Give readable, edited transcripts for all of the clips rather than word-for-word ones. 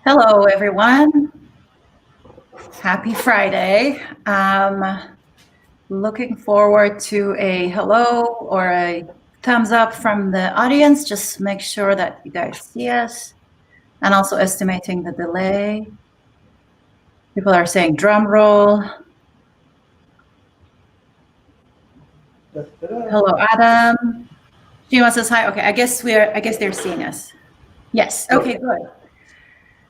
Hello, everyone. Happy Friday. Looking forward to a hello or a thumbs up from the audience. Just make sure that you guys see us. And also estimating the delay. People are saying drum roll. Hello, Adam. Shima says hi. Okay, I guess they're seeing us. Yes. Okay, good.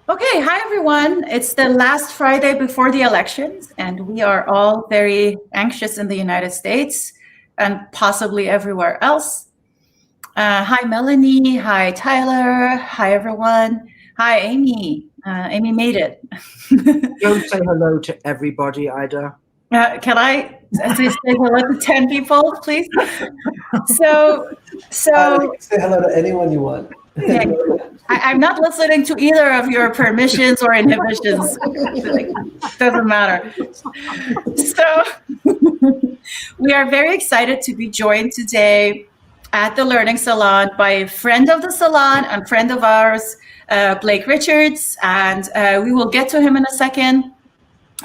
Okay, hi everyone. It's the last Friday before the elections, and we are all very anxious in the United States and possibly everywhere else. Hi Melanie, hi Tyler, hi everyone. Hi Amy. Amy made it. Don't say hello to everybody, Ida. Can I say hello to 10 people, please? So you can say hello to anyone you want. Yeah, I'm not listening to either of your permissions or inhibitions. Doesn't matter. So we are very excited to be joined today at the Learning Salon by a friend of the salon and friend of ours, Blake Richards, and we will get to him in a second.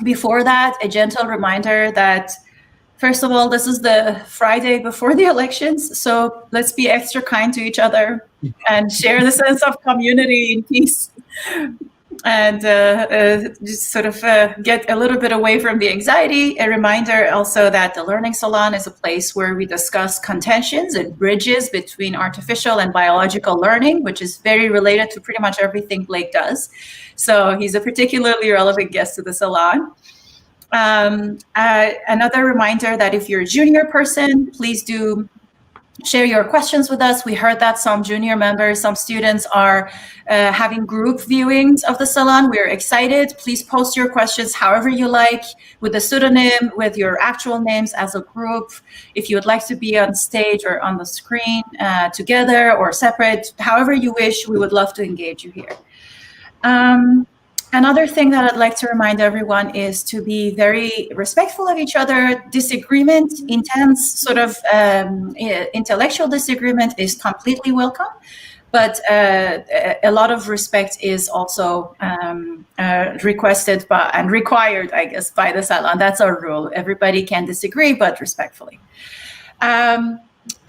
Before that, a gentle reminder that first of all, this is the Friday before the elections, so let's be extra kind to each other and share the sense of community and peace, and just sort of get a little bit away from the anxiety. A reminder also that the Learning Salon is a place where we discuss contentions and bridges between artificial and biological learning, which is very related to pretty much everything Blake does. So he's a particularly relevant guest to the salon. Another reminder that if you're a junior person, please do share your questions with us. We heard that some junior members, some students are having group viewings of the salon. We're excited. Please post your questions however you like, with a pseudonym, with your actual names as a group. If you would like to be on stage or on the screen together or separate, however you wish, we would love to engage you here. Another thing that I'd like to remind everyone is to be very respectful of each other. Disagreement, intense sort of intellectual disagreement is completely welcome, but a lot of respect is also requested by and required, I guess, by the salon. That's our rule. Everybody can disagree, but respectfully.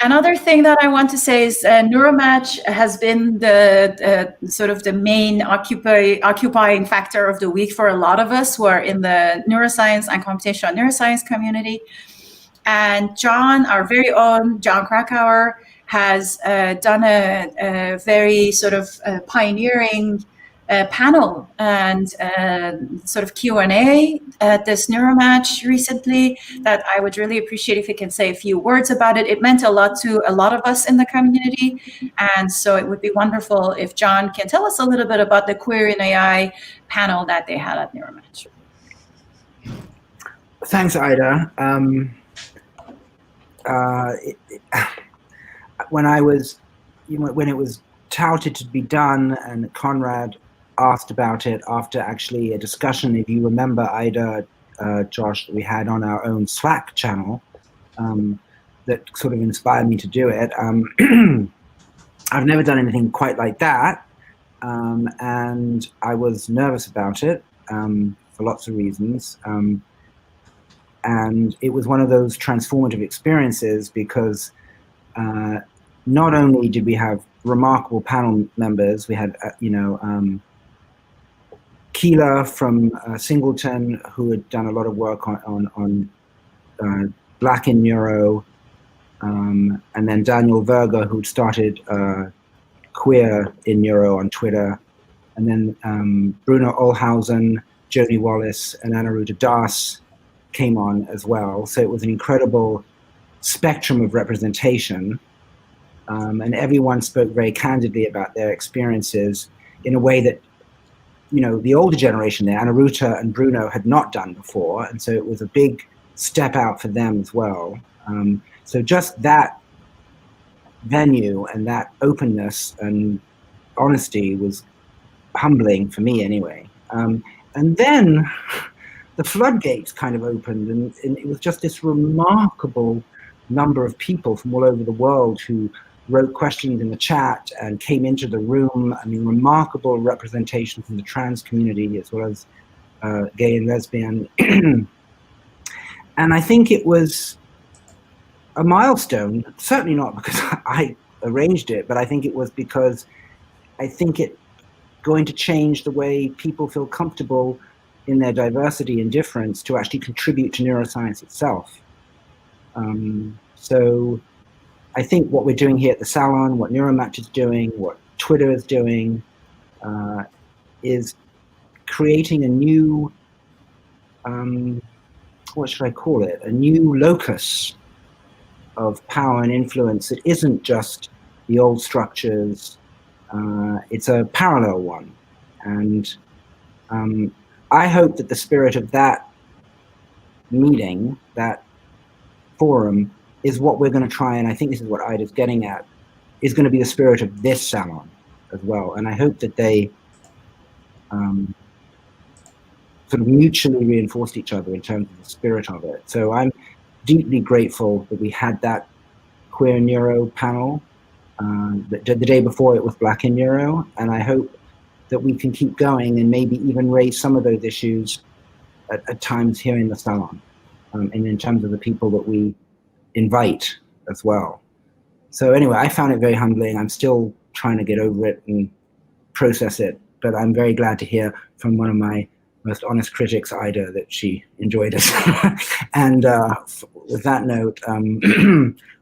Another thing that I want to say is Neuromatch has been the sort of the main occupying factor of the week for a lot of us who are in the neuroscience and computational neuroscience community. And John, our very own John Krakauer, has done a very sort of pioneering panel and sort of Q&A at this Neuromatch recently that I would really appreciate if you can say a few words about it. It meant a lot to a lot of us in the community, and so it would be wonderful if John can tell us a little bit about the Queer in AI panel that they had at Neuromatch. Thanks, Ida. When it was touted to be done, and Conrad asked about it after actually a discussion, if you remember, Ida, Josh, that we had on our own Slack channel, that sort of inspired me to do it. I've never done anything quite like that, and I was nervous about it for lots of reasons. And it was one of those transformative experiences because not only did we have remarkable panel members, we had, Keela from Singleton, who had done a lot of work on Black in Neuro, and then Daniel Verga, who'd started Queer in Neuro on Twitter, and then Bruno Olhausen, Joni Wallace, and Anaruta Das came on as well. So it was an incredible spectrum of representation, and everyone spoke very candidly about their experiences in a way that the older generation there, Anaruta and Bruno, had not done before, and so it was a big step out for them as well. So just that venue and that openness and honesty was humbling for me anyway. And then the floodgates kind of opened, and it was just this remarkable number of people from all over the world who wrote questions in the chat and came into the room. I mean, remarkable representation from the trans community as well as gay and lesbian. And I think it was a milestone, certainly not because I arranged it, but I think it was because I think it's going to change the way people feel comfortable in their diversity and difference to actually contribute to neuroscience itself. So I think what we're doing here at the Salon, what Neuromatch is doing, what Twitter is doing, is creating a new, what should I call it? A new locus of power and influence. It isn't just the old structures, it's a parallel one. And I hope that the spirit of that meeting, that forum, is what we're going to try, and I think this is what Ida's getting at, is going to be the spirit of this Salon as well. And I hope that they sort of mutually reinforced each other in terms of the spirit of it. So I'm deeply grateful that we had that queer neuro panel. The day before it was black in neuro, and I hope that we can keep going and maybe even raise some of those issues at times here in the Salon, and in terms of the people that we invite as well. So anyway, I found it very humbling. I'm still trying to get over it and process it, but I'm very glad to hear from one of my most honest critics, Ida, that she enjoyed it. And with that note,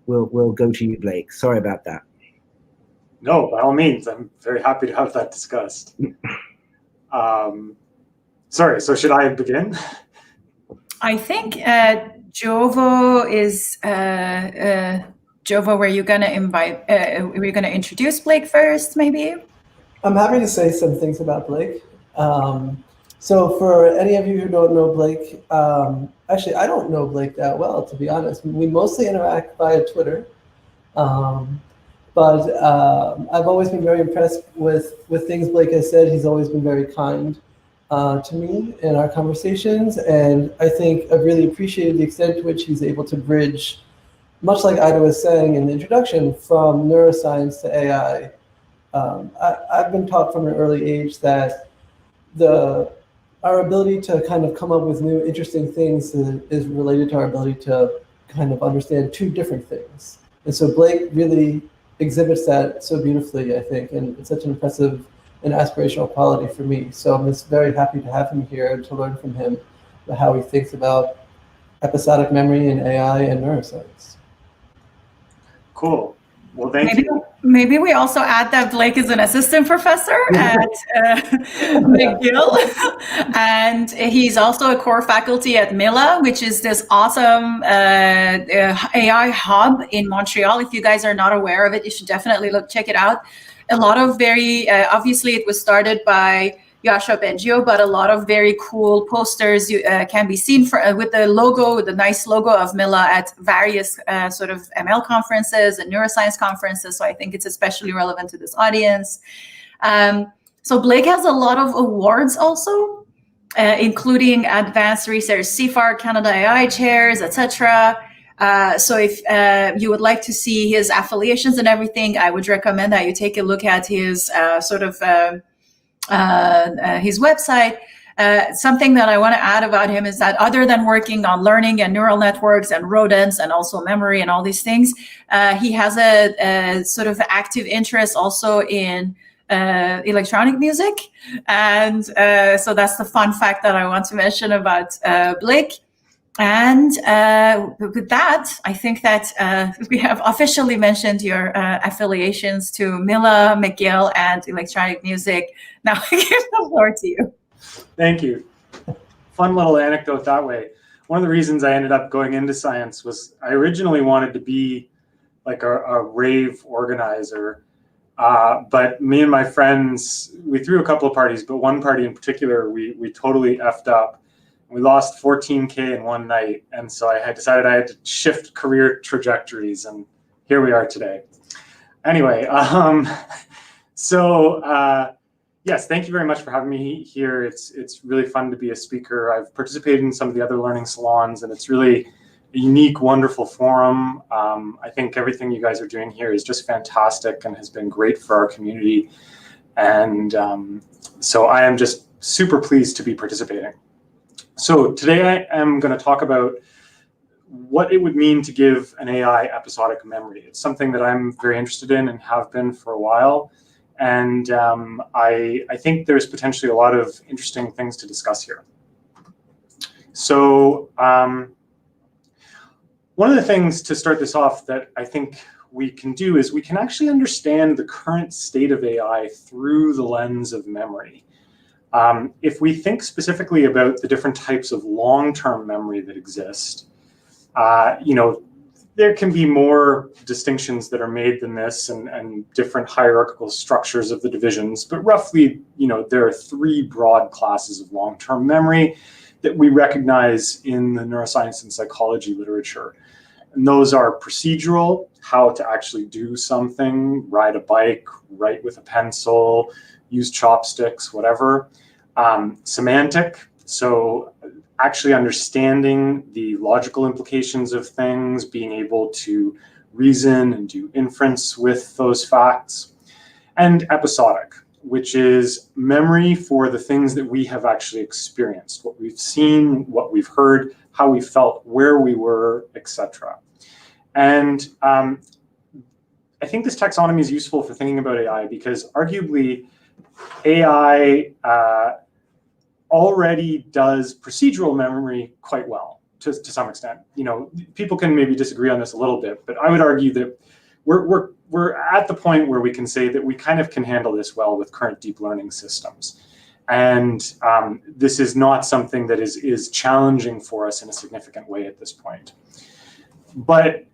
we'll go to you, Blake. Sorry about that. No, by all means, I'm very happy to have that discussed. Sorry, so should I begin? I think Jovo is Jovo. Were you gonna invite? Were you gonna introduce Blake first, maybe? I'm happy to say some things about Blake. So for any of you who don't know Blake, actually, I don't know Blake that well, to be honest. We mostly interact via Twitter. But I've always been very impressed with things Blake has said. He's always been very kind to me in our conversations. And I think I've really appreciated the extent to which he's able to bridge, much like Ida was saying in the introduction, from neuroscience to AI. I've been taught from an early age that our ability to kind of come up with new interesting things is related to our ability to kind of understand two different things. And so Blake really exhibits that so beautifully, I think, and it's such an impressive and aspirational quality for me. So I'm just very happy to have him here and to learn from him how he thinks about episodic memory and AI and neuroscience. Cool. Well, thank you. Maybe we also add that Blake is an assistant professor at McGill, and he's also a core faculty at Mila, which is this awesome AI hub in Montreal. If you guys are not aware of it, you should definitely check it out. A lot of very, obviously it was started by Yasha Bengio, but a lot of very cool posters can be seen with the logo, the nice logo of Mila at various sort of ML conferences and neuroscience conferences. So I think it's especially relevant to this audience. So Blake has a lot of awards also, including Advanced Research CFAR Canada AI chairs, etc. So if you would like to see his affiliations and everything, I would recommend that you take a look at his his website. Something that I want to add about him is that other than working on learning and neural networks and rodents and also memory and all these things, he has a sort of active interest also in electronic music. And so that's the fun fact that I want to mention about Blake. And with that, I think that we have officially mentioned your affiliations to Mila, McGill, and electronic music. Now I give the floor to you. Thank you. Fun little anecdote that way. One of the reasons I ended up going into science was I originally wanted to be like a rave organizer. But me and my friends, we threw a couple of parties, but one party in particular, we totally effed up. We lost 14K in one night. And so I had decided I had to shift career trajectories, and here we are today. Anyway, yes, thank you very much for having me here. It's really fun to be a speaker. I've participated in some of the other learning salons, and it's really unique, wonderful forum. I think everything you guys are doing here is just fantastic and has been great for our community. And so I am just super pleased to be participating. So today I am going to talk about what it would mean to give an AI episodic memory. It's something that I'm very interested in and have been for a while. And I think there's potentially a lot of interesting things to discuss here. So one of the things to start this off that I think we can do is we can actually understand the current state of AI through the lens of memory. If we think specifically about the different types of long-term memory that exist, there can be more distinctions that are made than this and different hierarchical structures of the divisions, but roughly, there are three broad classes of long-term memory that we recognize in the neuroscience and psychology literature. And those are procedural, how to actually do something, ride a bike, write with a pencil, use chopsticks, whatever. Semantic, so actually understanding the logical implications of things, being able to reason and do inference with those facts. And episodic, which is memory for the things that we have actually experienced, what we've seen, what we've heard, how we felt, where we were, etc. And I think this taxonomy is useful for thinking about AI because arguably AI already does procedural memory quite well to some extent. People can maybe disagree on this a little bit, but I would argue that we're at the point where we can say that we kind of can handle this well with current deep learning systems. And this is not something that is challenging for us in a significant way at this point. But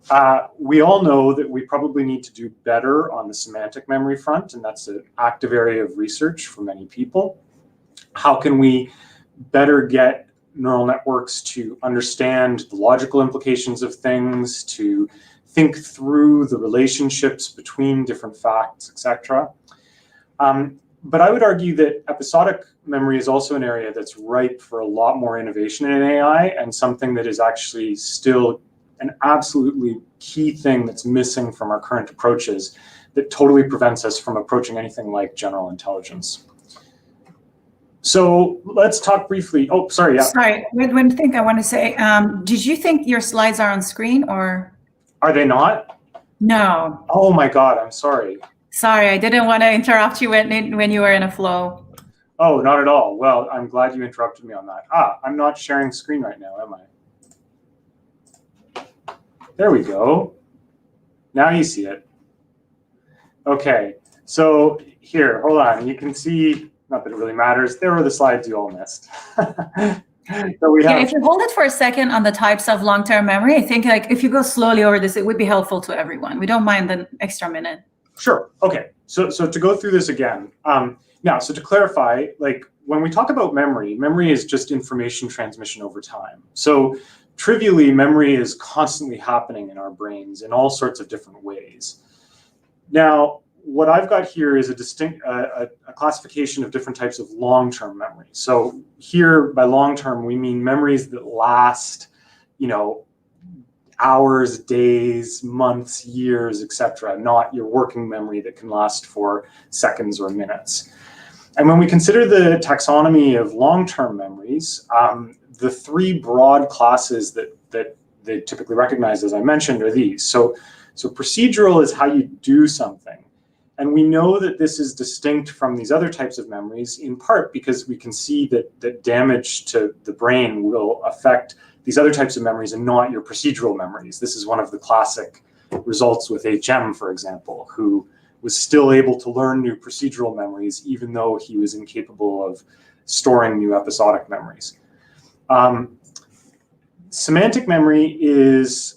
we all know that we probably need to do better on the semantic memory front, and that's an active area of research for many people. How can we better get neural networks to understand the logical implications of things, to think through the relationships between different facts, etc. But I would argue that episodic memory is also an area that's ripe for a lot more innovation in AI, and something that is actually still an absolutely key thing that's missing from our current approaches that totally prevents us from approaching anything like general intelligence. So let's talk briefly. Oh, sorry. Yeah. Sorry, one thing I want to say. Did you think your slides are on screen or? Are they not? No. Oh my God, I'm sorry. Sorry, I didn't want to interrupt you when you were in a flow. Oh, not at all. Well, I'm glad you interrupted me on that. I'm not sharing screen right now, am I? There we go. Now you see it. Okay, so here, hold on. You can see, not that it really matters, there were the slides you all missed. So we have, if you hold it for a second on the types of long-term memory, I think if you go slowly over this, it would be helpful to everyone. We don't mind the extra minute. Sure. Okay. So to go through this again, now, so to clarify, when we talk about memory is just information transmission over time. So trivially, memory is constantly happening in our brains in all sorts of different ways. Now, what I've got here is a classification of different types of long-term memory. So here, by long-term, we mean memories that last, hours, days, months, years, etc., not your working memory that can last for seconds or minutes. And when we consider the taxonomy of long-term memories, the three broad classes that they typically recognize, as I mentioned, are these. So procedural is how you do something. And we know that this is distinct from these other types of memories, in part because we can see that damage to the brain will affect these other types of memories and not your procedural memories. This is one of the classic results with HM, for example, who was still able to learn new procedural memories, even though he was incapable of storing new episodic memories. Semantic memory is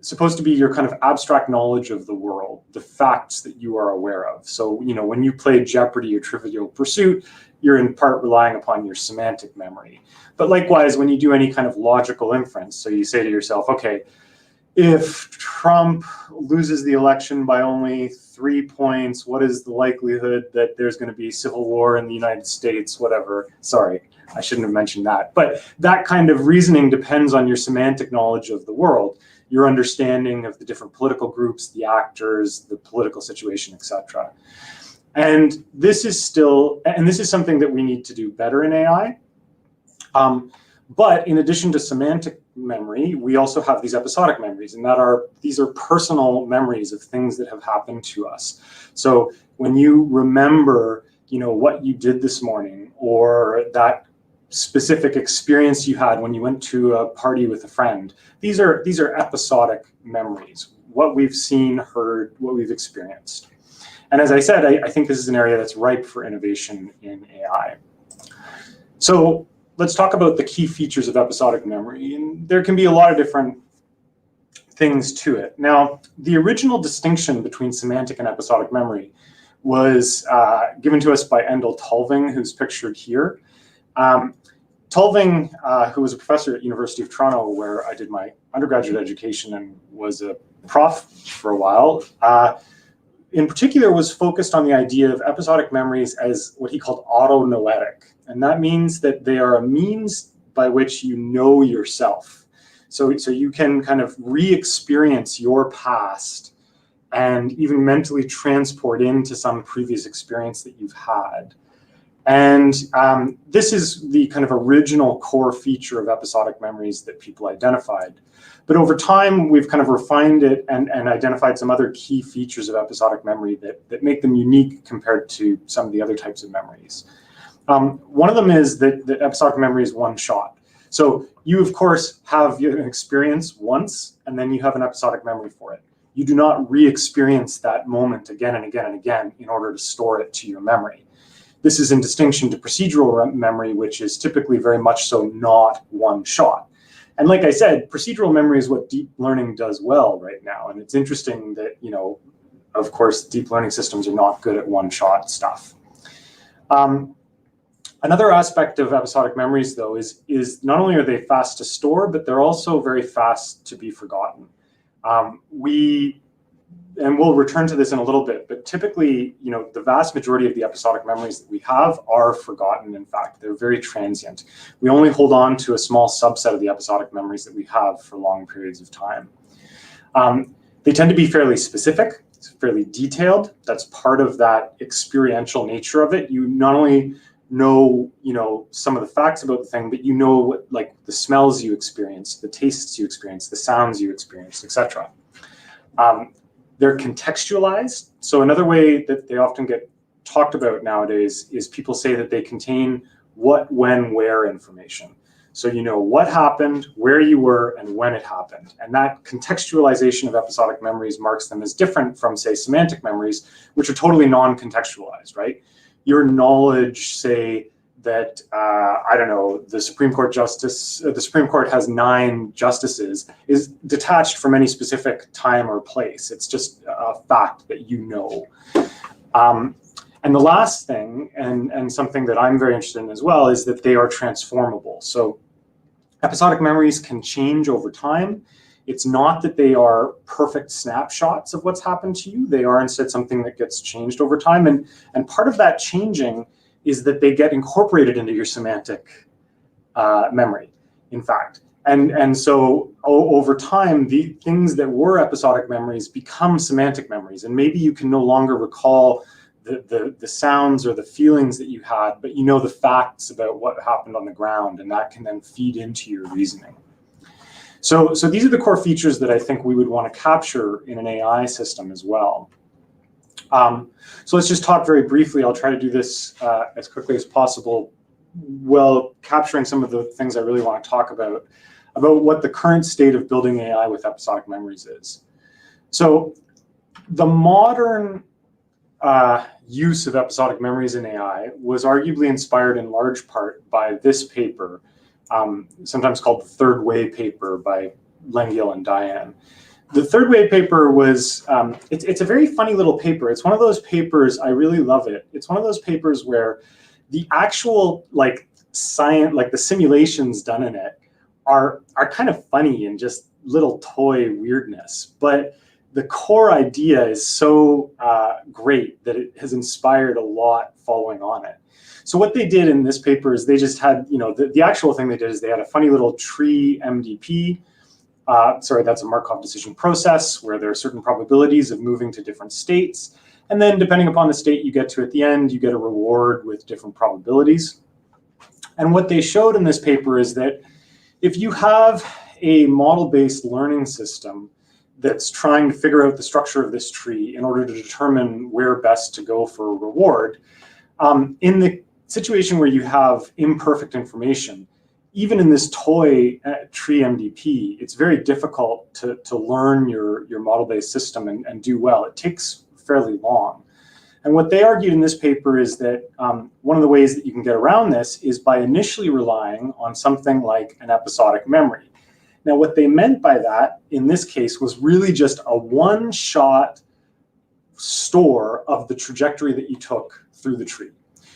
supposed to be your kind of abstract knowledge of the world, the facts that you are aware of. So, when you play Jeopardy or Trivial Pursuit, you're in part relying upon your semantic memory. But likewise, when you do any kind of logical inference, so you say to yourself, okay, if Trump loses the election by only 3 points, what is the likelihood that there's going to be civil war in the United States, whatever. Sorry, I shouldn't have mentioned that. But that kind of reasoning depends on your semantic knowledge of the world, your understanding of the different political groups, the actors, the political situation, etc. And this is something that we need to do better in AI. But in addition to semantic memory, we also have these episodic memories, and these are personal memories of things that have happened to us. So when you remember, what you did this morning, or that specific experience you had when you went to a party with a friend, these are episodic memories, what we've seen, heard, what we've experienced. And as I said, I think this is an area that's ripe for innovation in AI. So let's talk about the key features of episodic memory. And there can be a lot of different things to it. Now, the original distinction between semantic and episodic memory was given to us by Endel Tulving, who's pictured here. Tulving, who was a professor at University of Toronto, where I did my undergraduate education and was a prof for a while, in particular was focused on the idea of episodic memories as what he called autonoetic. And that means that they are a means by which you know yourself. So you can kind of re-experience your past and even mentally transport into some previous experience that you've had. And this is the kind of original core feature of episodic memories that people identified. But over time, we've kind of refined it and identified some other key features of episodic memory that make them unique compared to some of the other types of memories. One of them is that episodic memory is one shot. So you, of course, have an experience once, and then you have an episodic memory for it. You do not re-experience that moment again and again and again in order to store it to your memory. This is in distinction to procedural memory, which is typically very much so not one shot. And like I said, procedural memory is what deep learning does well right now. And it's interesting that, of course, deep learning systems are not good at one-shot stuff. Another aspect of episodic memories, though, is not only are they fast to store, but they're also very fast to be forgotten. And we'll return to this in a little bit, but typically, the vast majority of the episodic memories that we have are forgotten. In fact, they're very transient. We only hold on to a small subset of the episodic memories that we have for long periods of time. They tend to be fairly specific, fairly detailed. That's part of that experiential nature of it. You not only know, some of the facts about the thing, but what, like the smells you experienced, the tastes you experienced, the sounds you experienced, etc. They're contextualized. So another way that they often get talked about nowadays is people say that they contain what, when, where information. So you know what happened, where you were, and when it happened. And that contextualization of episodic memories marks them as different from, say, semantic memories, which are totally non-contextualized, right? Your knowledge, say, that, the Supreme Court has 9 justices, is detached from any specific time or place. It's just a fact that you know. And the last thing, and something that I'm very interested in as well, is that they are transformable. So episodic memories can change over time. It's not that they are perfect snapshots of what's happened to you. They are instead something that gets changed over time. And part of that changing is that they get incorporated into your semantic memory, in fact. And so over time, the things that were episodic memories become semantic memories. And maybe you can no longer recall the sounds or the feelings that you had, but you know the facts about what happened on the ground, and that can then feed into your reasoning. So these are the core features that I think we would want to capture in an AI system as well. So let's just talk very briefly. I'll try to do this as quickly as possible, while capturing some of the things I really want to talk about what the current state of building AI with episodic memories is. So the modern use of episodic memories in AI was arguably inspired in large part by this paper, sometimes called the Third Way paper by Lengyel and Diane. The Third Way paper was, it's a very funny little paper. It's one of those papers, I really love it. It's one of those papers where the actual science, the simulations done in it are kind of funny and just little toy weirdness, but the core idea is so great that it has inspired a lot following on it. So what they did in this paper is they just had, the actual thing they did is they had a funny little tree MDP. Sorry, that's a Markov decision process where there are certain probabilities of moving to different states. And then depending upon the state you get to at the end, you get a reward with different probabilities. And what they showed in this paper is that if you have a model-based learning system that's trying to figure out the structure of this tree in order to determine where best to go for a reward, in the situation where you have imperfect information, even in this toy tree MDP, it's very difficult to learn your model-based system and do well. It takes fairly long. And what they argued in this paper is that one of the ways that you can get around this is by initially relying on something like an episodic memory. Now, what they meant by that in this case was really just a one-shot store of the trajectory that you took through the tree.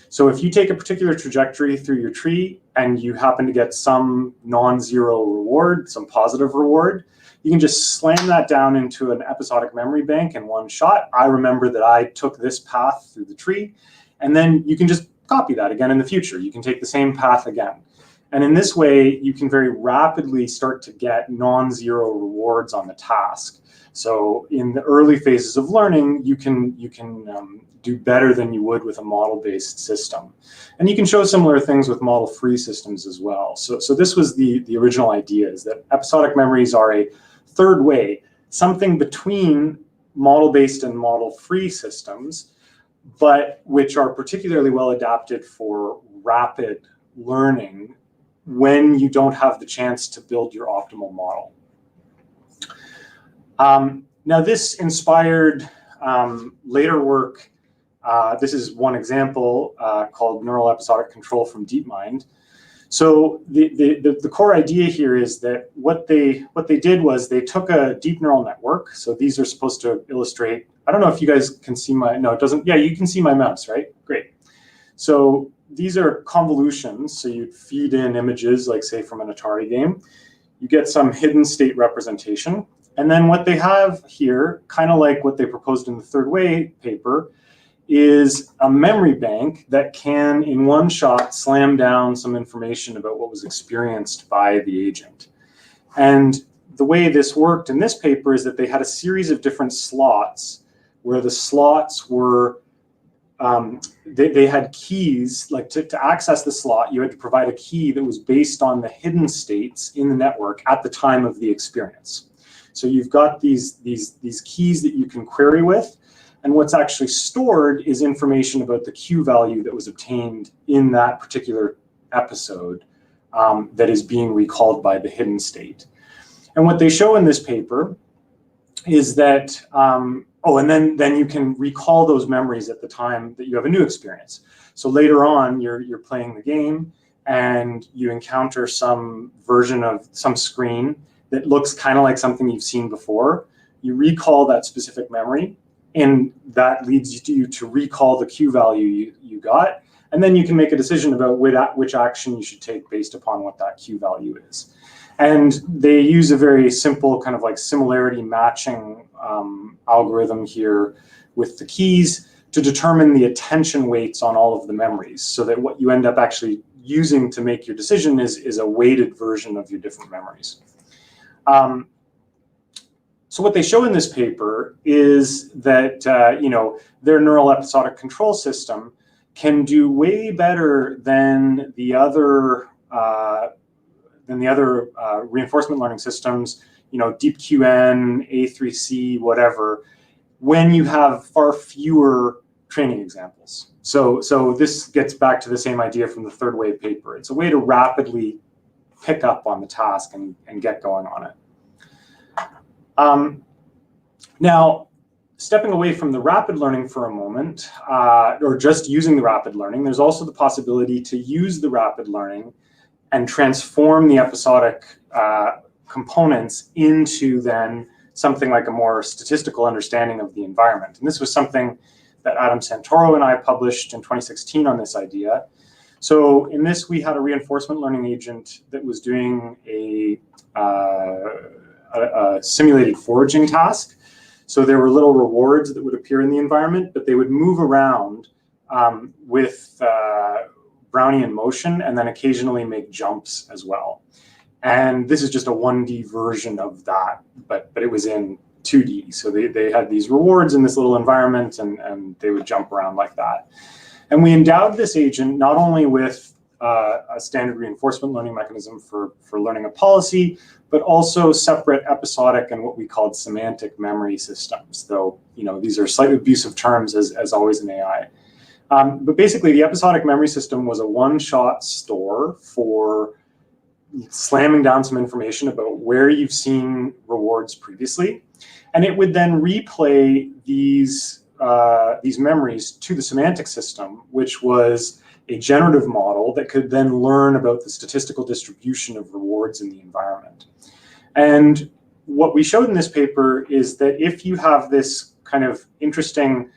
So if you take a particular trajectory through your tree and you happen to get some non-zero reward, some positive reward, you can just slam that down into an episodic memory bank in one shot. I remember that I took this path through the tree, and then you can just copy that again in the future. You can take the same path again. And in this way, you can very rapidly start to get non-zero rewards on the task. So in the early phases of learning, you can do better than you would with a model-based system. And you can show similar things with model-free systems as well. So this was the original idea, is that episodic memories are a third way, something between model-based and model-free systems, but which are particularly well adapted for rapid learning when you don't have the chance to build your optimal model. Now this inspired later work. This is one example called neural episodic control from DeepMind. So the core idea here is that what they did was they took a deep neural network. So these are supposed to illustrate, I don't know if you guys can see no, it doesn't. Yeah, you can see my mouse, right? Great. So these are convolutions. So you'd feed in images, like say from an Atari game. You get some hidden state representation. And then what they have here, kind of like what they proposed in the third way paper, is a memory bank that can, in one shot, slam down some information about what was experienced by the agent. And the way this worked in this paper is that they had a series of different slots where the slots were, they had keys, like to access the slot, you had to provide a key that was based on the hidden states in the network at the time of the experience. So you've got these keys that you can query with, and what's actually stored is information about the Q value that was obtained in that particular episode that is being recalled by the hidden state. And what they show in this paper is that, and then you can recall those memories at the time that you have a new experience. So later on, you're playing the game and you encounter some version of some screen that looks kind of like something you've seen before. You recall that specific memory, and that leads you to recall the Q value you got. And then you can make a decision about which action you should take based upon what that Q value is. And they use a very simple kind of like similarity matching algorithm here with the keys to determine the attention weights on all of the memories, so that what you end up actually using to make your decision is a weighted version of your different memories. So what they show in this paper is that their neural episodic control system can do way better than the other reinforcement learning systems, DeepQN, A3C, whatever, when you have far fewer training examples. So this gets back to the same idea from the third wave paper. It's a way to rapidly pick up on the task and get going on it. Now, stepping away from the rapid learning for a moment, or just using the rapid learning, there's also the possibility to use the rapid learning and transform the episodic components into then something like a more statistical understanding of the environment. And this was something that Adam Santoro and I published in 2016 on this idea. So in this, we had a reinforcement learning agent that was doing a a simulated foraging task. So there were little rewards that would appear in the environment, but they would move around with Brownian motion and then occasionally make jumps as well. And this is just a 1D version of that, but it was in 2D. So they had these rewards in this little environment, and they would jump around like that. And we endowed this agent not only with a standard reinforcement learning mechanism for learning a policy, but also separate episodic and what we called semantic memory systems. Though, these are slightly abusive terms as always in AI. But basically, the episodic memory system was a one-shot store for slamming down some information about where you've seen rewards previously. And it would then replay these memories to the semantic system, which was a generative model that could then learn about the statistical distribution of rewards in the environment. And what we showed in this paper is that if you have this kind of interesting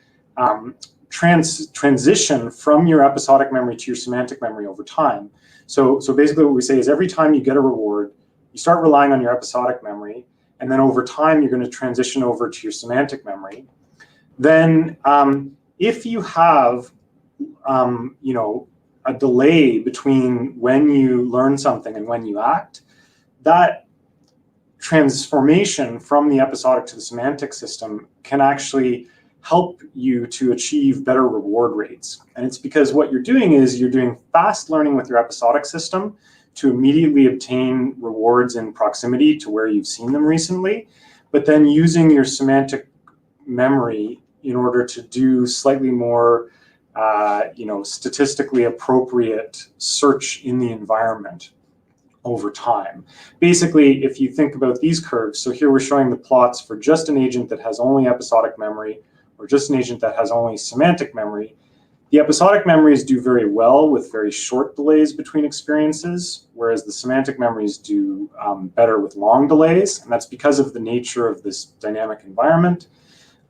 transition from your episodic memory to your semantic memory over time. So basically what we say is every time you get a reward, you start relying on your episodic memory, and then over time you're going to transition over to your semantic memory. Then if you have a delay between when you learn something and when you act, that transformation from the episodic to the semantic system can actually help you to achieve better reward rates. And it's because what you're doing is you're doing fast learning with your episodic system to immediately obtain rewards in proximity to where you've seen them recently, but then using your semantic memory in order to do slightly more statistically appropriate search in the environment over time. Basically, if you think about these curves, so here we're showing the plots for just an agent that has only episodic memory, or just an agent that has only semantic memory. The episodic memories do very well with very short delays between experiences, whereas the semantic memories do better with long delays, and that's because of the nature of this dynamic environment.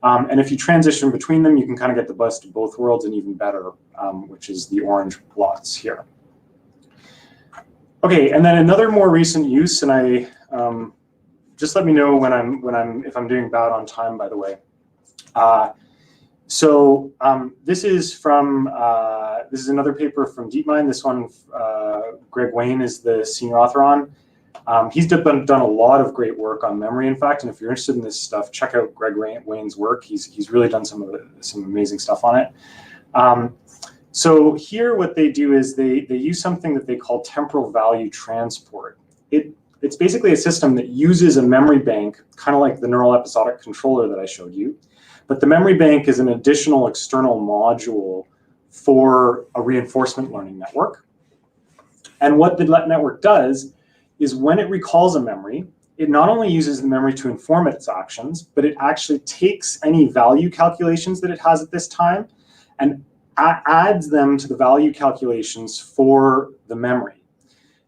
And if you transition between them, you can kind of get the best of both worlds and even better, which is the orange plots here. Okay, and then another more recent use, and I just let me know if I'm doing bad on time, by the way. This is another paper from DeepMind. This one, Greg Wayne is the senior author on. He's done a lot of great work on memory, in fact, and if you're interested in this stuff, check out Greg Wayne's work. He's really done some amazing stuff on it. So here what they do is they use something that they call temporal value transport. It's basically a system that uses a memory bank, kind of like the neural episodic controller that I showed you. But the memory bank is an additional external module for a reinforcement learning network. And what the network does is when it recalls a memory, it not only uses the memory to inform its actions, but it actually takes any value calculations that it has at this time and adds them to the value calculations for the memory.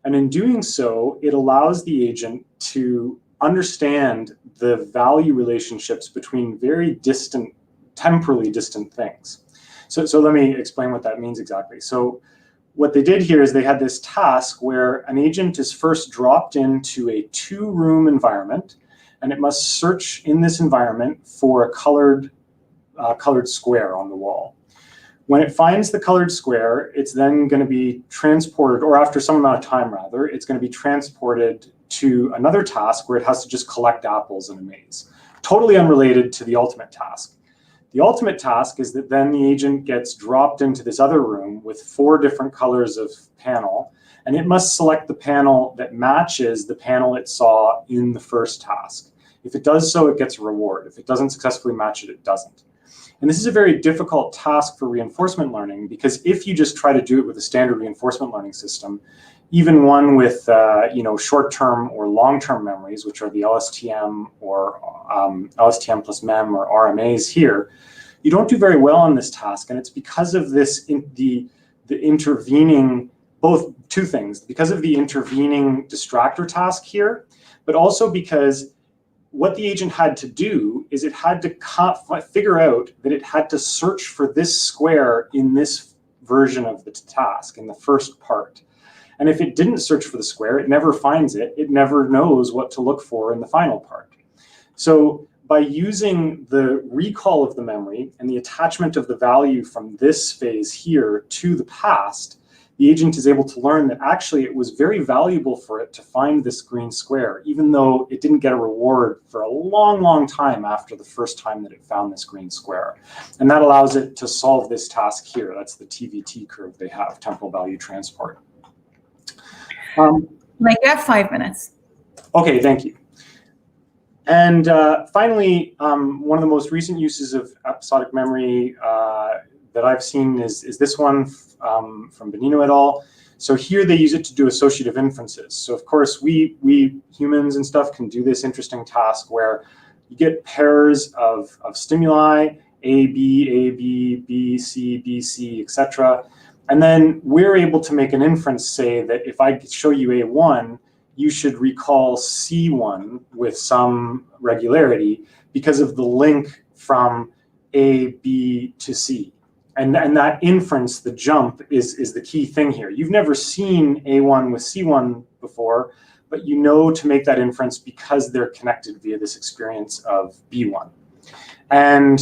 And in doing so, it allows the agent to understand the value relationships between very distant, temporally distant things. So let me explain what that means exactly. So what they did here is they had this task where an agent is first dropped into a 2-room environment, and it must search in this environment for a colored square on the wall. When it finds the colored square, it's then going to be transported, or after some amount of time rather, it's going to be transported to another task where it has to just collect apples in a maze, totally unrelated to the ultimate task. The ultimate task is that then the agent gets dropped into this other room with 4 different colors of panel, and it must select the panel that matches the panel it saw in the first task. If it does so, it gets a reward. If it doesn't successfully match it, it doesn't. And this is a very difficult task for reinforcement learning, because if you just try to do it with a standard reinforcement learning system, even one with short-term or long-term memories, which are the LSTM or LSTM plus MEM or RMAs here, you don't do very well on this task. And it's because of this, the intervening, both two things, because of the intervening distractor task here, but also because what the agent had to do is it had to figure out that it had to search for this square in this version of the task, in the first part. And if it didn't search for the square, it never finds it. It never knows what to look for in the final part. So by using the recall of the memory and the attachment of the value from this phase here to the past, the agent is able to learn that actually it was very valuable for it to find this green square, even though it didn't get a reward for a long, long time after the first time that it found this green square. And that allows it to solve this task here. That's the TVT curve they have, temporal value transport. Like you have 5 minutes. Okay, thank you. And finally, one of the most recent uses of episodic memory that I've seen is this one from Benino et al. So here they use it to do associative inferences. So of course, we humans and stuff can do this interesting task where you get pairs of stimuli, A, B, B, C, etc. And then we're able to make an inference, say that if I show you A1, you should recall C1 with some regularity because of the link from A, B to C. And that inference, the jump, is the key thing here. You've never seen A1 with C1 before, but you know to make that inference because they're connected via this experience of B1. And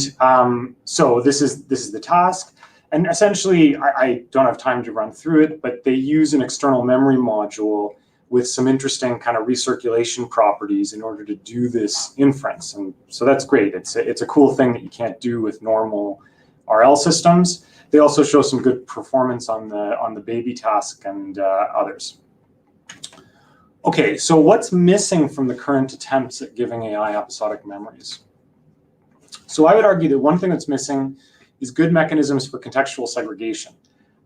so this is the task. And essentially, I don't have time to run through it, but they use an external memory module with some interesting kind of recirculation properties in order to do this inference. And so that's great. It's a cool thing that you can't do with normal RL systems. They also show some good performance on the baby task and others. Okay, so what's missing from the current attempts at giving AI episodic memories? So I would argue that one thing that's missing is good mechanisms for contextual segregation.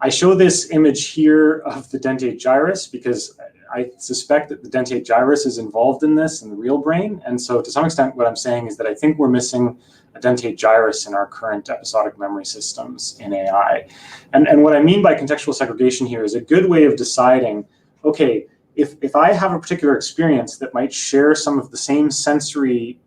I show this image here of the dentate gyrus because I suspect that the dentate gyrus is involved in this in the real brain. And so to some extent, what I'm saying is that I think we're missing a dentate gyrus in our current episodic memory systems in AI. And what I mean by contextual segregation here is a good way of deciding, okay, if I have a particular experience that might share some of the same sensory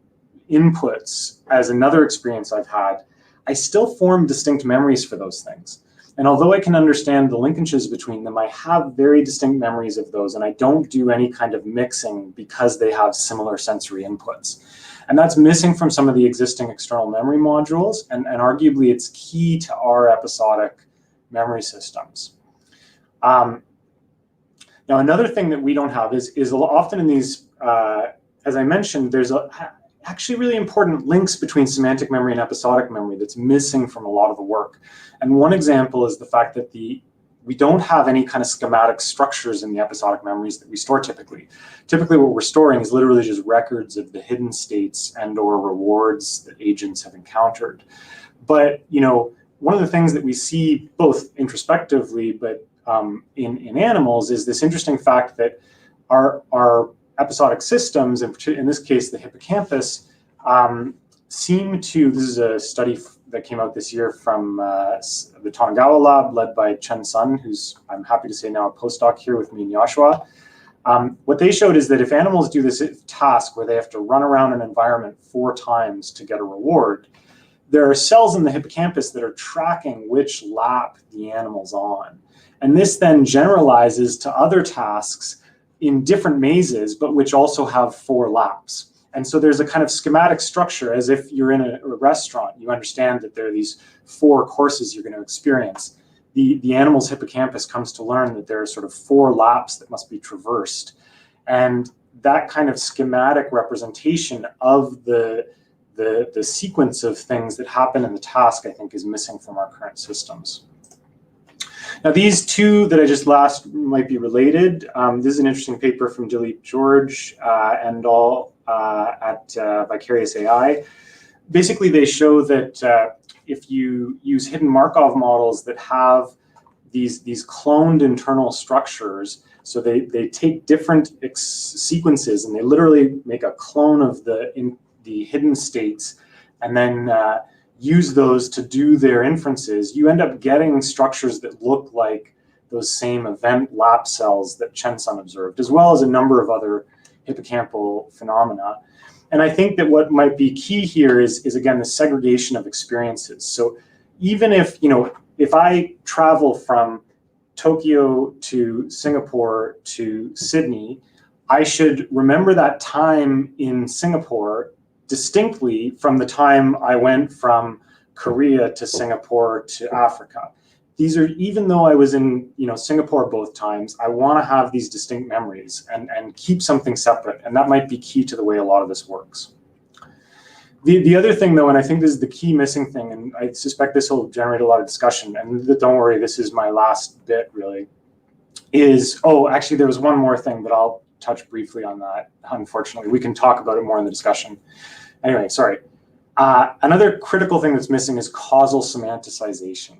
inputs as another experience I've had, I still form distinct memories for those things. And although I can understand the linkages between them, I have very distinct memories of those, and I don't do any kind of mixing because they have similar sensory inputs. And that's missing from some of the existing external memory modules, and arguably it's key to our episodic memory systems. Now, another thing that we don't have is often in these, as I mentioned, there's actually really important links between semantic memory and episodic memory that's missing from a lot of the work. And one example is the fact that we don't have any kind of schematic structures in the episodic memories that we store typically. Typically what we're storing is literally just records of the hidden states and or rewards that agents have encountered. But one of the things that we see both introspectively but in animals is this interesting fact that our episodic systems, in this case the hippocampus, seem to, this is a study that came out this year from the Tanagawa lab led by Chen Sun, who's, I'm happy to say now, a postdoc here with me in Joshua. What they showed is that if animals do this task where they have to run around an environment 4 times to get a reward, there are cells in the hippocampus that are tracking which lap the animal's on. And this then generalizes to other tasks in different mazes, but which also have 4 laps. And so there's a kind of schematic structure as if you're in a restaurant. You understand that there are these 4 courses you're going to experience. The animal's hippocampus comes to learn that there are sort of 4 laps that must be traversed. And that kind of schematic representation of the sequence of things that happen in the task, I think, is missing from our current systems. Now, these 2 that I just last might be related. This is an interesting paper from Dilip George and all at Vicarious AI. Basically, they show that if you use hidden Markov models that have these cloned internal structures, so they take different sequences and they literally make a clone of the hidden states and then use those to do their inferences, you end up getting structures that look like those same event lap cells that Chen-sun observed, as well as a number of other hippocampal phenomena. And I think that what might be key here is again, the segregation of experiences. So even if I travel from Tokyo to Singapore to Sydney, I should remember that time in Singapore distinctly from the time I went from Korea to Singapore to Africa. These are, even though I was in Singapore both times, I want to have these distinct memories and keep something separate. And that might be key to the way a lot of this works. The other thing, though, and I think this is the key missing thing, and I suspect this will generate a lot of discussion, and don't worry, this is my last bit, really, is, actually, there was one more thing, but I'll touch briefly on that, unfortunately. We can talk about it more in the discussion. Anyway, sorry. Another critical thing that's missing is causal semanticization.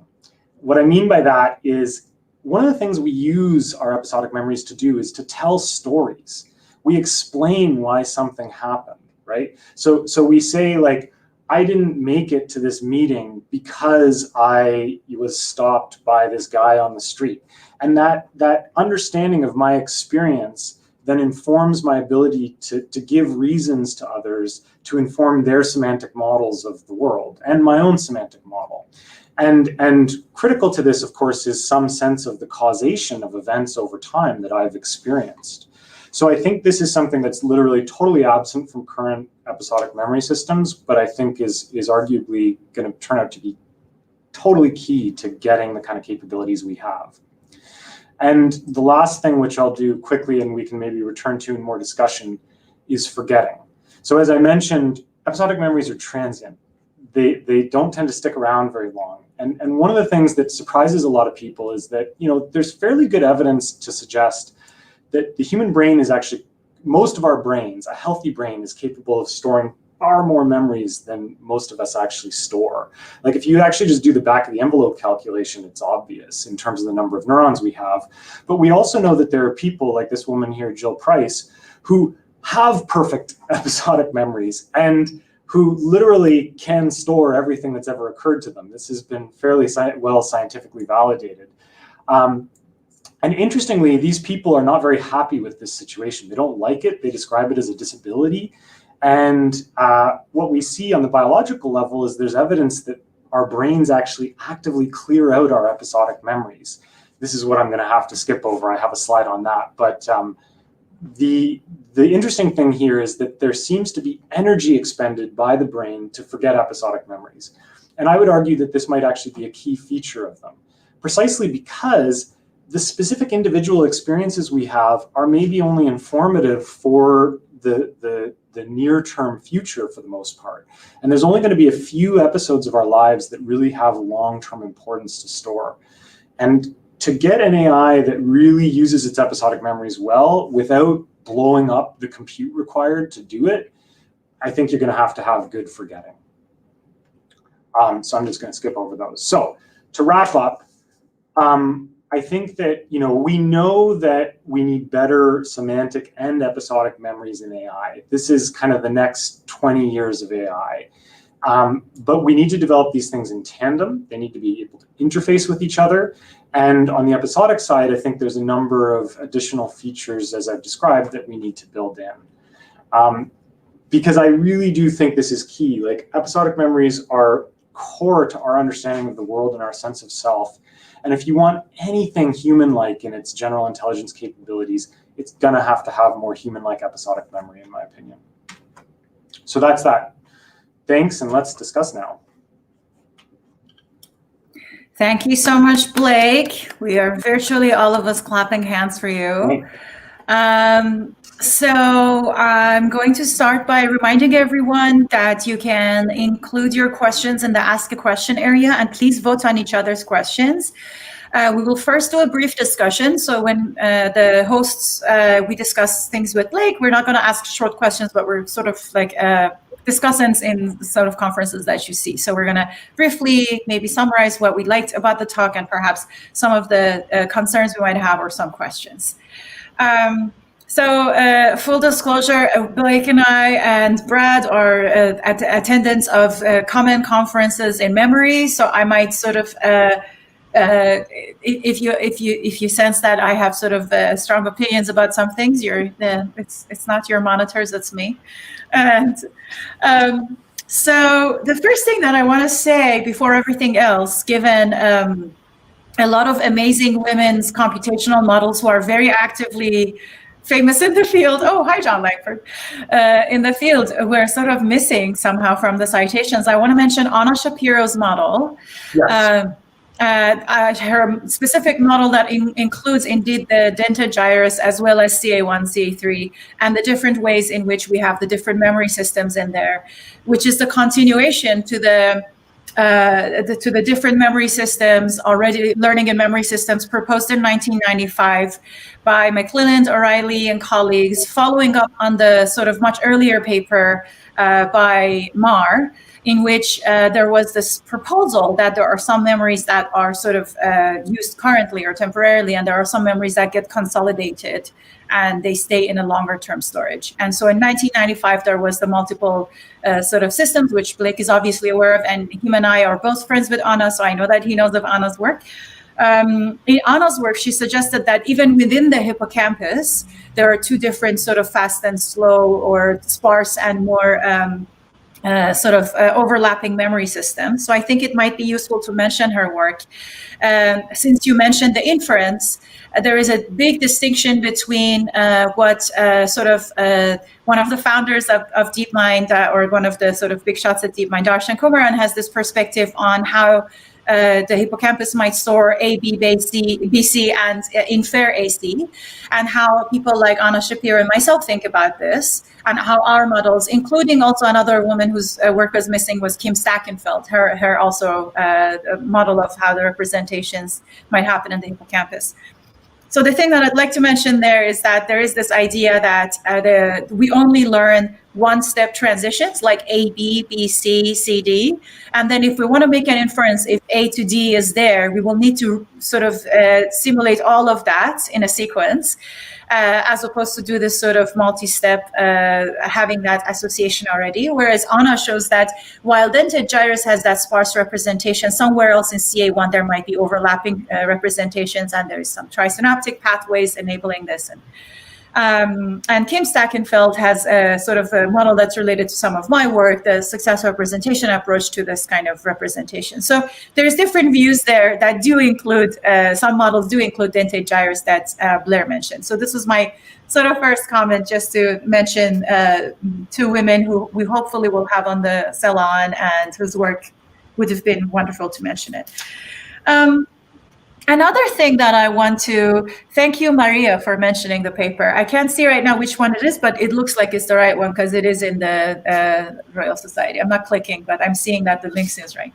What I mean by that is one of the things we use our episodic memories to do is to tell stories. We explain why something happened, right? So we say, like, I didn't make it to this meeting because I was stopped by this guy on the street. And that understanding of my experience then informs my ability to give reasons to others to inform their semantic models of the world and my own semantic model. And critical to this, of course, is some sense of the causation of events over time that I've experienced. So I think this is something that's literally totally absent from current episodic memory systems, but I think is arguably going to turn out to be totally key to getting the kind of capabilities we have. And the last thing, which I'll do quickly and we can maybe return to in more discussion, is forgetting. So as I mentioned, episodic memories are transient. They don't tend to stick around very long. And one of the things that surprises a lot of people is that, there's fairly good evidence to suggest that the human brain is actually, most of our brains, a healthy brain, is capable of storing far more memories than most of us actually store. Like, if you actually just do the back of the envelope calculation, it's obvious in terms of the number of neurons we have. But we also know that there are people like this woman here, Jill Price, who have perfect episodic memories and who literally can store everything that's ever occurred to them. This has been fairly well scientifically validated. And interestingly, these people are not very happy with this situation. They don't like it. They describe it as a disability. And what we see on the biological level is there's evidence that our brains actually actively clear out our episodic memories. This is what I'm going to have to skip over. I have a slide on that. But the interesting thing here is that there seems to be energy expended by the brain to forget episodic memories. And I would argue that this might actually be a key feature of them, precisely because the specific individual experiences we have are maybe only informative for the near-term future for the most part. And there's only going to be a few episodes of our lives that really have long-term importance to store. And to get an AI that really uses its episodic memories well without blowing up the compute required to do it, I think you're going to have good forgetting. So I'm just going to skip over those. So to wrap up, I think that, we know that we need better semantic and episodic memories in AI. This is kind of the next 20 years of AI. But we need to develop these things in tandem. They need to be able to interface with each other. And on the episodic side, I think there's a number of additional features, as I've described, that we need to build in. Because I really do think this is key. Like, episodic memories are core to our understanding of the world and our sense of self. And if you want anything human-like in its general intelligence capabilities, it's going to have more human-like episodic memory, in my opinion. So that's that. Thanks, and let's discuss now. Thank you so much, Blake. We are virtually all of us clapping hands for you. So I'm going to start by reminding everyone that you can include your questions in the Ask a Question area, and please vote on each other's questions. We will first do a brief discussion. So when the hosts, we discuss things with Blake, we're not going to ask short questions, but we're sort of like discussants in the sort of conferences that you see. So we're going to briefly maybe summarize what we liked about the talk and perhaps some of the concerns we might have or some questions. So full disclosure, Blake and I and Brad are attendants of common conferences in memory. So I might sort of, if you sense that I have sort of strong opinions about some things, it's not your monitors, it's me. And so the first thing that I want to say before everything else, given a lot of amazing women's computational models who are very actively famous in the field. Oh, hi, John Langford. In the field, we're sort of missing somehow from the citations. I want to mention Anna Shapiro's model. Yes. Her specific model that includes indeed the dentate gyrus as well as CA1, CA3, and the different ways in which we have the different memory systems in there, which is the continuation to the different memory systems, already learning and memory systems proposed in 1995 by McClelland, O'Reilly, and colleagues, following up on the sort of much earlier paper by Marr, in which there was this proposal that there are some memories that are sort of used currently or temporarily, and there are some memories that get consolidated and they stay in a longer term storage. And so in 1995, there was the multiple sort of systems, which Blake is obviously aware of, and him and I are both friends with Anna, so I know that he knows of Anna's work. In Anna's work, she suggested that even within the hippocampus, there are two different sort of fast and slow, or sparse and more overlapping memory systems. So I think it might be useful to mention her work. Since you mentioned the inference, there is a big distinction between what one of the founders of DeepMind, or one of the sort of big shots at DeepMind, Darshan Kumaran, has this perspective on how the hippocampus might store A, B, BC, and infer AC, and how people like Anna Shapiro and myself think about this, and how our models, including also another woman whose work was missing, was Kim Stackenfeld, her also a model of how the representations might happen in the hippocampus. So the thing that I'd like to mention there is that there is this idea that we only learn one-step transitions like A, B, B, C, C, D. And then if we want to make an inference, if A to D is there, we will need to sort of simulate all of that in a sequence, as opposed to do this sort of multi-step, having that association already. Whereas Anna shows that while dentate gyrus has that sparse representation, somewhere else in CA1 there might be overlapping representations, and there's some trisynaptic pathways enabling this. And Kim Stackenfeld has a sort of a model that's related to some of my work, the success representation approach to this kind of representation. So there's different views there that do include, some models do include dentate gyrus that Blair mentioned. So this was my sort of first comment, just to mention two women who we hopefully will have on the Salon, and whose work would have been wonderful to mention it. Another thing that I want to thank you, Maria, for mentioning the paper. I can't see right now which one it is, but it looks like it's the right one because it is in the Royal Society. I'm not clicking, but I'm seeing that the link is right.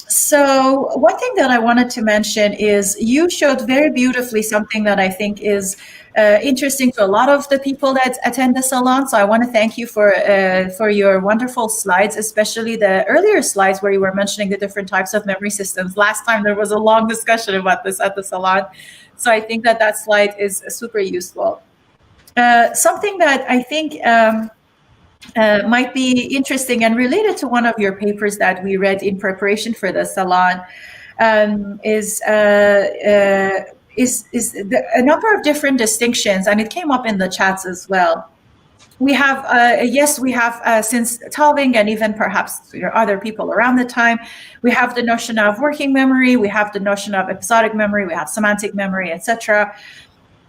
So one thing that I wanted to mention is you showed very beautifully something that I think is interesting to a lot of the people that attend the Salon. So I want to thank you for your wonderful slides, especially the earlier slides where you were mentioning the different types of memory systems. Last time there was a long discussion about this at the Salon. So I think that slide is super useful. Something that I think might be interesting and related to one of your papers that we read in preparation for the Salon is a number of different distinctions, and it came up in the chats as well. We have, since Talving and even perhaps other people around the time, we have the notion of working memory, we have the notion of episodic memory, we have semantic memory, etc.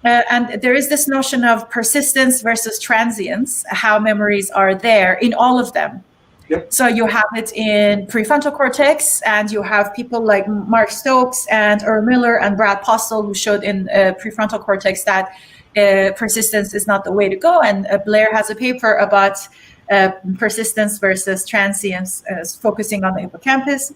And there is this notion of persistence versus transience, how memories are there in all of them. Yep. So you have it in prefrontal cortex, and you have people like Mark Stokes and Earl Miller and Brad Postel who showed in prefrontal cortex that persistence is not the way to go. And Blair has a paper about persistence versus transience, focusing on the hippocampus.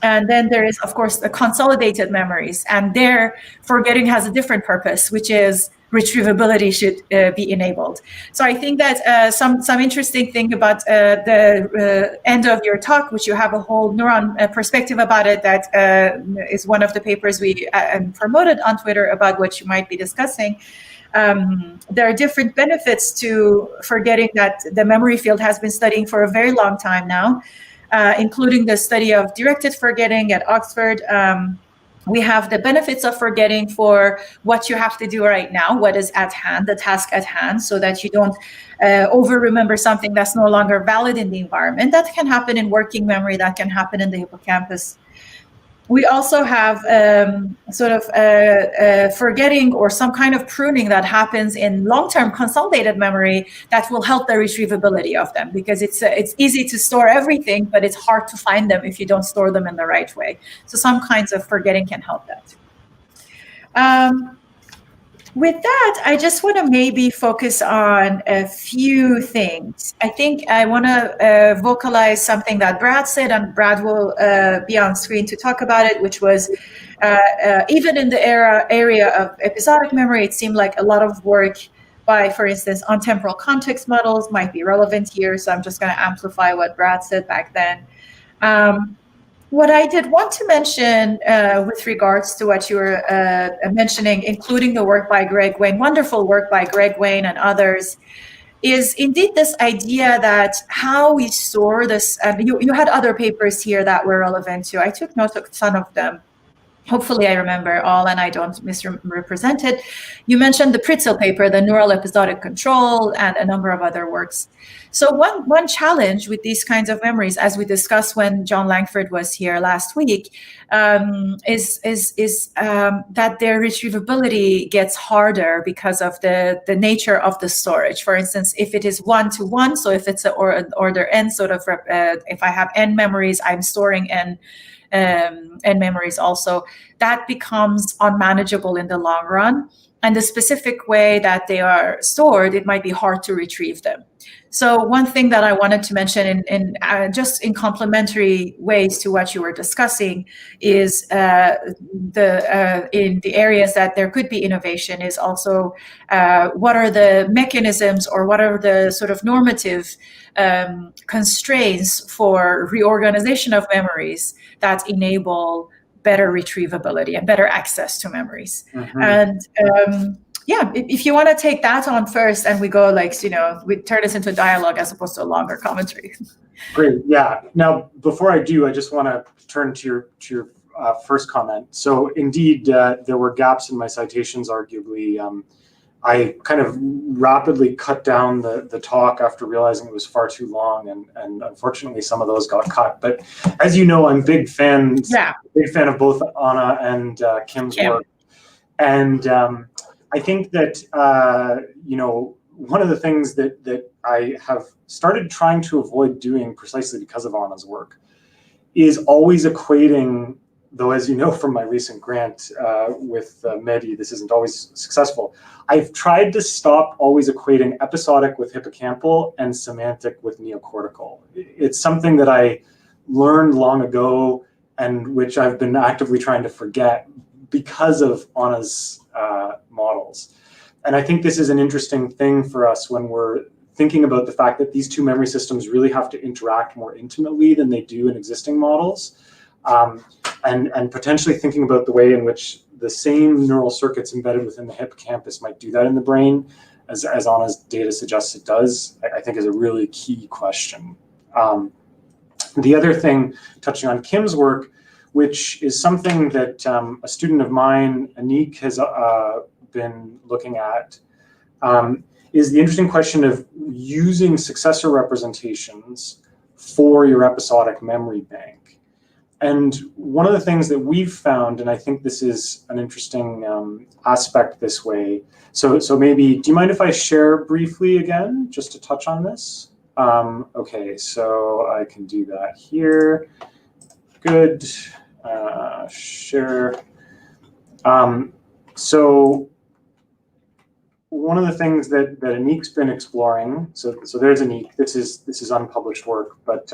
And then there is, of course, the consolidated memories, and there forgetting has a different purpose, which is retrievability should be enabled. So I think that some interesting thing about the end of your talk, which you have a whole neuron perspective about it, that is one of the papers we promoted on Twitter about what you might be discussing. There are different benefits to forgetting that the memory field has been studying for a very long time now, including the study of directed forgetting at Oxford. We have the benefits of forgetting for what you have to do right now, what is at hand, the task at hand, so that you don't over-remember something that's no longer valid in the environment. That can happen in working memory, that can happen in the hippocampus. we also have sort of forgetting or some kind of pruning that happens in long-term consolidated memory that will help the retrievability of them, because it's easy to store everything, but it's hard to find them if you don't store them in the right way. So some kinds of forgetting can help that. With that, I just want to maybe focus on a few things. I think I want to vocalize something that Brad said, and Brad will be on screen to talk about it, which was even in the area of episodic memory, it seemed like a lot of work by, for instance, on-temporal context models might be relevant here. So I'm just going to amplify what Brad said back then. What I did want to mention with regards to what you were mentioning, including the work by Greg Wayne, wonderful work by Greg Wayne and others, is indeed this idea that how we store this. You had other papers here that were relevant too. I took note of some of them. Hopefully I remember all and I don't misrepresent it. You mentioned the Pritzel paper, the neural episodic control, and a number of other works. So one challenge with these kinds of memories, as we discussed when John Langford was here last week, is that their retrievability gets harder because of the nature of the storage. For instance, if it is one-to-one, so if it's an order n sort of, if I have n memories, I'm storing n memories also, that becomes unmanageable in the long run. And the specific way that they are stored, it might be hard to retrieve them. So one thing that I wanted to mention in just in complementary ways to what you were discussing is in the areas that there could be innovation is also what are the mechanisms or what are the sort of normative constraints for reorganization of memories that enable better retrievability and better access to memories. Mm-hmm. And yeah, if you want to take that on first, and we go like, we turn this into a dialogue as opposed to a longer commentary. Great. Yeah. Now, before I do, I just want to turn to your first comment. So indeed, there were gaps in my citations, arguably. I kind of rapidly cut down the talk after realizing it was far too long, and unfortunately some of those got cut. But as you know, I'm big fan of both Anna and Kim's work. And I think that, one of the things that I have started trying to avoid doing precisely because of Anna's work is always equating, though as you know from my recent grant with Mehdi, this isn't always successful. I've tried to stop always equating episodic with hippocampal and semantic with neocortical. It's something that I learned long ago and which I've been actively trying to forget because of Anna's models. And I think this is an interesting thing for us when we're thinking about the fact that these two memory systems really have to interact more intimately than they do in existing models. And potentially thinking about the way in which the same neural circuits embedded within the hippocampus might do that in the brain, as Anna's data suggests it does, I think is a really key question. The other thing, touching on Kim's work, which is something that a student of mine, Anik, has been looking at, is the interesting question of using successor representations for your episodic memory bank. And one of the things that we've found, and I think this is an interesting aspect this way, so maybe, do you mind if I share briefly again, just to touch on this? Okay, so I can do that here. Good. Share. So one of the things that Anik's been exploring, so there's Anik, this is unpublished work, but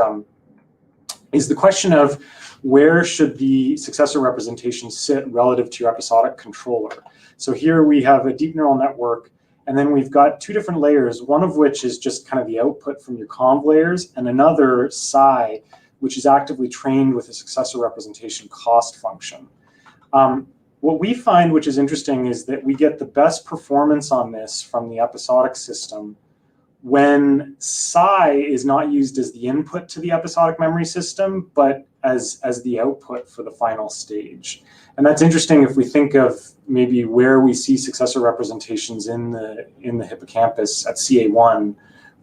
is the question of where should the successor representation sit relative to your episodic controller. So here we have a deep neural network, and then we've got two different layers, one of which is just kind of the output from your conv layers, and another psi, which is actively trained with a successor representation cost function. What we find, which is interesting, is that we get the best performance on this from the episodic system when psi is not used as the input to the episodic memory system, but as the output for the final stage. And that's interesting if we think of maybe where we see successor representations in the hippocampus at CA1,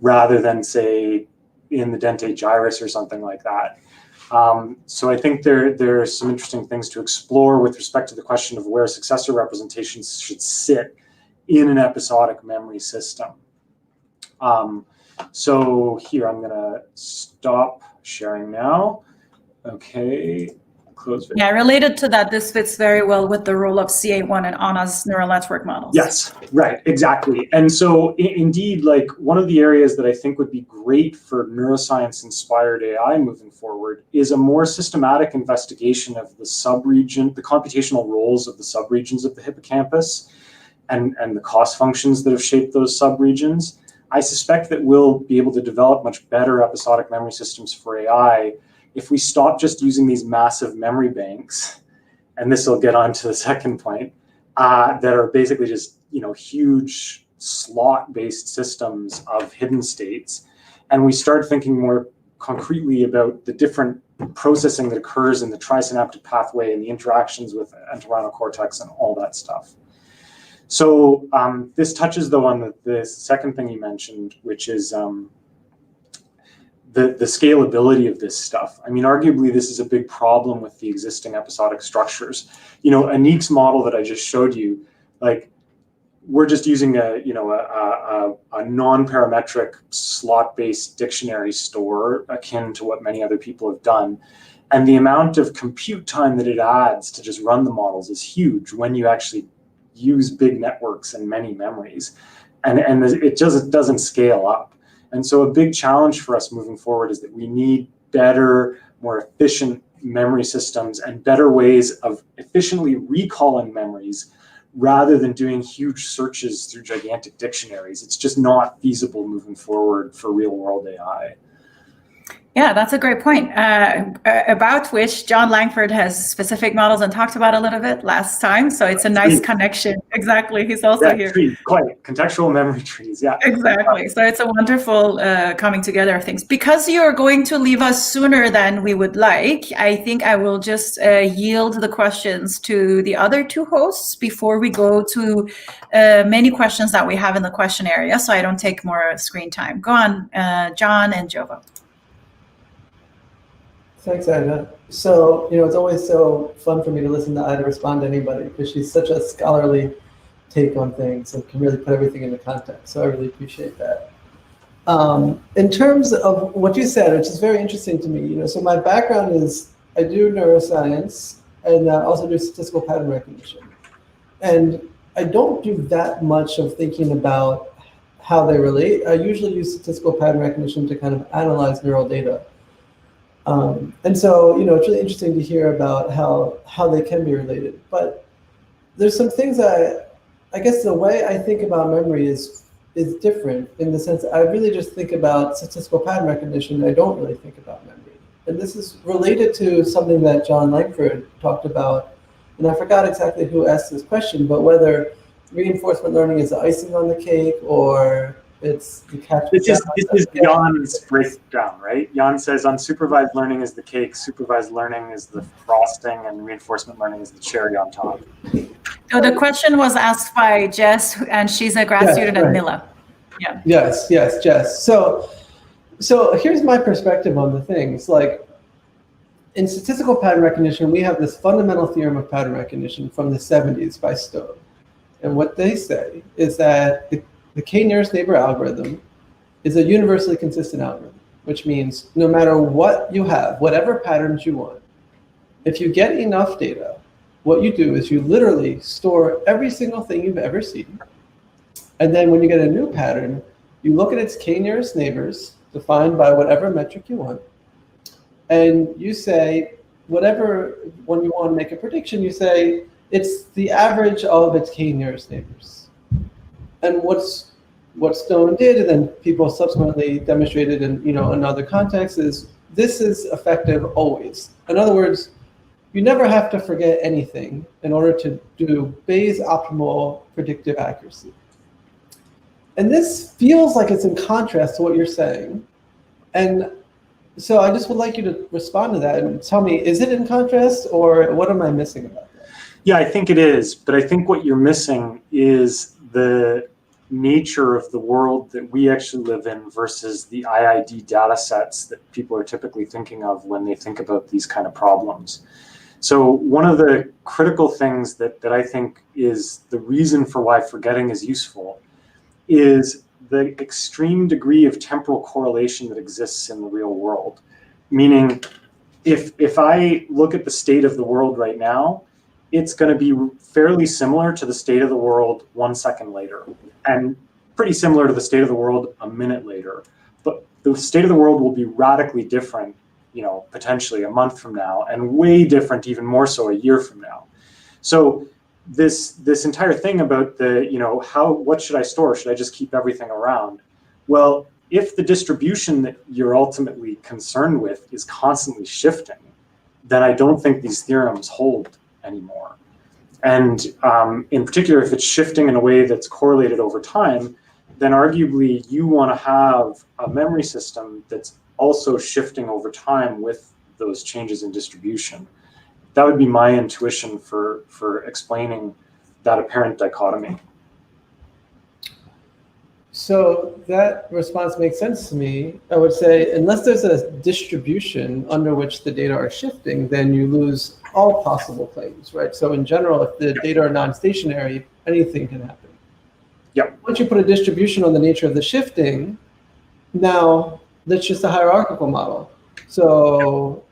rather than say in the dentate gyrus or something like that. So I think there are some interesting things to explore with respect to the question of where successor representations should sit in an episodic memory system. So here, I'm going to stop sharing now. Okay, close video. Yeah, related to that, this fits very well with the role of CA1 and Anna's neural network models. Yes, right, exactly. And so indeed, like one of the areas that I think would be great for neuroscience-inspired AI moving forward is a more systematic investigation of the subregion, the computational roles of the subregions of the hippocampus and the cost functions that have shaped those subregions. I suspect that we'll be able to develop much better episodic memory systems for AI if we stop just using these massive memory banks, and this will get on to the second point, that are basically just huge slot-based systems of hidden states, and we start thinking more concretely about the different processing that occurs in the trisynaptic pathway and the interactions with entorhinal cortex and all that stuff. So this touches, though, on the second thing you mentioned, which is the scalability of this stuff. I mean, arguably, this is a big problem with the existing episodic structures. Anik's model that I just showed you, like, we're just using a non-parametric slot-based dictionary store akin to what many other people have done. And the amount of compute time that it adds to just run the models is huge when you actually use big networks and many memories, and it just doesn't scale up. And so a big challenge for us moving forward is that we need better, more efficient memory systems and better ways of efficiently recalling memories rather than doing huge searches through gigantic dictionaries. It's just not feasible moving forward for real world AI. Yeah, that's a great point, about which John Langford has specific models and talked about a little bit last time. So it's a nice connection. Exactly. He's also here. Trees, quite contextual memory trees. Yeah, exactly. So it's a wonderful coming together of things. Because you're going to leave us sooner than we would like, I think I will just yield the questions to the other two hosts before we go to many questions that we have in the question area, so I don't take more screen time. Go on, John and Jovo. Thanks, Ida. So, it's always so fun for me to listen to Ida respond to anybody because she's such a scholarly take on things and can really put everything into context. So I really appreciate that. In terms of what you said, which is very interesting to me, so my background is I do neuroscience and also do statistical pattern recognition. And I don't do that much of thinking about how they relate. I usually use statistical pattern recognition to kind of analyze neural data. And so, it's really interesting to hear about how they can be related. But there's some things I guess the way I think about memory is different in the sense that I really just think about statistical pattern recognition. I don't really think about memory. And this is related to something that John Langford talked about. And I forgot exactly who asked this question, but whether reinforcement learning is the icing on the cake or it's the catch. This is Jan's breakdown, right? Jan says unsupervised learning is the cake, supervised learning is the frosting, and reinforcement learning is the cherry on top. So the question was asked by Jess, and she's a grad student at Mila. Yeah. Yes, Jess. So here's my perspective on the things. Like in statistical pattern recognition, we have this fundamental theorem of pattern recognition from the 70s by Stone. And what they say is that the k-nearest neighbor algorithm is a universally consistent algorithm, which means no matter what you have, whatever patterns you want, if you get enough data, what you do is you literally store every single thing you've ever seen. And then when you get a new pattern, you look at its k-nearest neighbors, defined by whatever metric you want, and you say, whatever, when you want to make a prediction, you say, it's the average of its k-nearest neighbors. And what Stone did, and then people subsequently demonstrated in other contexts, is this is effective always. In other words, you never have to forget anything in order to do Bayes optimal predictive accuracy. And this feels like it's in contrast to what you're saying. And so I just would like you to respond to that and tell me, is it in contrast or what am I missing about that? Yeah, I think it is. But I think what you're missing is the nature of the world that we actually live in versus the IID data sets that people are typically thinking of when they think about these kind of problems. So one of the critical things that I think is the reason for why forgetting is useful is the extreme degree of temporal correlation that exists in the real world. Meaning, if I look at the state of the world right now, it's going to be fairly similar to the state of the world 1 second later, and pretty similar to the state of the world a minute later. But the state of the world will be radically different, potentially a month from now, and way different, even more so, a year from now. So this entire thing about what should I store? Should I just keep everything around? Well, if the distribution that you're ultimately concerned with is constantly shifting, then I don't think these theorems hold anymore. And in particular, if it's shifting in a way that's correlated over time, then arguably you want to have a memory system that's also shifting over time with those changes in distribution. That would be my intuition for explaining that apparent dichotomy. So that response makes sense to me. I would say, unless there's a distribution under which the data are shifting, then you lose all possible claims, right? So in general, if the data are non-stationary, anything can happen. Yep. Once you put a distribution on the nature of the shifting, now that's just a hierarchical model. So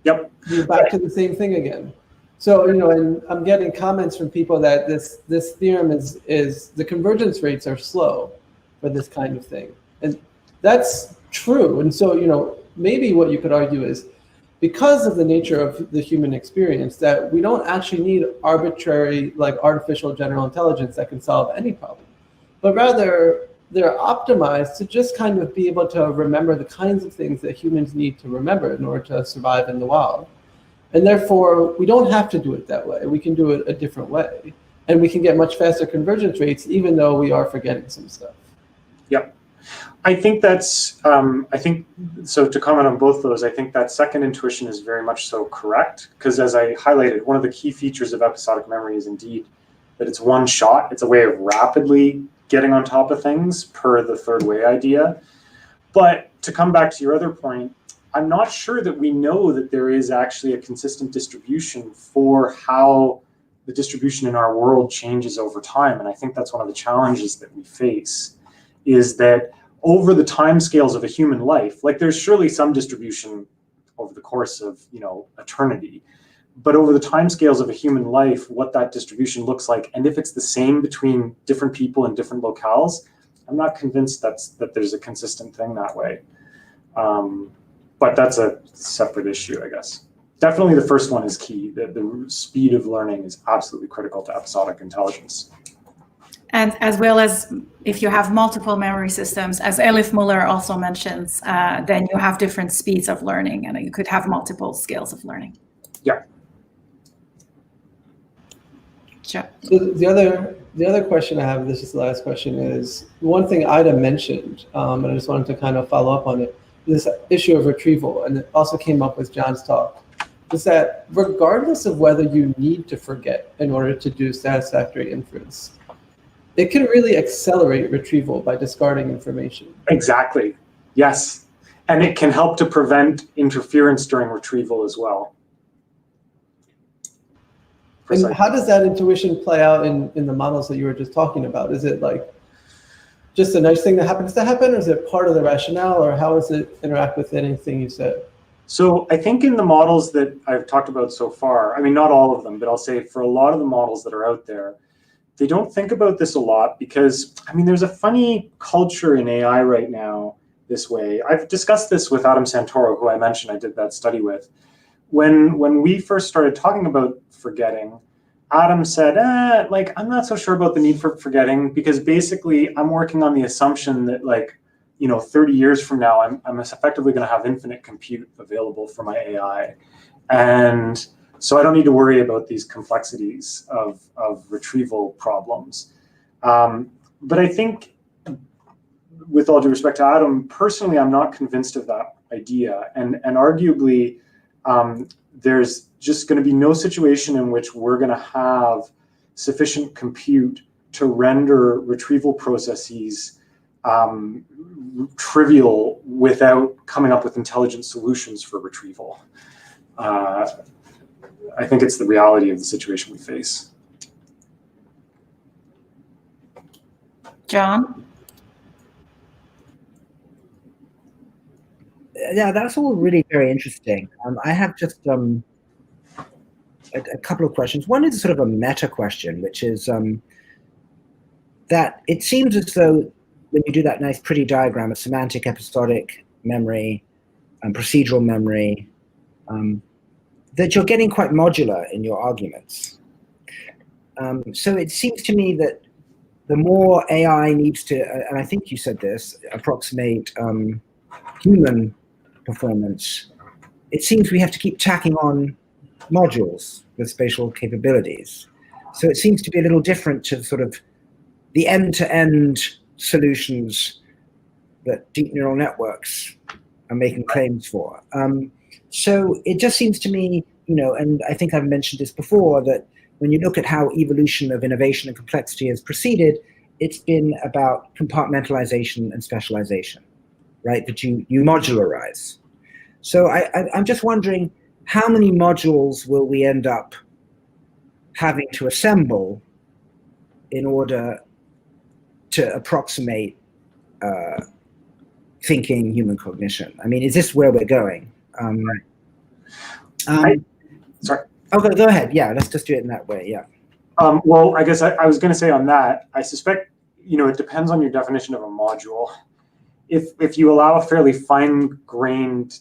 yep, you're back to the same thing again. So, and I'm getting comments from people that this theorem is the convergence rates are slow for this kind of thing. And that's true. And so, maybe what you could argue is because of the nature of the human experience that we don't actually need arbitrary, like artificial general intelligence that can solve any problem, but rather they're optimized to just kind of be able to remember the kinds of things that humans need to remember in order to survive in the wild. And therefore, we don't have to do it that way. We can do it a different way. And we can get much faster convergence rates, even though we are forgetting some stuff. Yep. I think so to comment on both those, I think that second intuition is very much so correct, because as I highlighted, one of the key features of episodic memory is indeed that it's one shot. It's a way of rapidly getting on top of things per the third way idea. But to come back to your other point, I'm not sure that we know that there is actually a consistent distribution for how the distribution in our world changes over time. And I think that's one of the challenges that we face, is that over the timescales of a human life, like there's surely some distribution over the course of, eternity, but over the timescales of a human life, what that distribution looks like, and if it's the same between different people in different locales, I'm not convinced that there's a consistent thing that way. But that's a separate issue, I guess. Definitely the first one is key. The speed of learning is absolutely critical to episodic intelligence. And as well as if you have multiple memory systems, as Elif Muller also mentions, then you have different speeds of learning, and you could have multiple scales of learning. Yeah. Sure. So the other question I have, this is the last question, is one thing Ida mentioned, and I just wanted to kind of follow up on it, this issue of retrieval, and it also came up with John's talk, is that regardless of whether you need to forget in order to do satisfactory inference, it can really accelerate retrieval by discarding information. Exactly. Yes. And it can help to prevent interference during retrieval as well. And how does that intuition play out in the models that you were just talking about? Is it like just a nice thing that happens to happen, or is it part of the rationale, or how does it interact with anything you said? So I think in the models that I've talked about so far, I mean, not all of them, but I'll say for a lot of the models that are out there, they don't think about this a lot because, I mean, there's a funny culture in AI right now this way. I've discussed this with Adam Santoro, who I mentioned I did that study with. When we first started talking about forgetting, Adam said, I'm not so sure about the need for forgetting, because basically I'm working on the assumption that 30 years from now, I'm effectively going to have infinite compute available for my AI. And so I don't need to worry about these complexities of retrieval problems. But I think, with all due respect to Adam, personally, I'm not convinced of that idea. And arguably, there's just going to be no situation in which we're going to have sufficient compute to render retrieval processes trivial without coming up with intelligent solutions for retrieval. I think it's the reality of the situation we face. John? Yeah, that's all really very interesting. I have just a couple of questions. One is sort of a meta question, which is that it seems as though when you do that nice pretty diagram of semantic, episodic memory and procedural memory, that you're getting quite modular in your arguments. So it seems to me that the more AI needs to, and I think you said this, approximate human performance, it seems we have to keep tacking on modules with spatial capabilities. So it seems to be a little different to sort of the end-to-end solutions that deep neural networks are making claims for. So it just seems to me, and I think I've mentioned this before, that when you look at how evolution of innovation and complexity has proceeded, it's been about compartmentalization and specialization, right? That you modularize. So I'm just wondering, how many modules will we end up having to assemble in order to approximate thinking human cognition? I mean, is this where we're going? Sorry. Okay, go ahead. Yeah, let's just do it in that way. Yeah. Well, I guess I was going to say on that, I suspect, it depends on your definition of a module. If you allow a fairly fine-grained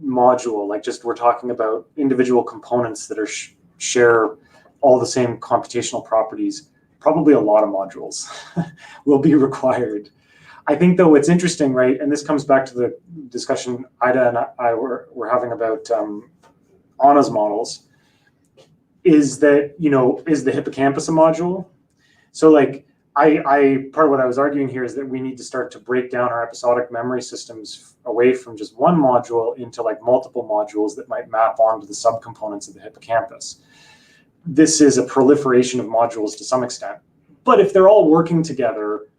module, like just we're talking about individual components that are share all the same computational properties, probably a lot of modules will be required. I think, though, what's interesting, right, and this comes back to the discussion Ida and I were having about Anna's models, is that, is the hippocampus a module? So, like, I part of what I was arguing here is that we need to start to break down our episodic memory systems away from just one module into like multiple modules that might map onto the subcomponents of the hippocampus. This is a proliferation of modules to some extent, but if they're all working together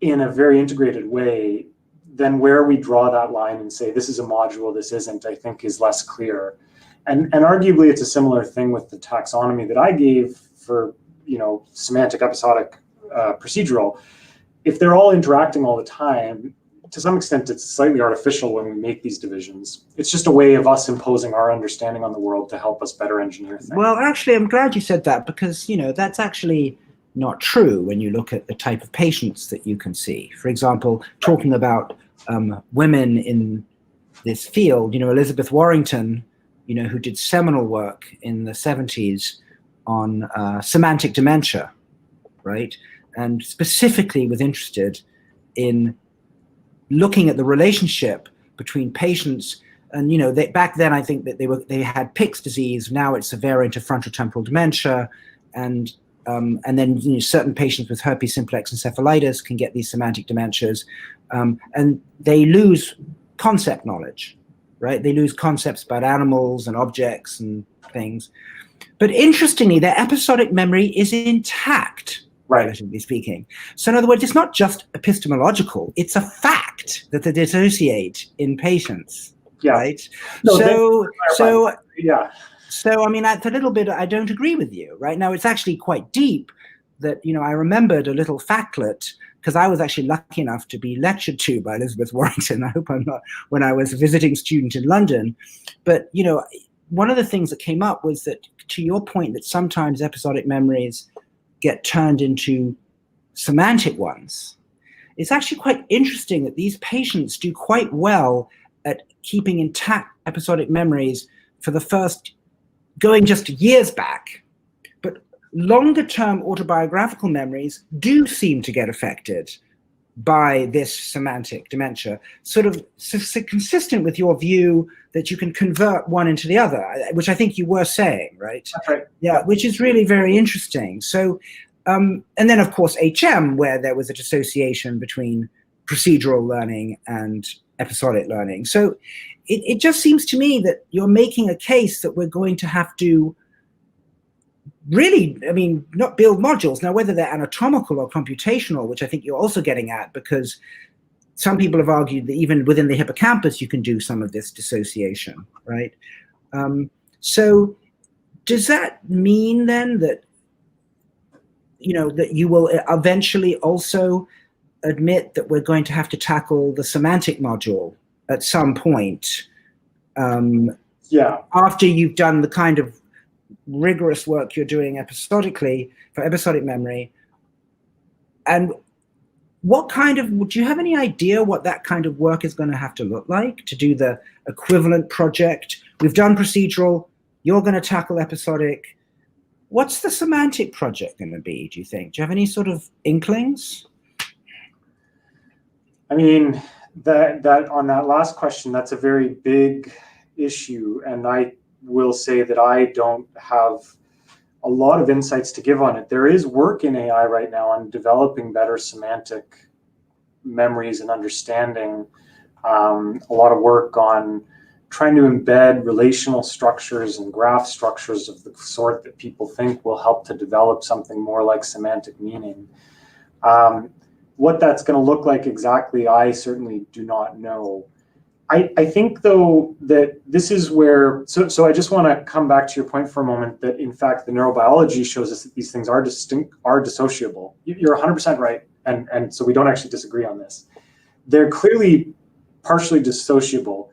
in a very integrated way, then where we draw that line and say this is a module, this isn't, I think is less clear. And arguably it's a similar thing with the taxonomy that I gave for semantic, episodic, procedural. If they're all interacting all the time, to some extent it's slightly artificial when we make these divisions. It's just a way of us imposing our understanding on the world to help us better engineer things. Well, actually, I'm glad you said that, because that's actually not true when you look at the type of patients that you can see. For example, talking about women in this field, Elizabeth Warrington, who did seminal work in the 70s on semantic dementia, right? And specifically was interested in looking at the relationship between patients. And back then I think that they had Pick's disease. Now it's a variant of frontotemporal dementia, and then certain patients with herpes simplex encephalitis can get these semantic dementias, and they lose concept knowledge, right? They lose concepts about animals and objects and things. But interestingly, their episodic memory is intact, relatively speaking. So in other words, it's not just epistemological, it's a fact that they dissociate in patients, right? So I mean, that's a little bit, I don't agree with you, right? Now, it's actually quite deep that, I remembered a little factlet, because I was actually lucky enough to be lectured to by Elizabeth Warrington. I hope I'm not, when I was a visiting student in London. But, one of the things that came up was that, to your point, that sometimes episodic memories get turned into semantic ones. It's actually quite interesting that these patients do quite well at keeping intact episodic memories for the first, going just years back. But longer-term autobiographical memories do seem to get affected by this semantic dementia, sort of consistent with your view that you can convert one into the other, which I think you were saying, right? That's right. Yeah, which is really very interesting. So, and then of course HM, where there was a dissociation between procedural learning and episodic learning. So it just seems to me that you're making a case that we're going to have to really, I mean, not build modules. Now, whether they're anatomical or computational, which I think you're also getting at, because some people have argued that even within the hippocampus, you can do some of this dissociation, right? So does that mean then that, that you will eventually also admit that we're going to have to tackle the semantic module at some point? After you've done the kind of rigorous work you're doing episodically for episodic memory. And do you have any idea what that kind of work is going to have to look like to do the equivalent project? We've done procedural, you're going to tackle episodic. What's the semantic project going to be, do you think? Do you have any sort of inklings? I mean, that on that last question, that's a very big issue. And I will say that I don't have a lot of insights to give on it. There is work in AI right now on developing better semantic memories and understanding. A lot of work on trying to embed relational structures and graph structures of the sort that people think will help to develop something more like semantic meaning. What that's going to look like exactly, I certainly do not know. I think, though, that this is where, so I just want to come back to your point for a moment, that in fact the neurobiology shows us that these things are dissociable. You're 100% right, and so we don't actually disagree on this. They're clearly partially dissociable.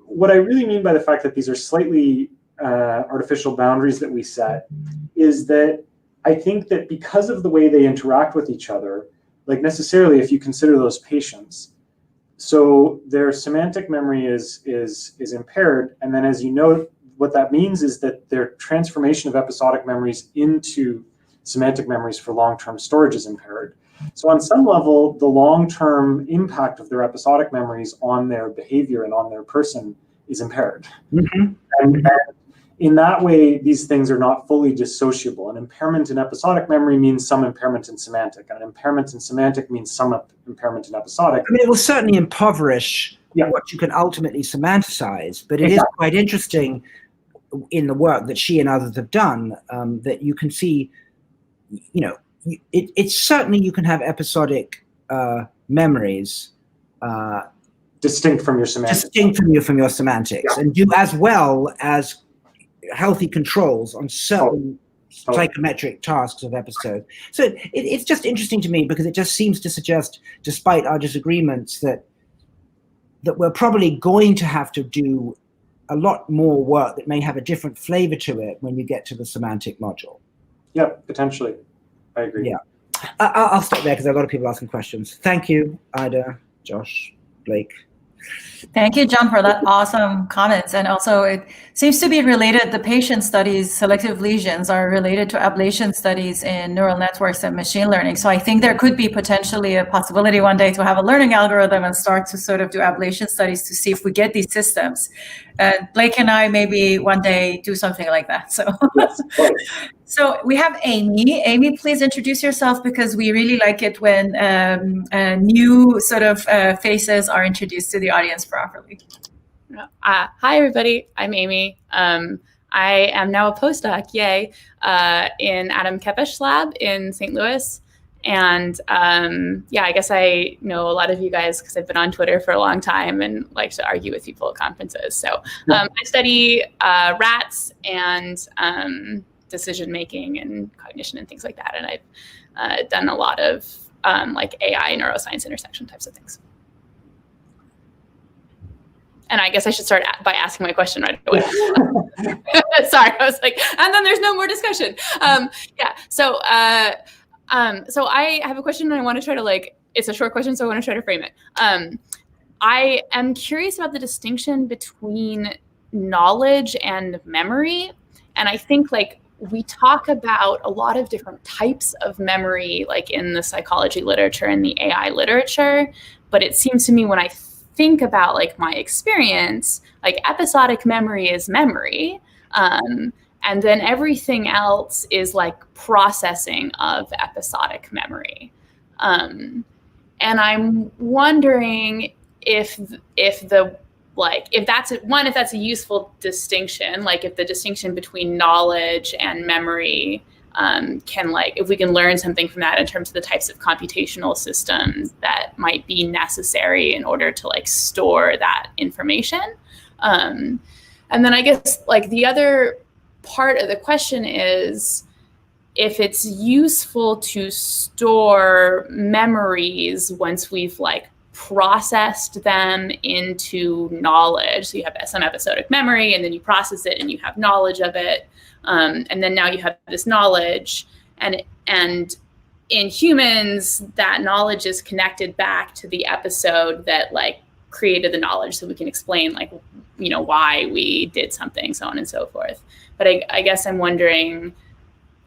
What I really mean by the fact that these are slightly artificial boundaries that we set is that I think that because of the way they interact with each other, like necessarily if you consider those patients, so their semantic memory is impaired, and then as you know, what that means is that their transformation of episodic memories into semantic memories for long-term storage is impaired. So on some level, the long-term impact of their episodic memories on their behavior and on their person is impaired. Mm-hmm. And in that way, these things are not fully dissociable. An impairment in episodic memory means some impairment in semantic, and an impairment in semantic means some impairment in episodic. I mean, it will certainly impoverish what you can ultimately semanticize, but it is quite interesting in the work that she and others have done that you can see, it's certainly you can have episodic memories distinct from your semantics, and do as well as healthy controls on certain psychometric tasks of episodes. So it's just interesting to me because it just seems to suggest, despite our disagreements, that we're probably going to have to do a lot more work that may have a different flavor to it when you get to the semantic module. Yeah, potentially. I agree. Yeah. I'll stop there because there are a lot of people asking questions. Thank you, Ida, Josh, Blake. Thank you, John, for that awesome comments. And also, it seems to be related. The patient studies, selective lesions, are related to ablation studies in neural networks and machine learning. So I think there could be potentially a possibility one day to have a learning algorithm and start to sort of do ablation studies to see if we get these systems. Blake and I maybe one day do something like that. So, so we have Amy. Amy, please introduce yourself because we really like it when new sort of faces are introduced to the audience properly. Hi, everybody. I'm Amy. I am now a postdoc, yay, in Adam Kepesh's lab in St. Louis. And I guess I know a lot of you guys because I've been on Twitter for a long time and like to argue with people at conferences. So I study rats and decision-making and cognition and things like that. And I've done a lot of like AI, neuroscience intersection types of things. And I guess I should start by asking my question right away. Sorry, I was like, and then there's no more discussion. So I have a question and I want to try to it's a short question, so I want to try to frame it. I am curious about the distinction between knowledge and memory. And I think we talk about a lot of different types of memory, like in the psychology literature and the AI literature. But it seems to me when I think about my experience, episodic memory is memory. And then everything else is processing of episodic memory. And I'm wondering if the like if that's a useful distinction, like if the distinction between knowledge and memory can, like, if we can learn something from that in terms of the types of computational systems that might be necessary in order to like store that information. And then I guess like the other part of the question is if it's useful to store memories once we've like processed them into knowledge. So you have some episodic memory and then you process it and you have knowledge of it. And then now you have this knowledge, and in humans, that knowledge is connected back to the episode that like created the knowledge, so we can explain like, you know, why we did something, so on and so forth. But I guess I'm wondering,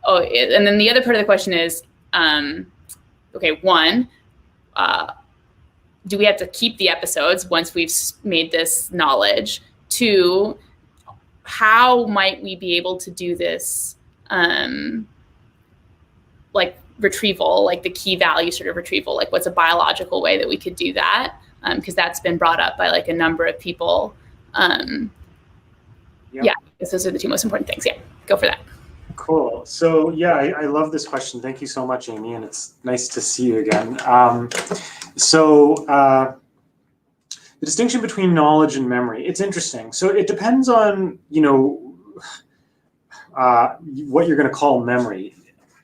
and then the other part of the question is, okay, one, do we have to keep the episodes once we've made this knowledge? Two, how might we be able to do this, like retrieval, like the key value sort of retrieval? Like what's a biological way that we could do that? Because that's been brought up by like a number of people. Yeah, I guess those are the two most important things. Yeah, go for that. Cool. So yeah, I love this question. Thank you so much, Amy, and it's nice to see you again. The distinction between knowledge and memory, it's interesting. So it depends on, you know, what you're going to call memory.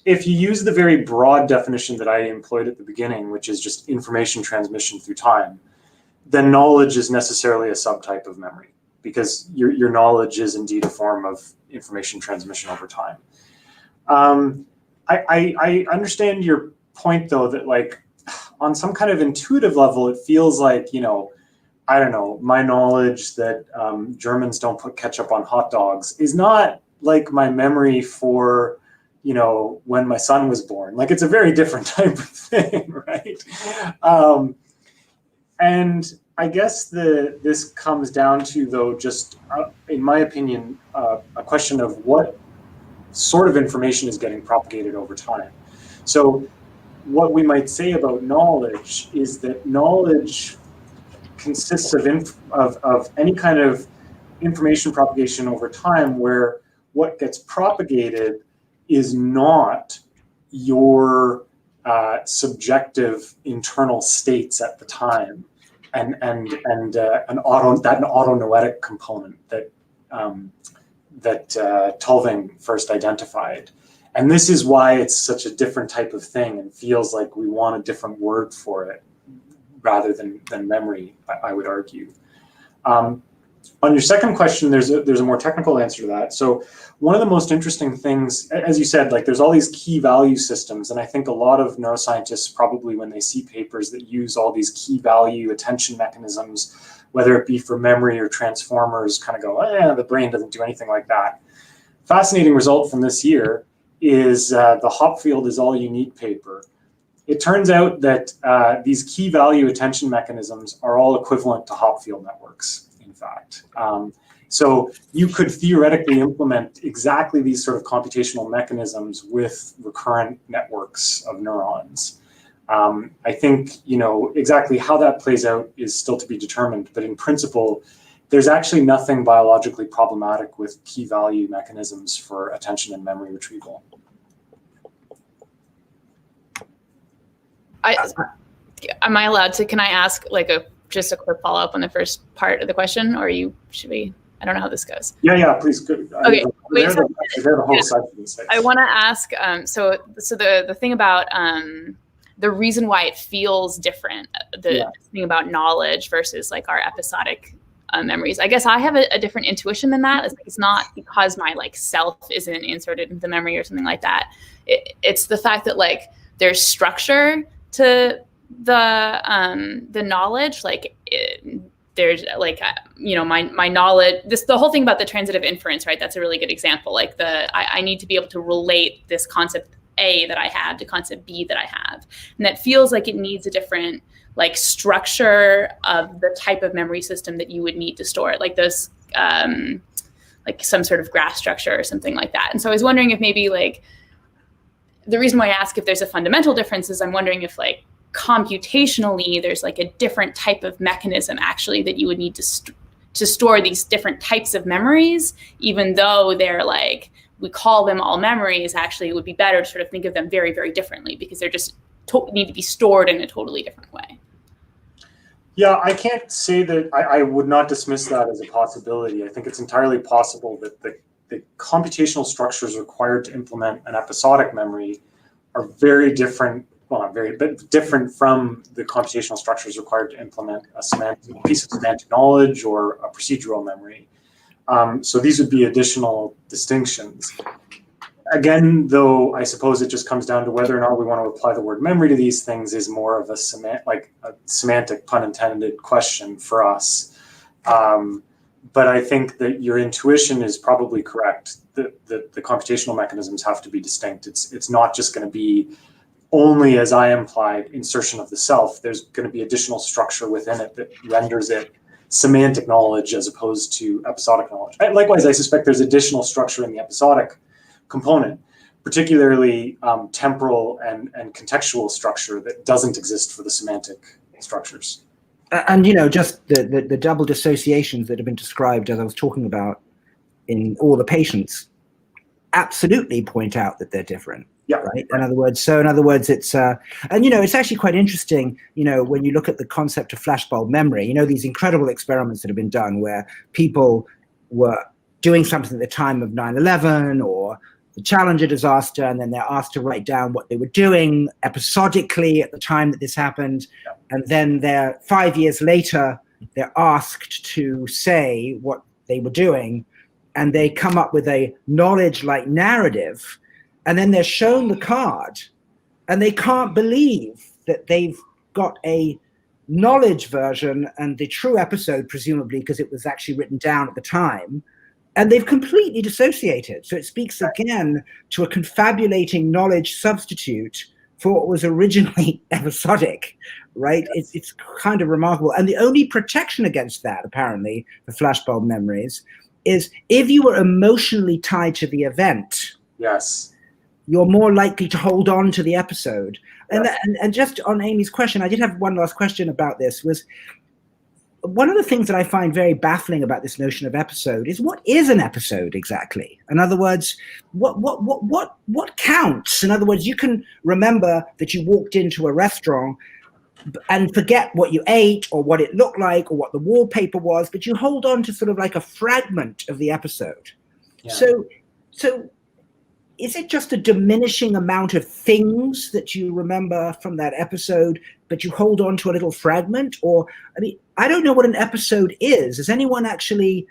If you use the very broad definition that I employed at the beginning, which is just information transmission through time, then knowledge is necessarily a subtype of memory, because your knowledge is indeed a form of information transmission over time. I understand your point, though, that like on some kind of intuitive level, it feels like, you know, I don't know, my knowledge that Germans don't put ketchup on hot dogs is not like my memory for, you know, when my son was born. Like it's a very different type of thing, right? And I guess this comes down to, though, just in my opinion, a question of what sort of information is getting propagated over time. So what we might say about knowledge is that knowledge consists of any kind of information propagation over time where what gets propagated is not your subjective internal states at the time, and an autonoetic component that Tulving first identified. And this is why it's such a different type of thing and feels like we want a different word for it rather than memory, I would argue. On your second question, there's a more technical answer to that. So one of the most interesting things, as you said, like there's all these key value systems, and I think a lot of neuroscientists probably, when they see papers that use all these key value attention mechanisms, whether it be for memory or transformers, kind of go, the brain doesn't do anything like that. Fascinating result from this year is the Hopfield is all you need paper. It turns out that these key value attention mechanisms are all equivalent to Hopfield networks, in fact. So you could theoretically implement exactly these sort of computational mechanisms with recurrent networks of neurons. I think, you know, exactly how that plays out is still to be determined, but in principle, there's actually nothing biologically problematic with key value mechanisms for attention and memory retrieval. Am I allowed to, can I ask like just a quick follow-up on the first part of the question, or should we, I don't know how this goes. Yeah, please. Good. Okay. I want to ask, so the thing about the reason why it feels different, the thing about knowledge versus like our episodic memories. I guess I have a different intuition than that. It's not because my like self isn't inserted into the memory or something like that. It's the fact that like there's structure to the knowledge, like there's like you know, my knowledge, the whole thing about the transitive inference, right? That's a really good example. Like I need to be able to relate this concept A that I have to concept B that I have, and that feels like it needs a different like structure of the type of memory system that you would need to store it, like those like some sort of graph structure or something like that. And so I was wondering if maybe like the reason why I ask if there's a fundamental difference is I'm wondering if like computationally there's like a different type of mechanism actually that you would need to to store these different types of memories, even though they're like, we call them all memories, actually it would be better to sort of think of them very, very differently because they're just need to be stored in a totally different way. Yeah, I can't say that I would not dismiss that as a possibility. I think it's entirely possible that the computational structures required to implement an episodic memory are very different, well, not very, but different from the computational structures required to implement a piece of semantic knowledge or a procedural memory. So these would be additional distinctions. Again, though, I suppose it just comes down to whether or not we want to apply the word memory to these things is more of a semantic, pun intended, question for us. But I think that your intuition is probably correct, that the computational mechanisms have to be distinct. It's not just going to be only, as I implied, insertion of the self. There's going to be additional structure within it that renders it semantic knowledge as opposed to episodic knowledge. Likewise, I suspect there's additional structure in the episodic component, particularly temporal and contextual structure that doesn't exist for the semantic structures. And, you know, just the double dissociations that have been described as I was talking about in all the patients absolutely point out that they're different. Yeah. Right. In other words, it's and, you know, it's actually quite interesting, you know, when you look at the concept of flashbulb memory, you know, these incredible experiments that have been done where people were doing something at the time of 9/11 or the Challenger disaster, and then they're asked to write down what they were doing episodically at the time that this happened. Yeah. And then they're 5 years later, they're asked to say what they were doing, and they come up with a knowledge-like narrative, and then they're shown the card, and they can't believe that they've got a knowledge version and the true episode, presumably because it was actually written down at the time, and they've completely dissociated. So it speaks again to a confabulating knowledge substitute for what was originally episodic, right? Yes. It's kind of remarkable. And the only protection against that, apparently, for flashbulb memories, is if you were emotionally tied to the event, Yes. you're more likely to hold on to the episode. Yes. And just on Amy's question, I did have one last question about this, was one of the things that I find very baffling about this notion of episode is what is an episode exactly? In other words, what counts? In other words, you can remember that you walked into a restaurant and forget what you ate or what it looked like or what the wallpaper was, but you hold on to sort of like a fragment of the episode. Yeah. So is it just a diminishing amount of things that you remember from that episode, but you hold on to a little fragment? Or, I mean, I don't know what an episode is. Has anyone actually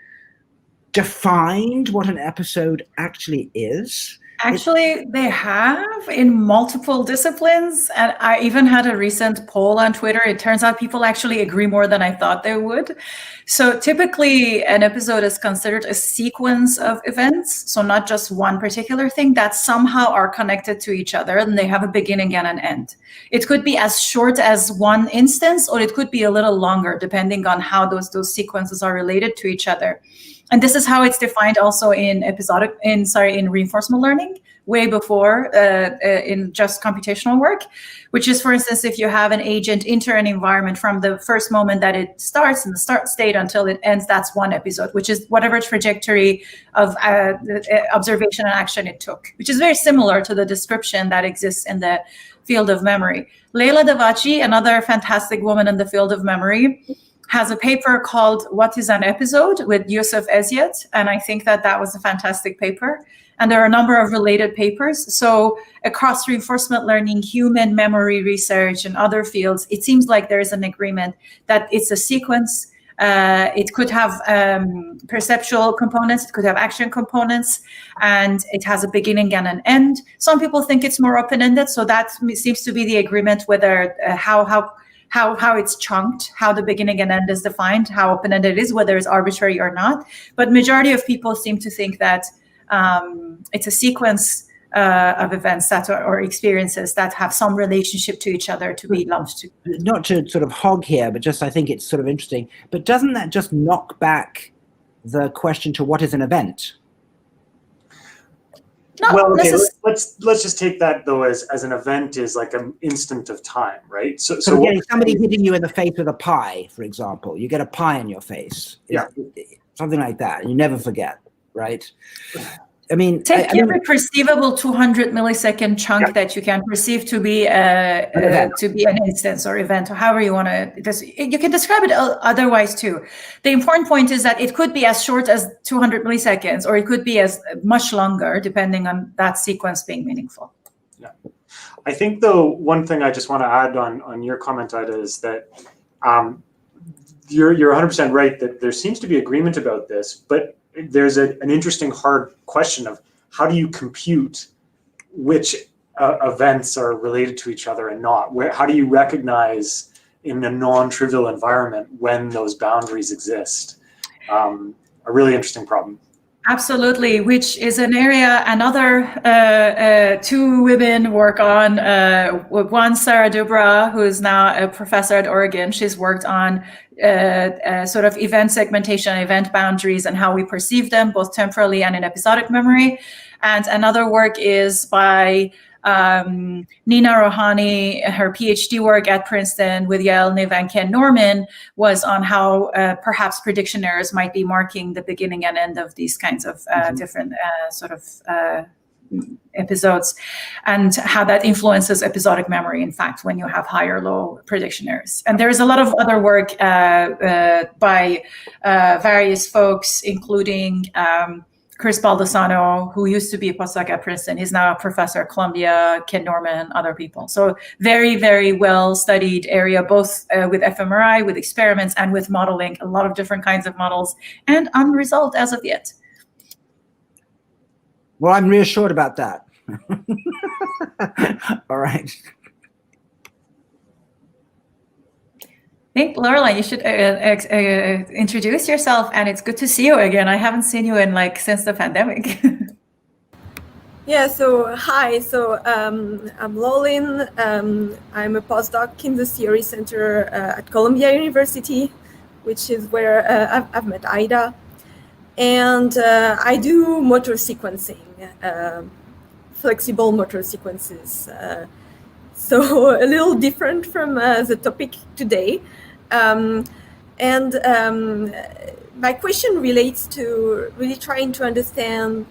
defined what an episode actually is? Actually, they have in multiple disciplines. And I even had a recent poll on Twitter. It turns out people actually agree more than I thought they would. So typically, an episode is considered a sequence of events. So not just one particular thing that somehow are connected to each other and they have a beginning and an end. It could be as short as one instance, or it could be a little longer, depending on how those sequences are related to each other. And this is how it's defined also in reinforcement learning, way before in just computational work, which is, for instance, if you have an agent enter an environment from the first moment that it starts in the start state until it ends, that's one episode, which is whatever trajectory of observation and action it took, which is very similar to the description that exists in the field of memory. Leila Davachi, another fantastic woman in the field of memory, has a paper called What is an Episode with Yusuf Eziat. And I think that was a fantastic paper. And there are a number of related papers. So across reinforcement learning, human memory research, and other fields, it seems like there is an agreement that it's a sequence. It could have perceptual components, it could have action components, and it has a beginning and an end. Some people think it's more open-ended. So that seems to be the agreement, whether how it's chunked, how the beginning and end is defined, how open-ended it is, whether it's arbitrary or not. But majority of people seem to think that it's a sequence of events or experiences that have some relationship to each other to be lumped to. Not to sort of hog here, but just I think it's sort of interesting. But doesn't that just knock back the question to what is an event? Not Well, okay, necess- let's just take that though as an event is like an instant of time, right? So So what again, somebody hitting you in the face with a pie, for example, you get a pie in your face. Yeah. Something like that. You never forget, right? I mean, take I mean, every perceivable 200 millisecond chunk Yeah. that you can perceive to be an instance or event, or however you want to. You can describe it otherwise too. The important point is that it could be as short as 200 milliseconds, or it could be as much longer, depending on that sequence being meaningful. Yeah, I think though one thing I just want to add on your comment, Ida, is that you're 100% right that there seems to be agreement about this, but there's an interesting hard question of how do you compute which events are related to each other and not? How do you recognize in a non-trivial environment when those boundaries exist? A really interesting problem. Absolutely, which is an area another two women work on. One, Sarah Dubra, who is now a professor at Oregon. She's worked on sort of event segmentation, event boundaries, and how we perceive them, both temporally and in episodic memory. And another work is by Nina Rohani. Her PhD work at Princeton with Yael, Niv, and Ken Norman was on how perhaps prediction errors might be marking the beginning and end of these kinds of different sort of episodes, and how that influences episodic memory, in fact, when you have high or low prediction errors. And there's a lot of other work by various folks, including Chris Baldessano, who used to be a postdoc at Princeton. He's now a professor at Columbia, Ken Norman, other people. So very, very well-studied area, both with fMRI, with experiments, and with modeling, a lot of different kinds of models, and unresolved as of yet. well, I'm reassured about that. All right. I think, Lorelai, you should introduce yourself, and it's good to see you again. I haven't seen you in since the pandemic. Yeah, so hi, so I'm Lolin. I'm a postdoc in the Theory Center at Columbia University, which is where I've met Ida. And I do motor sequencing, flexible motor sequences. So a little different from the topic today. My question relates to really trying to understand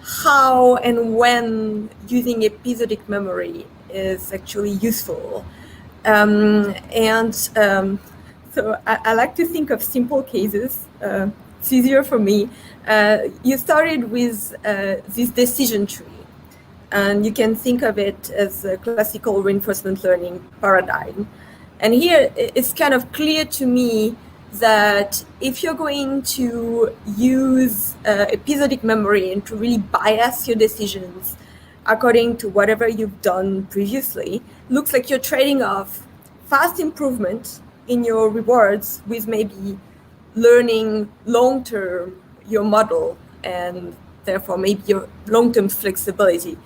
how and when using episodic memory is actually useful. So I like to think of simple cases. It's easier for me. You started with this decision tree, and you can think of it as a classical reinforcement learning paradigm. And here it's kind of clear to me that if you're going to use episodic memory and to really bias your decisions according to whatever you've done previously, looks like you're trading off fast improvement in your rewards with maybe learning long-term your model and therefore maybe your long-term flexibility.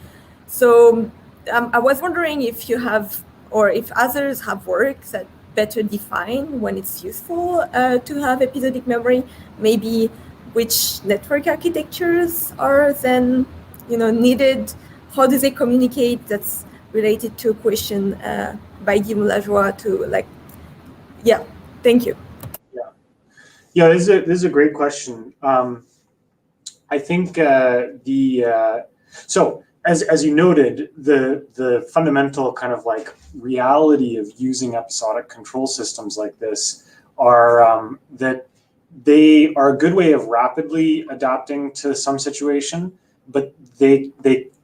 So I was wondering if you have, or if others have works that better define when it's useful to have episodic memory, maybe which network architectures are then needed, how do they communicate? That's related to a question by Guillaume Lajoie to thank you. Yeah, this is a great question. I think so as you noted, the fundamental kind of reality of using episodic control systems like this are that they are a good way of rapidly adapting to some situation, but they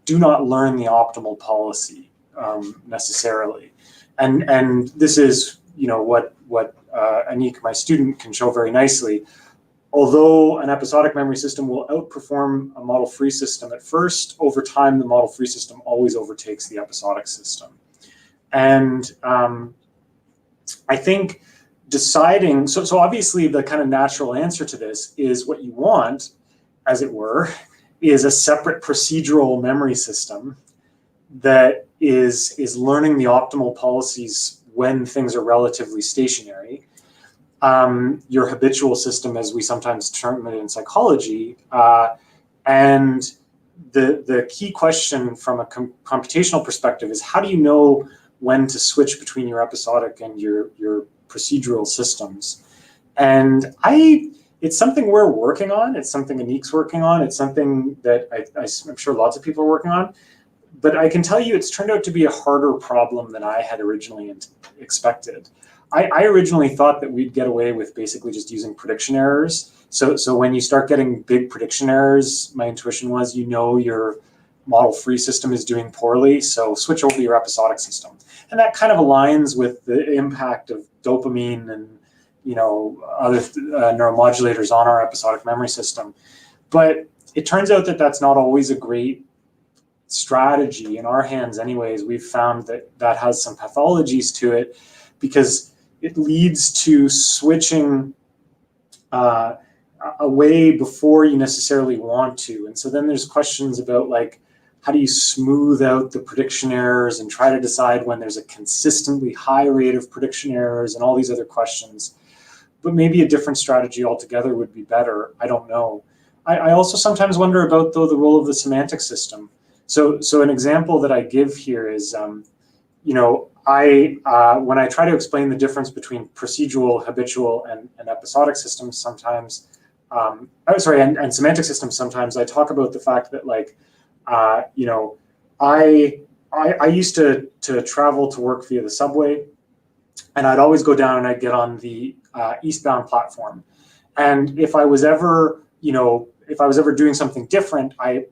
do not learn the optimal policy necessarily. And this is what Anik, my student, can show very nicely. Although an episodic memory system will outperform a model-free system at first, over time the model-free system always overtakes the episodic system. And I think deciding, so obviously the kind of natural answer to this is what you want, as it were, is a separate procedural memory system that is learning the optimal policies when things are relatively stationary. Your habitual system, as we sometimes term it in psychology, and the key question from a computational perspective is, how do you know when to switch between your episodic and your procedural systems? And it's something we're working on. It's something Anik's working on. It's something that I'm sure lots of people are working on. But I can tell you it's turned out to be a harder problem than I had originally expected. I originally thought that we'd get away with basically just using prediction errors. So when you start getting big prediction errors, my intuition was, your model-free system is doing poorly, so switch over to your episodic system. And that kind of aligns with the impact of dopamine and other neuromodulators on our episodic memory system. But it turns out that that's not always a great strategy. In our hands anyways, we've found that has some pathologies to it, because it leads to switching away before you necessarily want to. And so then there's questions about, like, how do you smooth out the prediction errors and try to decide when there's a consistently high rate of prediction errors and all these other questions. But maybe a different strategy altogether would be better. I don't know. I also sometimes wonder about, though, the role of the semantic system. So an example that I give here is, when I try to explain the difference between procedural, habitual, and episodic systems sometimes, and semantic systems sometimes, I talk about the fact that, like, I used to travel to work via the subway, and I'd always go down and I'd get on the eastbound platform. And if I was ever doing something different, I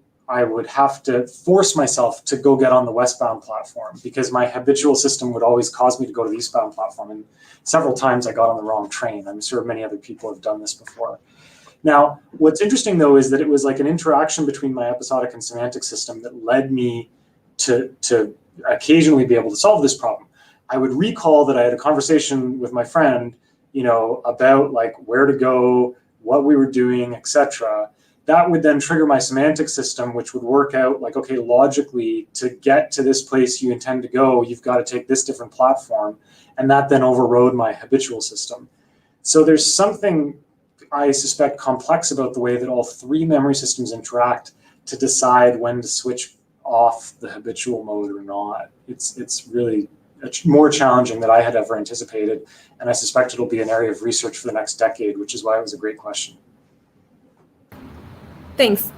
would have to force myself to go get on the westbound platform, because my habitual system would always cause me to go to the eastbound platform. And several times I got on the wrong train. I'm sure many other people have done this before. Now, what's interesting, though, is that it was like an interaction between my episodic and semantic system that led me to occasionally be able to solve this problem. I would recall that I had a conversation with my friend, about, like, where to go, what we were doing, etc. That would then trigger my semantic system, which would work out, like, okay, logically, to get to this place you intend to go, you've got to take this different platform. And that then overrode my habitual system. So there's something, I suspect, complex about the way that all three memory systems interact to decide when to switch off the habitual mode or not. It's really more challenging than I had ever anticipated. And I suspect it'll be an area of research for the next decade, which is why it was a great question. Thanks.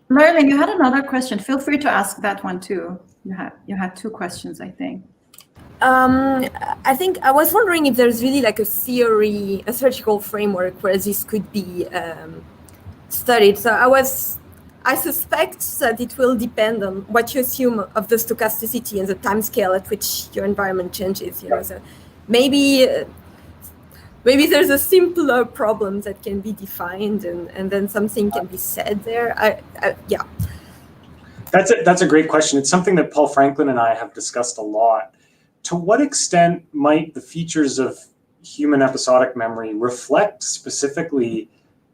Merlin, you had another question. Feel free to ask that one too. You had two questions, I think. I think I was wondering if there's really like a theoretical framework where this could be studied. So I suspect that it will depend on what you assume of the stochasticity and the time scale at which your environment changes. So maybe there's a simpler problem that can be defined, and then something can be said there. Yeah. That's a great question. It's something that Paul Franklin and I have discussed a lot. To what extent might the features of human episodic memory reflect specifically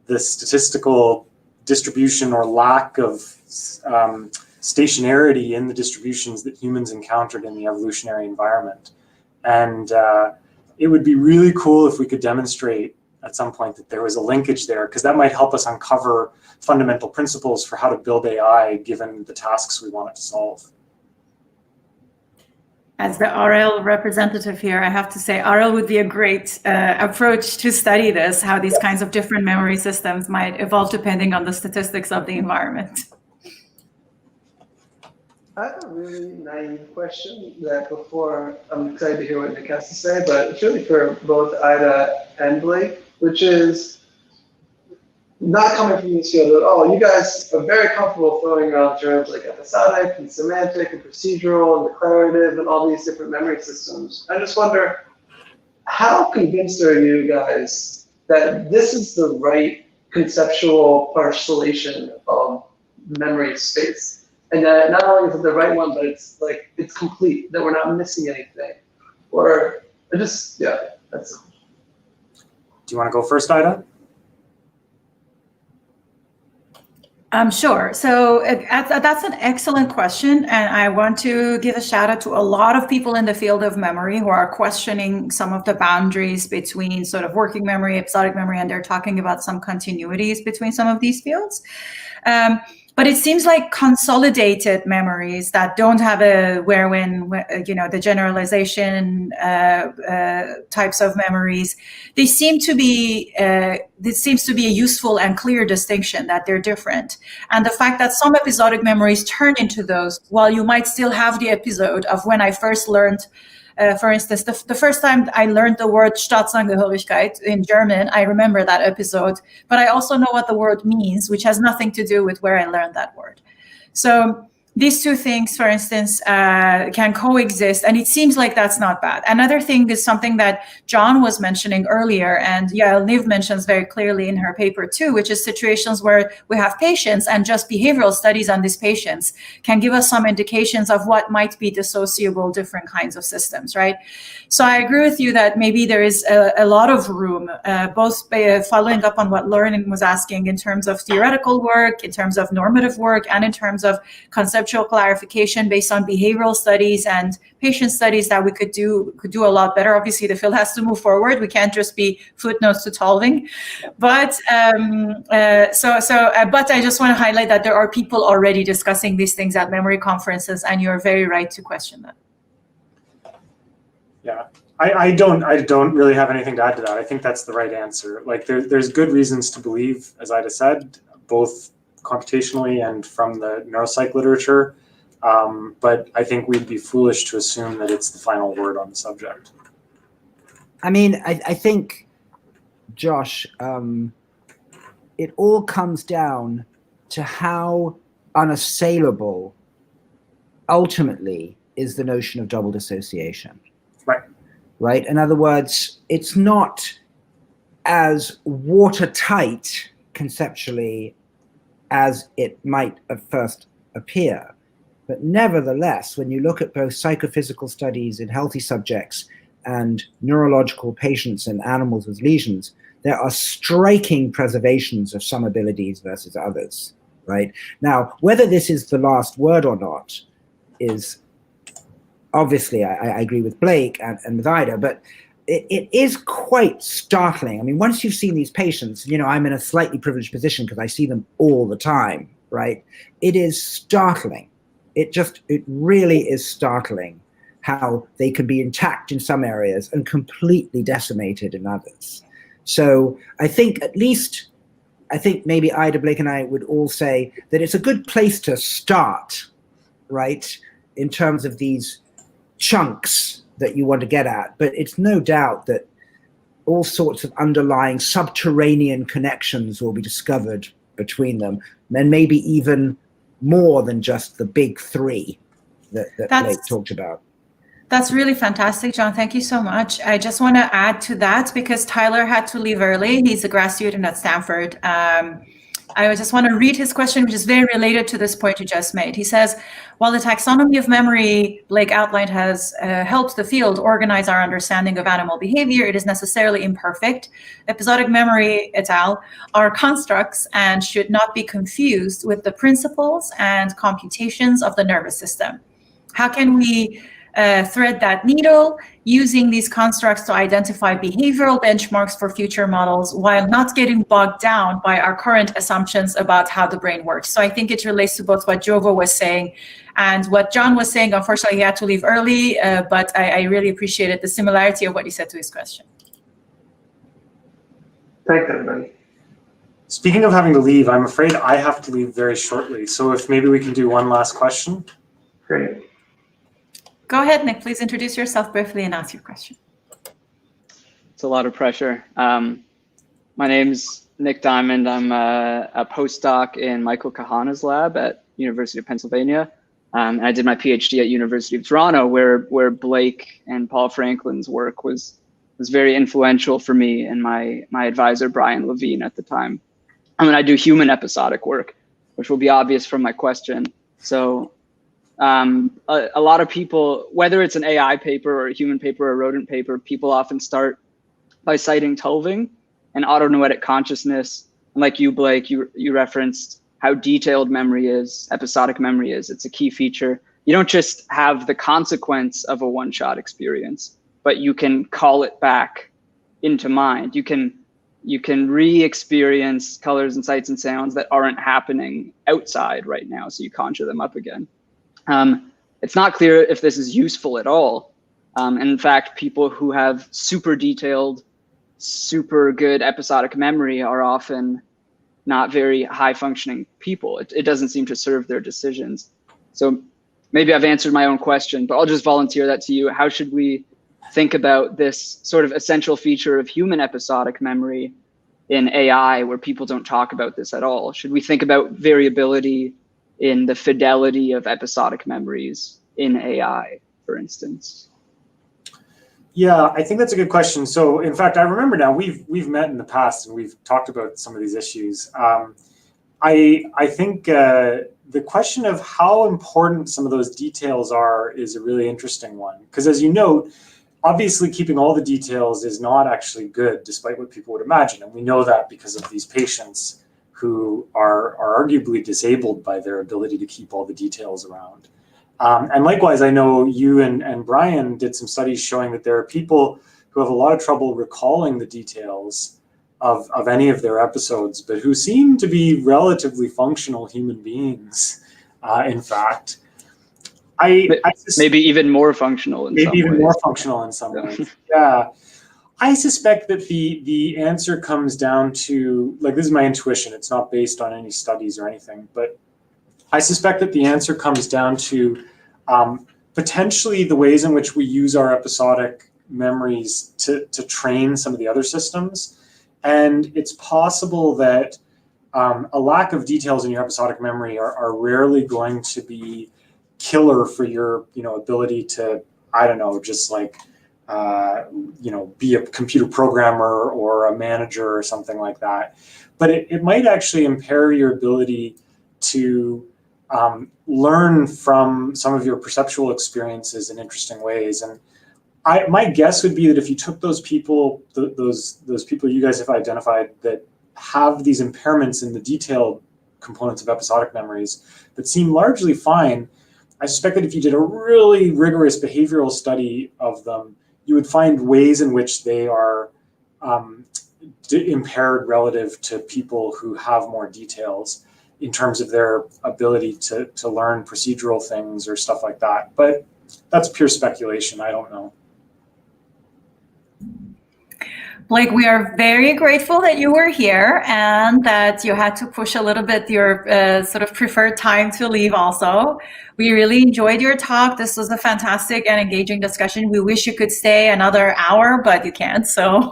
the statistical distribution or lack of stationarity in the distributions that humans encountered in the evolutionary environment? And it would be really cool if we could demonstrate at some point that there was a linkage there, because that might help us uncover fundamental principles for how to build AI given the tasks we want it to solve. As the RL representative here, I have to say RL would be a great approach to study this, how these kinds of different memory systems might evolve depending on the statistics of the environment. I have a really naive question that before I'm excited to hear what Nick has to say, but it's really for both Ida and Blake, which is not coming from this field at all. You guys are very comfortable throwing around terms like episodic and semantic and procedural and declarative and all these different memory systems. I just wonder, how convinced are you guys that this is the right conceptual parcellation of memory space? And that not only is it the right one, but it's complete, that we're not missing anything. Or that's it. Do you want to go first, Ida? Sure. So that's an excellent question. And I want to give a shout out to a lot of people in the field of memory who are questioning some of the boundaries between sort of working memory, episodic memory, and they're talking about some continuities between some of these fields. But But it seems like consolidated memories that don't have a where-when, the generalization types of memories, this seems to be a useful and clear distinction that they're different. And the fact that some episodic memories turn into those, while you might still have the episode of when I first learned, for instance, the first time I learned the word Staatsangehörigkeit in German, I remember that episode, but I also know what the word means, which has nothing to do with where I learned that word. So these two things, for instance, can coexist, and it seems like that's not bad. Another thing is something that John was mentioning earlier, and Yael Niv mentions very clearly in her paper too, which is situations where we have patients and just behavioral studies on these patients can give us some indications of what might be dissociable different kinds of systems, right? So I agree with you that maybe there is a lot of room, both following up on what Lauren was asking in terms of theoretical work, in terms of normative work, and in terms of conceptual clarification based on behavioral studies and patient studies that we could do a lot better. Obviously, the field has to move forward. We can't just be footnotes to Tolving. But but I just want to highlight that there are people already discussing these things at memory conferences, and you're very right to question that. Yeah, I don't really have anything to add to that. I think that's the right answer. Like there's good reasons to believe, as Ida said, both computationally and from the neuropsych literature. But I think we'd be foolish to assume that it's the final word on the subject. I mean, I think, Josh, it all comes down to how unassailable ultimately is the notion of double dissociation. Right. Right? In other words, it's not as watertight conceptually as it might at first appear. But nevertheless, when you look at both psychophysical studies in healthy subjects and neurological patients and animals with lesions, there are striking preservations of some abilities versus others, right? Now, whether this is the last word or not is obviously, I agree with Blake and with Ida, but it is quite startling. I mean, once you've seen these patients, I'm in a slightly privileged position because I see them all the time, right? It is startling. It really is startling how they can be intact in some areas and completely decimated in others. So I think maybe Ida, Blake, and I would all say that it's a good place to start, right? In terms of these chunks that you want to get at, but it's no doubt that all sorts of underlying subterranean connections will be discovered between them, and maybe even more than just the big three that Blake talked about. That's really fantastic, John. Thank you so much. I just want to add to that because Tyler had to leave early. He's a grad student at Stanford. I just want to read his question, which is very related to this point you just made. He says, while the taxonomy of memory Blake outlined has helped the field organize our understanding of animal behavior, it is necessarily imperfect. Episodic memory, et al., are constructs and should not be confused with the principles and computations of the nervous system. How can we thread that needle using these constructs to identify behavioral benchmarks for future models while not getting bogged down by our current assumptions about how the brain works? So I think it relates to both what Jovo was saying and what John was saying. Unfortunately, he had to leave early, but I really appreciated the similarity of what he said to his question. Thanks, everybody. Speaking of having to leave, I'm afraid I have to leave very shortly. So if maybe we can do one last question. Great. Go ahead, Nick. Please introduce yourself briefly and ask your question. It's a lot of pressure. My name's Nick Diamond. I'm a postdoc in Michael Kahana's lab at University of Pennsylvania. And I did my PhD at University of Toronto, where Blake and Paul Franklin's work was very influential for me and my advisor, Brian Levine, at the time. I mean, I do human episodic work, which will be obvious from my question. So a lot of people, whether it's an AI paper or a human paper or a rodent paper, people often start by citing Tolving and autonoetic consciousness. And like you, Blake, you referenced how detailed memory is, episodic memory is. It's a key feature. You don't just have the consequence of a one-shot experience, but you can call it back into mind. You can you can re-experience colors and sights and sounds that aren't happening outside right now, so you conjure them up again. It's not clear if this is useful at all. And in fact, people who have super detailed, super good episodic memory are often not very high functioning people. It doesn't seem to serve their decisions. So maybe I've answered my own question, but I'll just volunteer that to you. How should we think about this sort of essential feature of human episodic memory in AI, where people don't talk about this at all? Should we think about variability in the fidelity of episodic memories in AI, for instance? Yeah, I think that's a good question. So, in fact, I remember now we've met in the past and we've talked about some of these issues. I think the question of how important some of those details are is a really interesting one, because as you note, obviously keeping all the details is not actually good, despite what people would imagine, and we know that because of these patients who are arguably disabled by their ability to keep all the details around. And likewise, I know you and Brian did some studies showing that there are people who have a lot of trouble recalling the details of any of their episodes, but who seem to be relatively functional human beings, in fact. Maybe even more functional in some ways. Maybe even more functional in some ways, yeah. I suspect that the answer comes down to, like, this is my intuition, it's not based on any studies or anything, but I suspect that the answer comes down to potentially the ways in which we use our episodic memories to train some of the other systems. And it's possible that a lack of details in your episodic memory are rarely going to be killer for your ability to, I don't know, just like, be a computer programmer or a manager or something like that. But it might actually impair your ability to learn from some of your perceptual experiences in interesting ways. And my guess would be that if you took those people, those people you guys have identified that have these impairments in the detailed components of episodic memories that seem largely fine, I suspect that if you did a really rigorous behavioral study of them, you would find ways in which they are impaired relative to people who have more details in terms of their ability to learn procedural things or stuff like that. But that's pure speculation. I don't know. Blake, we are very grateful that you were here and that you had to push a little bit your sort of preferred time to leave also. We really enjoyed your talk. This was a fantastic and engaging discussion. We wish you could stay another hour, but you can't, so.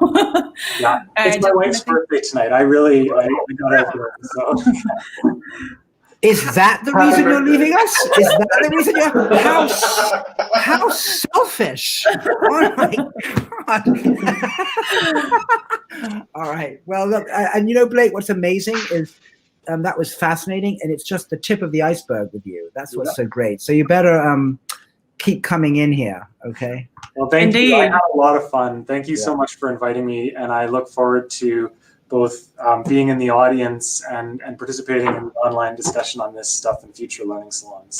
Yeah, it's my wife's birthday tonight. I got out there, so. Is that the reason you're leaving us? Is that the reason you're... How selfish. Oh my God. All right. Well, look, and Blake, what's amazing is that was fascinating, and it's just the tip of the iceberg with you. That's what's so great. So you better keep coming in here, okay? Well, thank you. I had a lot of fun. Thank you so much for inviting me, and I look forward to both being in the audience and participating in the online discussion on this stuff in future learning salons.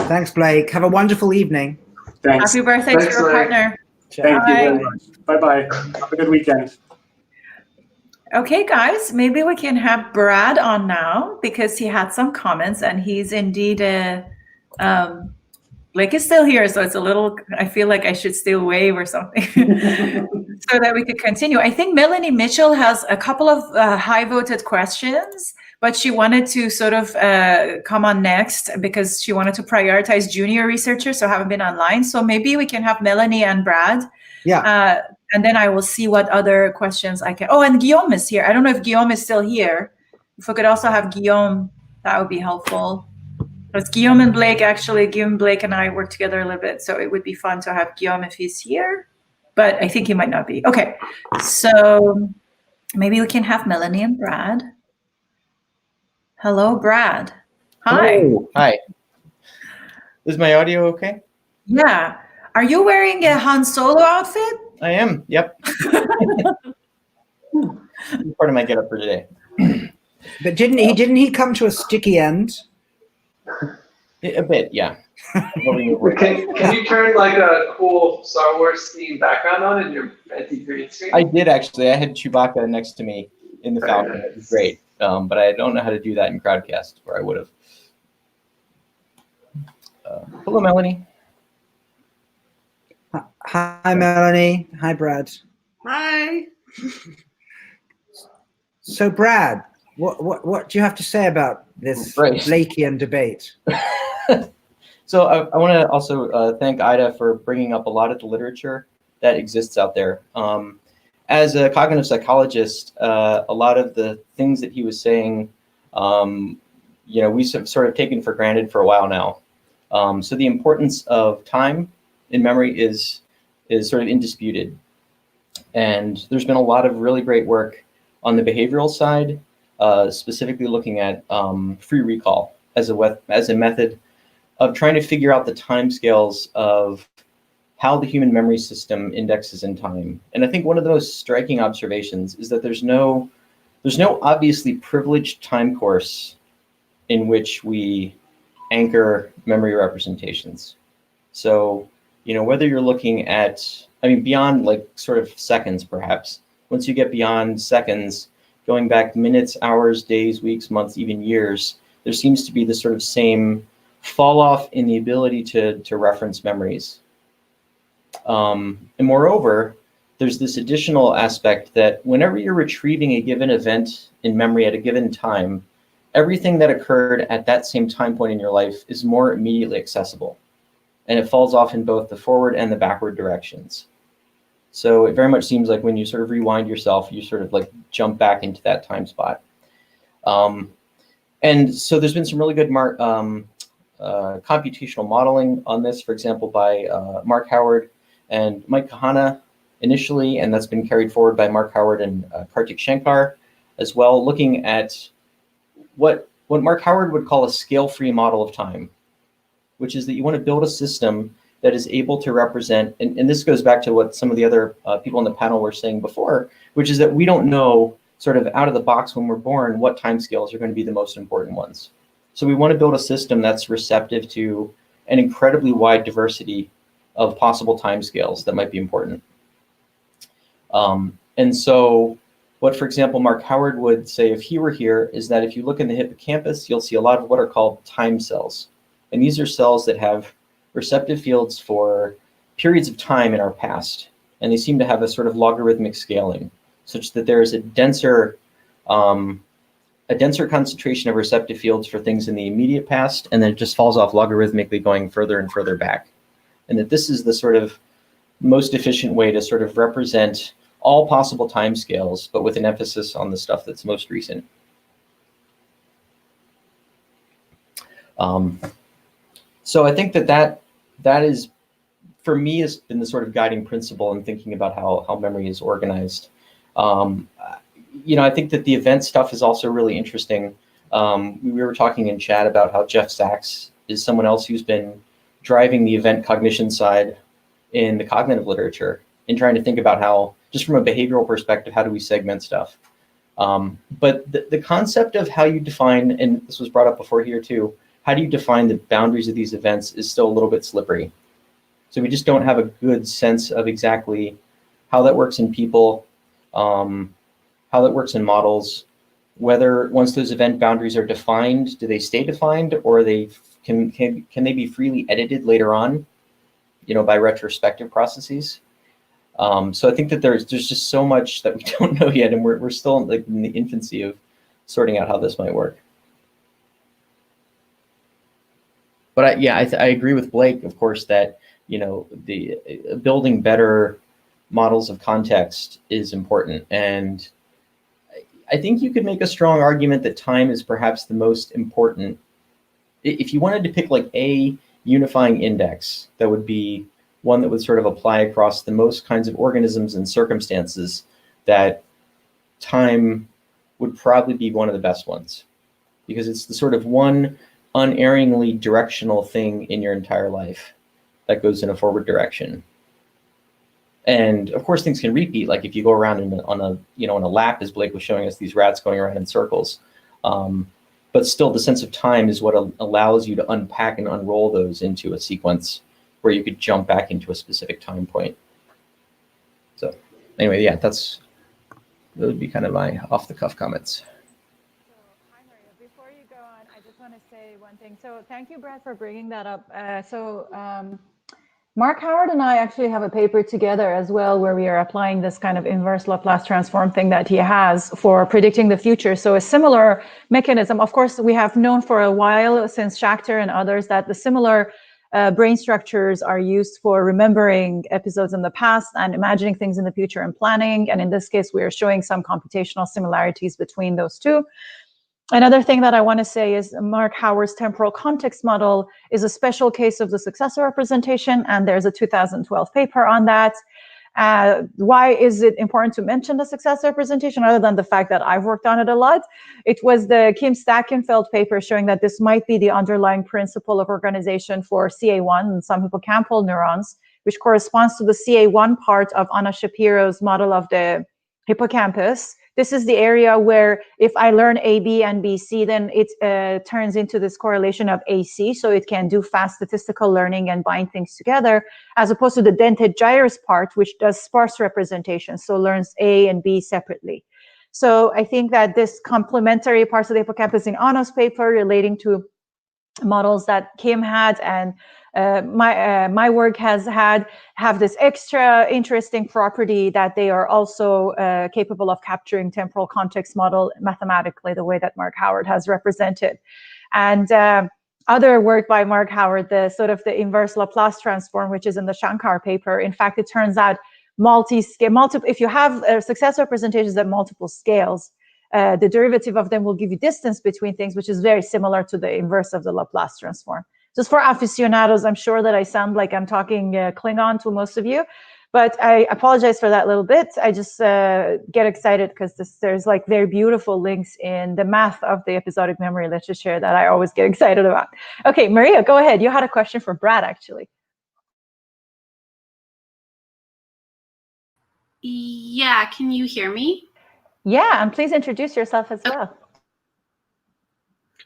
Thanks, Blake. Have a wonderful evening. Thanks. Happy birthday to your partner. Thank you very much. Bye-bye. Have a good weekend. Okay, guys, maybe we can have Brad on now because he had some comments and he's indeed Blake is still here, so it's a little, I feel like I should still wave or something so that we could continue. I think Melanie Mitchell has a couple of high voted questions, but she wanted to sort of come on next because she wanted to prioritize junior researchers, so haven't been online. So maybe we can have Melanie and Brad. Yeah. And then I will see what other questions I can. Oh, and Guillaume is here. I don't know if Guillaume is still here. If we could also have Guillaume, that would be helpful. Because Guillaume, Blake, and I work together a little bit, so it would be fun to have Guillaume if he's here. But I think he might not be. Okay, so maybe we can have Melanie and Brad. Hello, Brad. Hi. Hello. Hi. Is my audio okay? Yeah. Are you wearing a Han Solo outfit? I am. Yep. Part of my getup for today. But didn't he come to a sticky end? A bit, yeah. Can you turn like a cool Star Wars themed background on in your anti-green screen? I did actually. I had Chewbacca next to me in the Falcon. It was great. But I don't know how to do that in Crowdcast, where I would have. Hello, Melanie. Hi, Melanie. Hi, Brad. Hi. So, Brad, what do you have to say about this Blakean debate? So I want to also thank Ida for bringing up a lot of the literature that exists out there. As a cognitive psychologist, a lot of the things that he was saying, we've sort of taken for granted for a while now. So the importance of time in memory is sort of indisputed. And there's been a lot of really great work on the behavioral side, specifically looking at free recall as a method of trying to figure out the timescales of how the human memory system indexes in time. And I think one of the most striking observations is that there's no obviously privileged time course in which we anchor memory representations. So, whether you're looking at, beyond like sort of seconds, perhaps, once you get beyond seconds, going back minutes, hours, days, weeks, months, even years, there seems to be this sort of same fall off in the ability to reference memories. And moreover, there's this additional aspect that whenever you're retrieving a given event in memory at a given time, everything that occurred at that same time point in your life is more immediately accessible. And it falls off in both the forward and the backward directions. So it very much seems like when you sort of rewind yourself, you sort of like jump back into that time spot. And so there's been some really good computational modeling on this, for example, by Mark Howard and Mike Kahana initially, and that's been carried forward by Mark Howard and Kartik Shankar as well, looking at what Mark Howard would call a scale-free model of time, which is that you want to build a system that is able to represent, and this goes back to what some of the other people on the panel were saying before, which is that we don't know sort of out of the box when we're born what timescales are going to be the most important ones. So we want to build a system that's receptive to an incredibly wide diversity of possible timescales that might be important. And so what, for example, Mark Howard would say if he were here is that if you look in the hippocampus, you'll see a lot of what are called time cells. And these are cells that have receptive fields for periods of time in our past. And they seem to have a sort of logarithmic scaling, such that there is a denser concentration of receptive fields for things in the immediate past, and then it just falls off logarithmically going further and further back. And that this is the sort of most efficient way to sort of represent all possible timescales, but with an emphasis on the stuff that's most recent. So I think that is, for me, has been the sort of guiding principle in thinking about how memory is organized. I think that the event stuff is also really interesting. We were talking in chat about how Jeff Sachs is someone else who's been driving the event cognition side in the cognitive literature and trying to think about how, just from a behavioral perspective, how do we segment stuff? But the concept of how you define, and this was brought up before here too, how do you define the boundaries of these events is still a little bit slippery. So we just don't have a good sense of exactly how that works in people, how that works in models, whether once those event boundaries are defined, do they stay defined, or can they be freely edited later on, by retrospective processes? So I think that there's just so much that we don't know yet, and we're still like in the infancy of sorting out how this might work. But I agree with Blake, of course, that the building better models of context is important, and I think you could make a strong argument that time is perhaps the most important. If you wanted to pick like a unifying index, that would be one that would sort of apply across the most kinds of organisms and circumstances, that time would probably be one of the best ones, because it's the sort of one unerringly directional thing in your entire life that goes in a forward direction. And of course, things can repeat. Like if you go around on a lap, as Blake was showing us, these rats going around in circles, but still the sense of time is what allows you to unpack and unroll those into a sequence where you could jump back into a specific time point. So anyway, yeah, those would be kind of my off-the-cuff comments. Hi, Maria. Before you go on, I just want to say one thing. So thank you, Brad, for bringing that up. Mark Howard and I actually have a paper together as well, where we are applying this kind of inverse Laplace transform thing that he has for predicting the future. So a similar mechanism. Of course, we have known for a while since Schachter and others that the similar brain structures are used for remembering episodes in the past and imagining things in the future and planning. And in this case, we are showing some computational similarities between those two. Another thing that I want to say is Mark Howard's temporal context model is a special case of the successor representation, and there's a 2012 paper on that. Why is it important to mention the successor representation, other than the fact that I've worked on it a lot? It was the Kim Stackenfeld paper showing that this might be the underlying principle of organization for CA1 and some hippocampal neurons, which corresponds to the CA1 part of Anna Shapiro's model of the hippocampus. This is the area where if I learn A, B, and B, C, then it turns into this correlation of AC, so it can do fast statistical learning and bind things together, as opposed to the dentate gyrus part, which does sparse representation, so learns A and B separately. So I think that this complementary parts of the hippocampus in Anna's paper relating to models that Kim had and my work have this extra interesting property that they are also capable of capturing temporal context model mathematically, the way that Mark Howard has represented. And other work by Mark Howard, the sort of the inverse Laplace transform, which is in the Shankar paper. In fact, it turns out if you have successor representations at multiple scales, the derivative of them will give you distance between things, which is very similar to the inverse of the Laplace transform. Just for aficionados, I'm sure that I sound like I'm talking Klingon to most of you, but I apologize for that little bit. I just get excited because there's like very beautiful links in the math of the episodic memory literature that I always get excited about. Okay, Maria, go ahead. You had a question for Brad, actually. Yeah, can you hear me? Yeah, and please introduce yourself as well.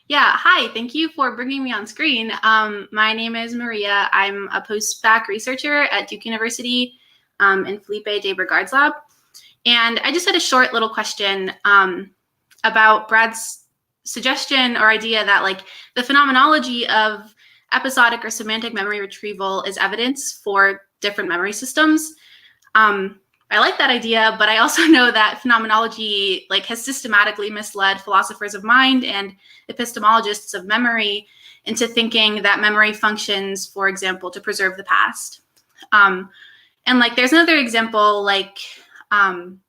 Yeah, hi, thank you for bringing me on screen. My name is Maria. I'm a postbac researcher at Duke University in Felipe de Brigard's lab. And I just had a short little question about Brad's suggestion or idea that like the phenomenology of episodic or semantic memory retrieval is evidence for different memory systems. I like that idea, but I also know that phenomenology like has systematically misled philosophers of mind and epistemologists of memory into thinking that memory functions, for example, to preserve the past. And like there's another example, like Anne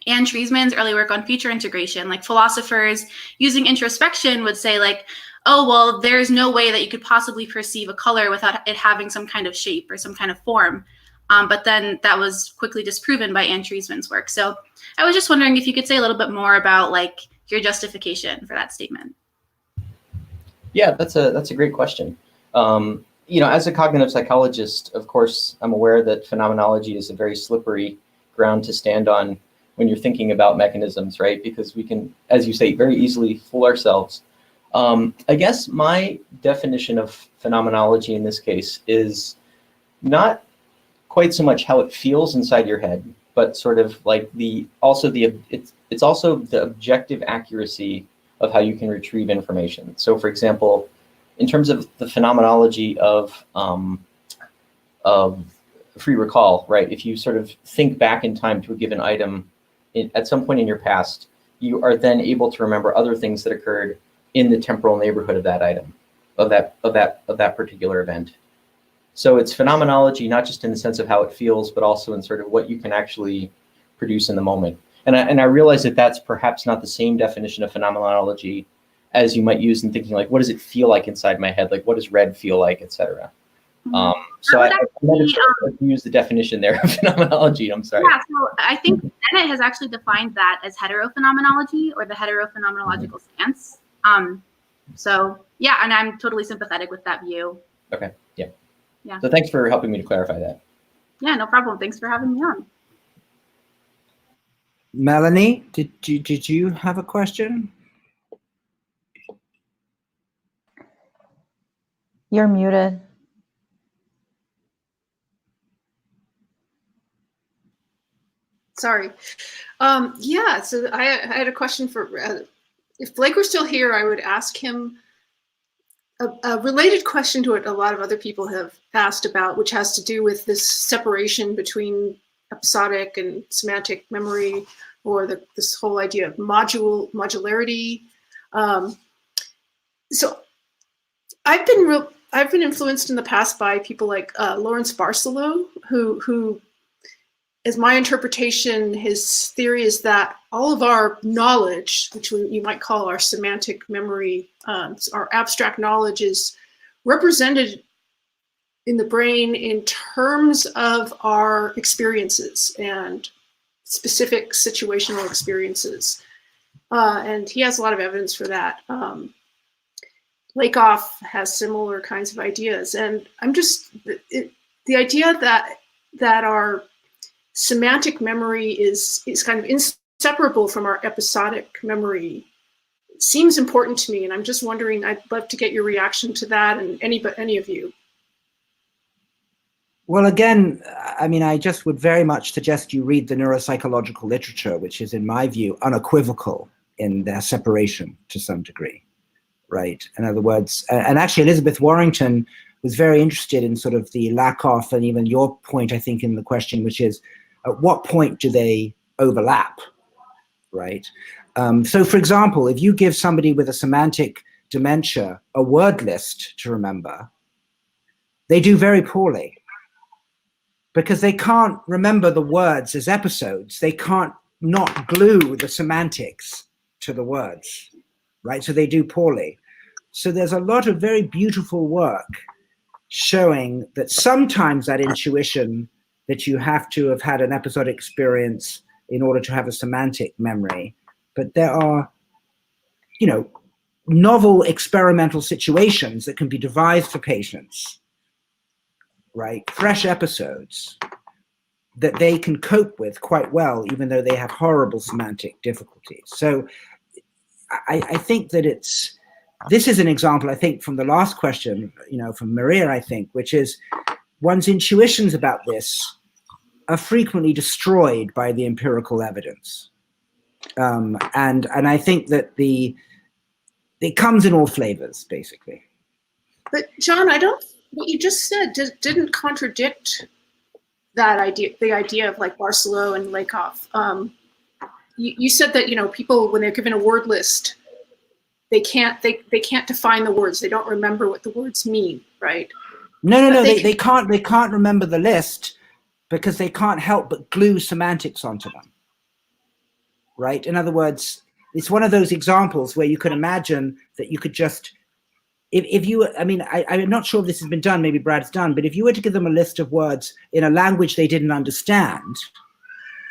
Treisman's early work on feature integration. Like philosophers using introspection would say like, oh, well, there's no way that you could possibly perceive a color without it having some kind of shape or some kind of form. But then that was quickly disproven by Anne Treisman's work. So I was just wondering if you could say a little bit more about like your justification for that statement. Yeah, that's a great question. You know, as a cognitive psychologist, of course, I'm aware that phenomenology is a very slippery ground to stand on when you're thinking about mechanisms, right? Because we can, as you say, very easily fool ourselves. I guess my definition of phenomenology in this case is not quite so much how it feels inside your head, but sort of like it's also the objective accuracy of how you can retrieve information. So for example, in terms of the phenomenology of free recall, right? If you sort of think back in time to a given item at some point in your past, you are then able to remember other things that occurred in the temporal neighborhood of that item, of that particular event. So it's phenomenology, not just in the sense of how it feels, but also in sort of what you can actually produce in the moment. And I realize that that's perhaps not the same definition of phenomenology as you might use in thinking like, what does it feel like inside my head? Like, what does red feel like, et cetera? So I might have used the definition there of phenomenology. I'm sorry. Yeah, so I think Bennett has actually defined that as heterophenomenology or the heterophenomenological stance. So yeah, and I'm totally sympathetic with that view. Okay, yeah. Yeah. So thanks for helping me to clarify that. Yeah, no problem. Thanks for having me on. Melanie, did you have a question? You're muted. Sorry. Yeah, so I had a question for, if Blake were still here, I would ask him a related question to what a lot of other people have asked about, which has to do with this separation between episodic and semantic memory, or this whole idea of modularity. So I've been influenced in the past by people like Lawrence Barcelow, who, as my interpretation, his theory is that all of our knowledge, which you might call our semantic memory, our abstract knowledge, is represented in the brain in terms of our experiences and specific situational experiences. And he has a lot of evidence for that. Lakoff has similar kinds of ideas. And I'm just, the idea that our semantic memory is kind of inseparable from our episodic memory seems important to me, and I'm just wondering, I'd love to get your reaction to that, and any of you. Well, again, I mean, I just would very much suggest you read the neuropsychological literature, which is, in my view, unequivocal in their separation to some degree, right? In other words, and actually Elizabeth Warrington was very interested in sort of the Lakoff, and even your point, I think, in the question, which is, at what point do they overlap, right? So for example, if you give somebody with a semantic dementia a word list to remember, they do very poorly because they can't remember the words as episodes. They can't not glue the semantics to the words, right? So they do poorly. So there's a lot of very beautiful work showing that sometimes that intuition that you have to have had an episodic experience in order to have a semantic memory. But there are, you know, novel experimental situations that can be devised for patients, right? Fresh episodes that they can cope with quite well, even though they have horrible semantic difficulties. So I think that this is an example, I think, from the last question, you know, from Maria, I think, which is, one's intuitions about this are frequently destroyed by the empirical evidence. And I think that it comes in all flavors, basically. But John, what you just said didn't contradict that idea, the idea of like Barcelow and Lakoff. You said that, you know, people, when they're given a word list, they can't define the words. They don't remember what the words mean, right? No, they can't remember the list because they can't help but glue semantics onto them, right? In other words, it's one of those examples where you could imagine that you could just, if you, I mean, I'm not sure if this has been done, maybe Brad's done, but if you were to give them a list of words in a language they didn't understand,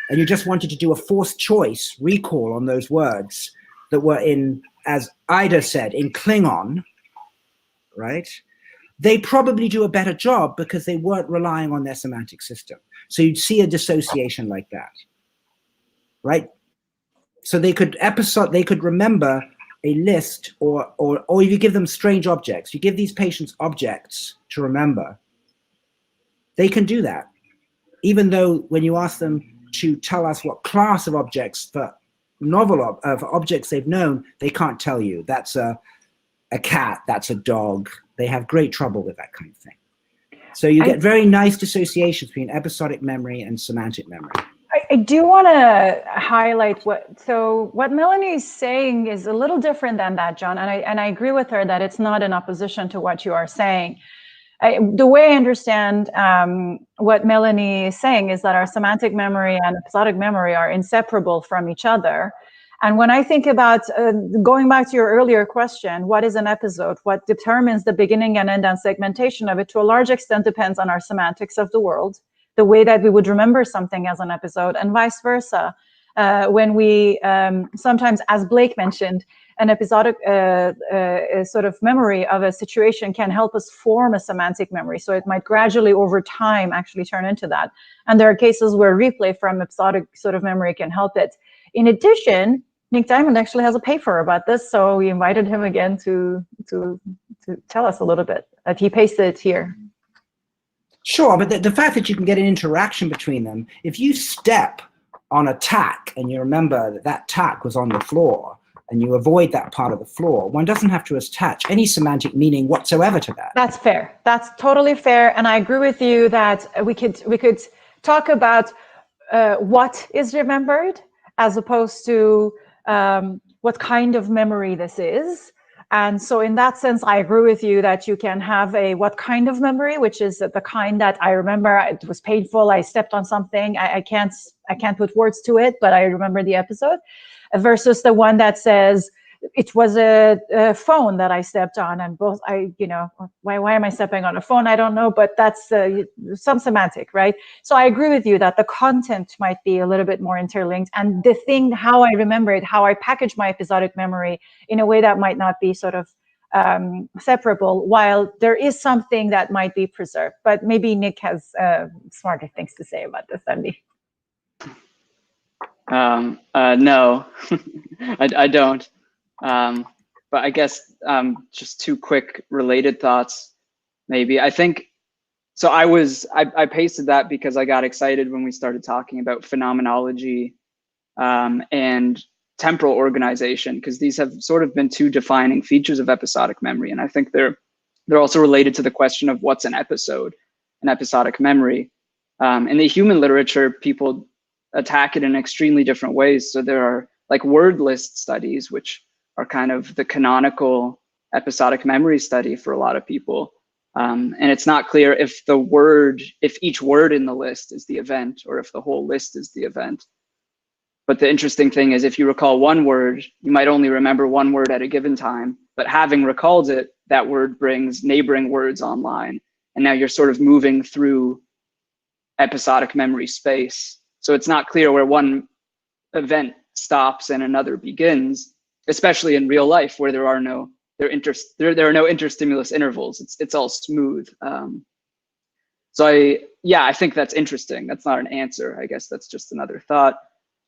and you just wanted to do a forced choice recall on those words that were in, as Ida said, in Klingon, right? They probably do a better job because they weren't relying on their semantic system. So you'd see a dissociation like that, right? So they could remember a list, or if you give them strange objects, you give these patients objects to remember, they can do that. Even though when you ask them to tell us what class of objects for objects they've known, they can't tell you. That's a cat, that's a dog. They have great trouble with that kind of thing. So you get very nice dissociations between episodic memory and semantic memory. I do want to highlight what Melanie is saying is a little different than that, John, and I agree with her that it's not in opposition to what you are saying. The way I understand what Melanie is saying is that our semantic memory and episodic memory are inseparable from each other. And when I think about going back to your earlier question, what is an episode? What determines the beginning and end and segmentation of it, to a large extent, depends on our semantics of the world, the way that we would remember something as an episode, and vice versa. When we sometimes, as Blake mentioned, an episodic sort of memory of a situation can help us form a semantic memory. So it might gradually over time actually turn into that. And there are cases where replay from episodic sort of memory can help it. In addition, Nick Diamond actually has a paper about this, so we invited him again to to tell us a little bit. He pasted it here. Sure, but the fact that you can get an interaction between them, if you step on a tack and you remember that that tack was on the floor and you avoid that part of the floor, one doesn't have to attach any semantic meaning whatsoever to that. That's fair. That's totally fair. And I agree with you that we could talk about what is remembered as opposed to what kind of memory this is. And so in that sense, I agree with you that you can have a what kind of memory, which is the kind that I remember it was painful, I stepped on something, I can't put words to it, but I remember the episode, versus the one that says it was a phone that I stepped on, and both why am I stepping on a phone? I don't know, but that's some semantic, right? So I agree with you that the content might be a little bit more interlinked, and the thing, how I remember it, how I package my episodic memory in a way that might not be sort of separable, while there is something that might be preserved. But maybe Nick has smarter things to say about this than me. No, I don't. But I guess just two quick related thoughts, maybe. I think, so I pasted that because I got excited when we started talking about phenomenology and temporal organization, because these have sort of been two defining features of episodic memory. And I think they're also related to the question of what's an episode, an episodic memory. In the human literature, people attack it in extremely different ways. So there are like word list studies, which are kind of the canonical episodic memory study for a lot of people. And it's not clear if each word in the list is the event or if the whole list is the event. But the interesting thing is, if you recall one word, you might only remember one word at a given time, but having recalled it, that word brings neighboring words online. And now you're sort of moving through episodic memory space. So it's not clear where one event stops and another begins, especially in real life where there are no interstimulus intervals. It's all smooth. So I think that's interesting. That's not an answer. I guess that's just another thought.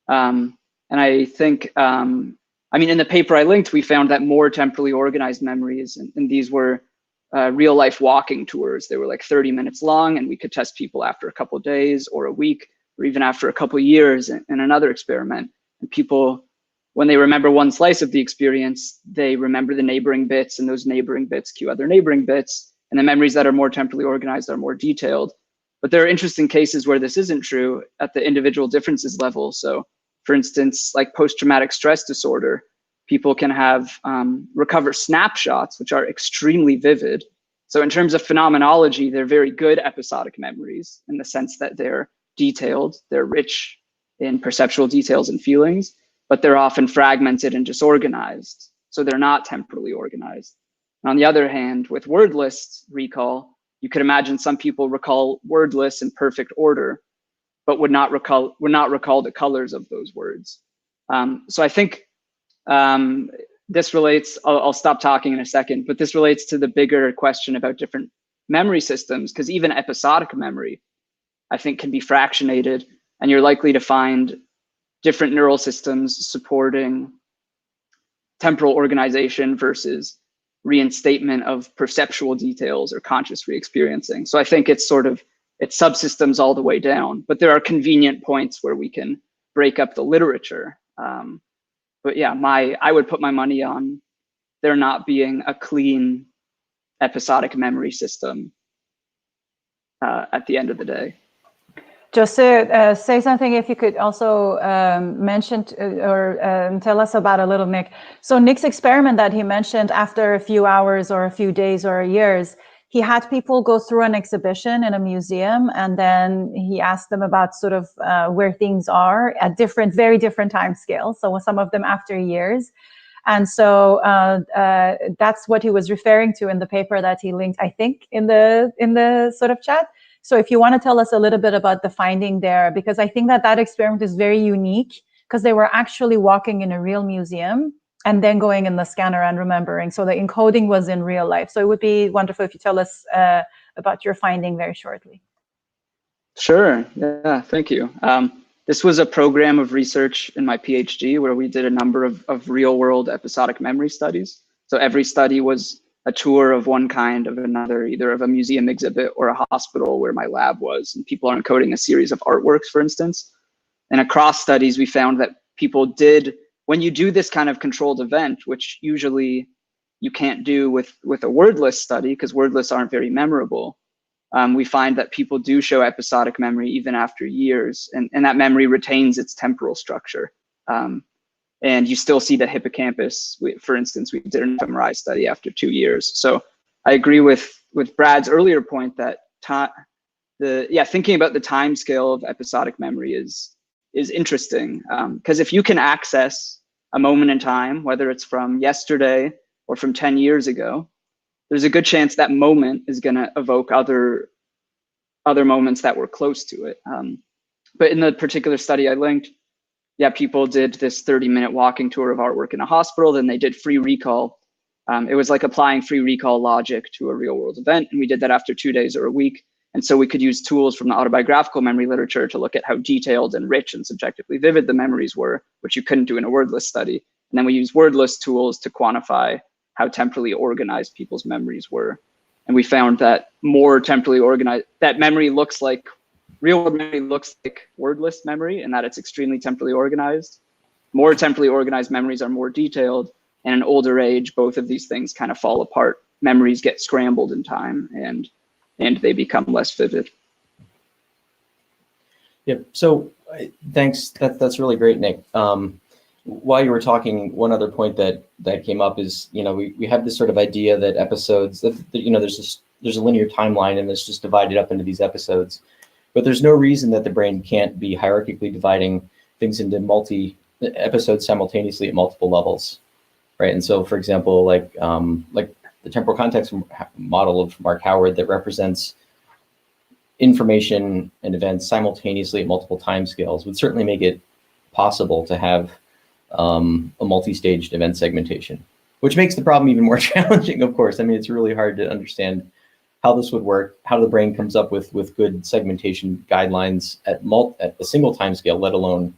And I think, in the paper I linked, we found that more temporally organized memories, and these were real life walking tours. They were like 30 minutes long, and we could test people after a couple of days or a week, or even after a couple of years in another experiment. And people, when they remember one slice of the experience, they remember the neighboring bits, and those neighboring bits cue other neighboring bits. And the memories that are more temporally organized are more detailed. But there are interesting cases where this isn't true at the individual differences level. So for instance, like post-traumatic stress disorder, people can have recover snapshots, which are extremely vivid. So in terms of phenomenology, they're very good episodic memories in the sense that they're detailed, they're rich in perceptual details and feelings, but they're often fragmented and disorganized. So they're not temporally organized. And on the other hand, with word list recall, you could imagine some people recall word lists in perfect order, but would not recall the colors of those words. So I think this relates, I'll stop talking in a second, but this relates to the bigger question about different memory systems, because even episodic memory, I think, can be fractionated, and you're likely to find different neural systems supporting temporal organization versus reinstatement of perceptual details or conscious re-experiencing. So I think it's subsystems all the way down, but there are convenient points where we can break up the literature. But yeah, I would put my money on there not being a clean episodic memory system at the end of the day. Just to say something, if you could also mention or tell us about a little, Nick. So Nick's experiment that he mentioned, after a few hours or a few days or years, he had people go through an exhibition in a museum, and then he asked them about sort of where things are at very different time scales. So some of them after years. And so that's what he was referring to in the paper that he linked, I think, in the sort of chat. So if you want to tell us a little bit about the finding there, because I think that experiment is very unique, because they were actually walking in a real museum and then going in the scanner and remembering. So the encoding was in real life. So it would be wonderful if you tell us about your finding very shortly. Sure, yeah, thank you. This was a program of research in my PhD where we did a number of real world episodic memory studies. So every study was a tour of one kind, of another, either of a museum exhibit or a hospital where my lab was, and people are encoding a series of artworks, for instance. And across studies, we found that people did, when you do this kind of controlled event, which usually you can't do with a wordless study because wordless aren't very memorable, we find that people do show episodic memory even after years, and that memory retains its temporal structure. And you still see the hippocampus. For instance, we did an fMRI study after 2 years. So I agree with Brad's earlier point that thinking about the time scale of episodic memory is interesting, because if you can access a moment in time, whether it's from yesterday or from 10 years ago, there's a good chance that moment is going to evoke other moments that were close to it. But in the particular study I linked, people did this 30-minute walking tour of artwork in a hospital, then they did free recall. It was like applying free recall logic to a real-world event, and we did that after 2 days or a week. And so we could use tools from the autobiographical memory literature to look at how detailed and rich and subjectively vivid the memories were, which you couldn't do in a wordless study. And then we use wordless tools to quantify how temporally organized people's memories were. And we found that more temporally organized, that memory looks like, real memory looks like wordless memory, and that it's extremely temporally organized. More temporally organized memories are more detailed, and in older age, both of these things kind of fall apart. Memories get scrambled in time, and they become less vivid. Yep. So thanks. That's really great, Nick. While you were talking, one other point that came up is, we have this sort of idea that episodes, that there's a linear timeline and it's just divided up into these episodes. But there's no reason that the brain can't be hierarchically dividing things into episodes simultaneously at multiple levels, right? And so, for example, like the temporal context model of Mark Howard that represents information and events simultaneously at multiple timescales would certainly make it possible to have a multi-staged event segmentation, which makes the problem even more challenging, of course. I mean, it's really hard to understand how this would work, how the brain comes up with good segmentation guidelines at a single time scale, let alone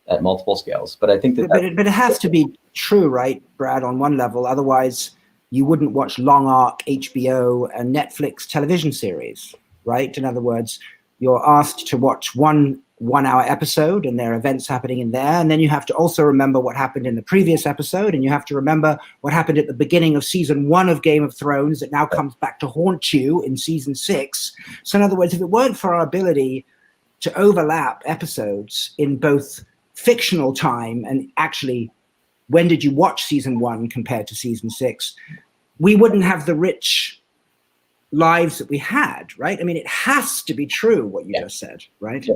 at multiple scales. But I think but it has to be true, right, Brad, on one level. Otherwise, you wouldn't watch long arc HBO and Netflix television series, right? In other words, you're asked to watch one 1 hour episode and there are events happening in there. And then you have to also remember what happened in the previous episode. And you have to remember what happened at the beginning of season 1 of Game of Thrones that now comes back to haunt you in season 6. So in other words, if it weren't for our ability to overlap episodes in both fictional time and actually when did you watch season 1 compared to season 6, we wouldn't have the rich lives that we had, right? I mean, it has to be true what you just said, right? Yeah.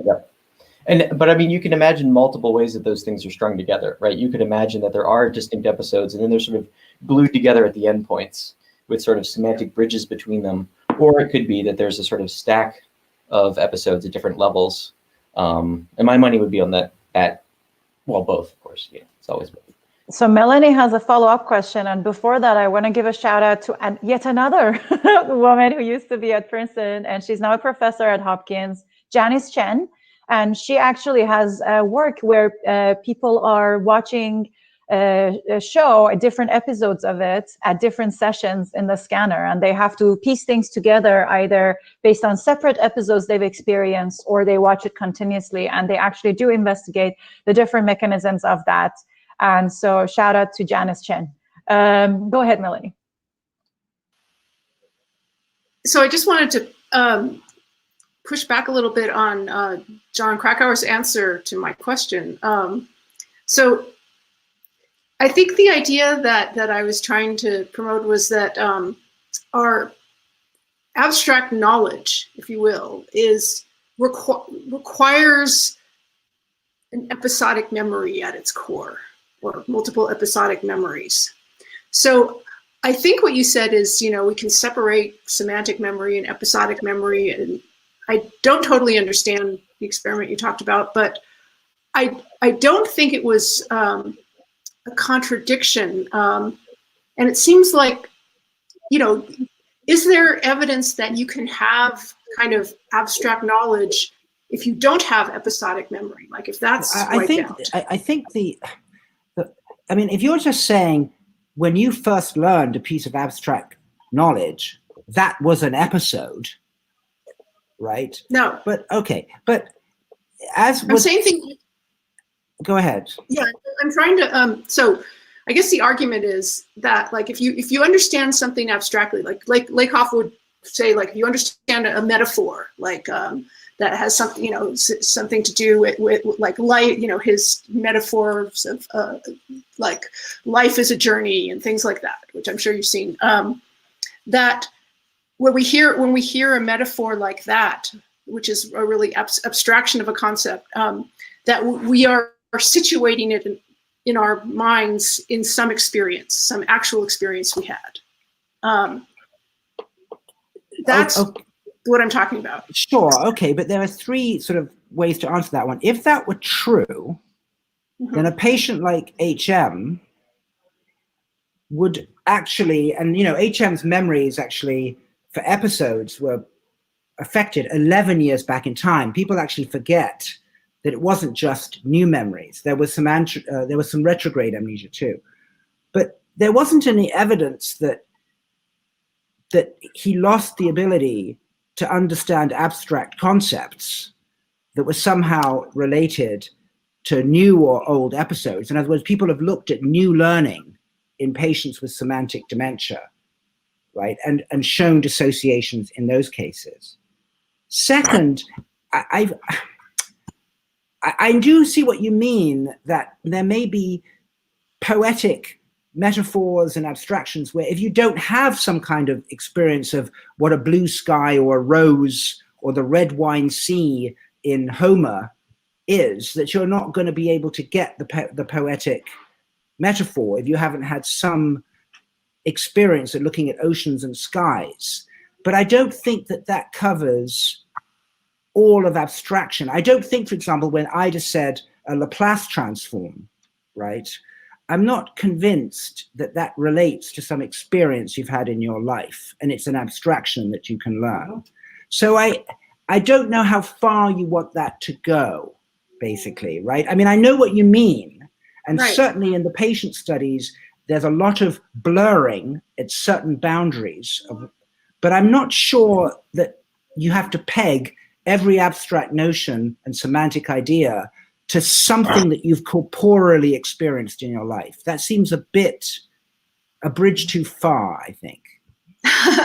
But I mean, you can imagine multiple ways that those things are strung together, right? You could imagine that there are distinct episodes and then they're sort of glued together at the endpoints with sort of semantic bridges between them. Or it could be that there's a sort of stack of episodes at different levels. And my money would be on that, well, both, of course. Yeah, it's always both. So Melanie has a follow-up question. And before that, I want to give a shout out to yet another woman who used to be at Princeton, and she's now a professor at Hopkins, Janice Chen. And she actually has work where people are watching a show, different episodes of it at different sessions in the scanner. And they have to piece things together either based on separate episodes they've experienced or they watch it continuously. And they actually do investigate the different mechanisms of that. And so shout out to Janice Chen. Go ahead, Melanie. So I just wanted to push back a little bit on John Krakauer's answer to my question. So I think the idea that I was trying to promote was that our abstract knowledge, if you will, requires an episodic memory at its core, or multiple episodic memories. So I think what you said is, we can separate semantic memory and episodic memory, and I don't totally understand the experiment you talked about, but I don't think it was a contradiction. And it seems like, is there evidence that you can have kind of abstract knowledge if you don't have episodic memory? Like if that's wiped out? I think if you're just saying when you first learned a piece of abstract knowledge, that was an episode, right? No. But okay, but as I'm was, saying things. go ahead. Yeah, I'm trying to. So, I guess the argument is that, like, if you understand something abstractly, like Lakoff would say, like, if you understand a metaphor, like that has something, you know, something to do with like light, you know, his metaphors of like life is a journey and things like that, which I'm sure you've seen. That when we hear a metaphor like that, which is a really abstraction of a concept, that we are situating it in our minds in some experience, some actual experience we had. That's what I'm talking about. Sure, okay, but there are three sort of ways to answer that one. If that were true, then a patient like HM would actually, and you know, HM's memories actually for episodes were affected 11 years back in time. People actually forget that it wasn't just new memories. There was some retrograde amnesia too, but there wasn't any evidence that he lost the ability to understand abstract concepts that were somehow related to new or old episodes. In other words, people have looked at new learning in patients with semantic dementia, right, and shown dissociations in those cases. Second, I do see what you mean, that there may be poetic metaphors and abstractions where if you don't have some kind of experience of what a blue sky or a rose or the red wine sea in Homer is, that you're not going to be able to get the poetic metaphor if you haven't had some experience of looking at oceans and skies. But I don't think that covers all of abstraction. I don't think, for example, when Ida said a Laplace transform, right, I'm not convinced that relates to some experience you've had in your life, and it's an abstraction that you can learn. So I don't know how far you want that to go, basically, right? I mean, I know what you mean, and right. Certainly in the patient studies, there's a lot of blurring at certain boundaries, but I'm not sure that you have to peg every abstract notion and semantic idea to something that you've corporeally experienced in your life. That seems a bridge too far, I think.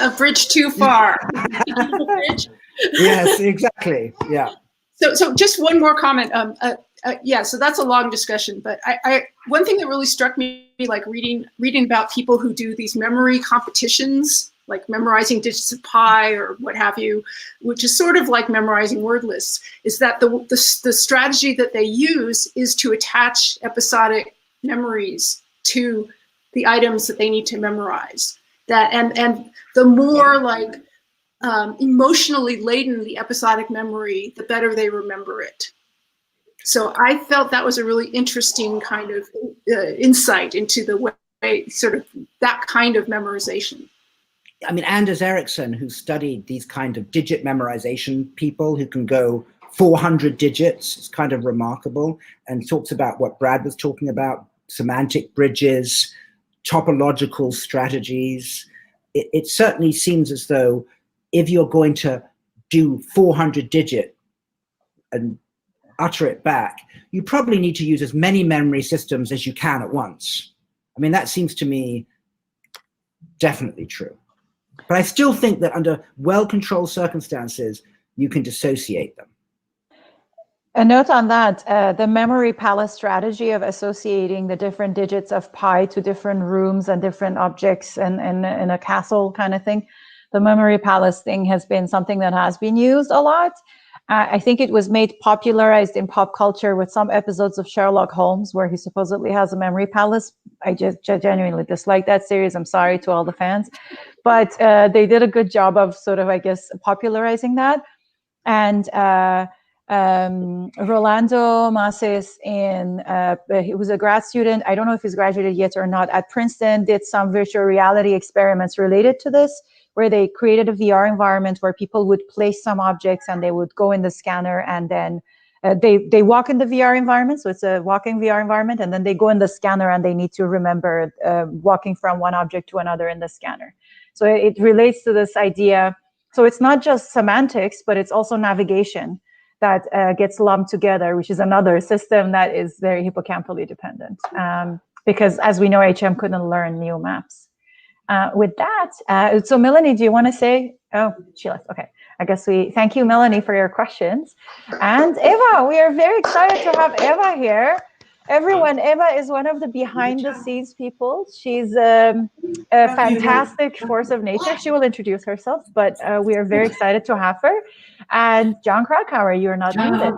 A bridge too far. Yes, exactly. Yeah. So just one more comment. Yeah, so that's a long discussion, but one thing that really struck me, like reading about people who do these memory competitions, like memorizing digits of pi or what have you, which is sort of like memorizing word lists, is that the strategy that they use is to attach episodic memories to the items that they need to memorize. That and the more like emotionally laden the episodic memory, the better they remember it. So I felt that was a really interesting kind of insight into the way, sort of that kind of memorization. I mean, Anders Ericsson, who studied these kind of digit memorization people who can go 400 digits, is kind of remarkable, and talks about what Brad was talking about, semantic bridges, topological strategies. It certainly seems as though if you're going to do 400 digit and utter it back, you probably need to use as many memory systems as you can at once. I mean, that seems to me definitely true. But I still think that under well-controlled circumstances, you can dissociate them. A note on that, the memory palace strategy of associating the different digits of pi to different rooms and different objects and in a castle kind of thing, the memory palace thing has been something that has been used a lot. I think it was made popularized in pop culture with some episodes of Sherlock Holmes where he supposedly has a memory palace. I just genuinely dislike that series. I'm sorry to all the fans. But they did a good job of sort of, I guess, popularizing that. And Rolando Maces, he was a grad student. I don't know if he's graduated yet or not, at Princeton, did some virtual reality experiments related to this, where they created a VR environment where people would place some objects and they would go in the scanner, and then they walk in the VR environment. So it's a walking VR environment, and then they go in the scanner and they need to remember walking from one object to another in the scanner. So it relates to this idea. So it's not just semantics, but it's also navigation that gets lumped together, which is another system that is very hippocampally dependent. Because as we know, HM couldn't learn new maps. With that, so Melanie, do you want to say? Oh, she left. Okay. I guess we thank you, Melanie, for your questions. And Eva, we are very excited to have Eva here. Everyone, Eva is one of the behind the scenes people. She's a fantastic force of nature. She will introduce herself, but we are very excited to have her. And John Krakauer, you are not muted.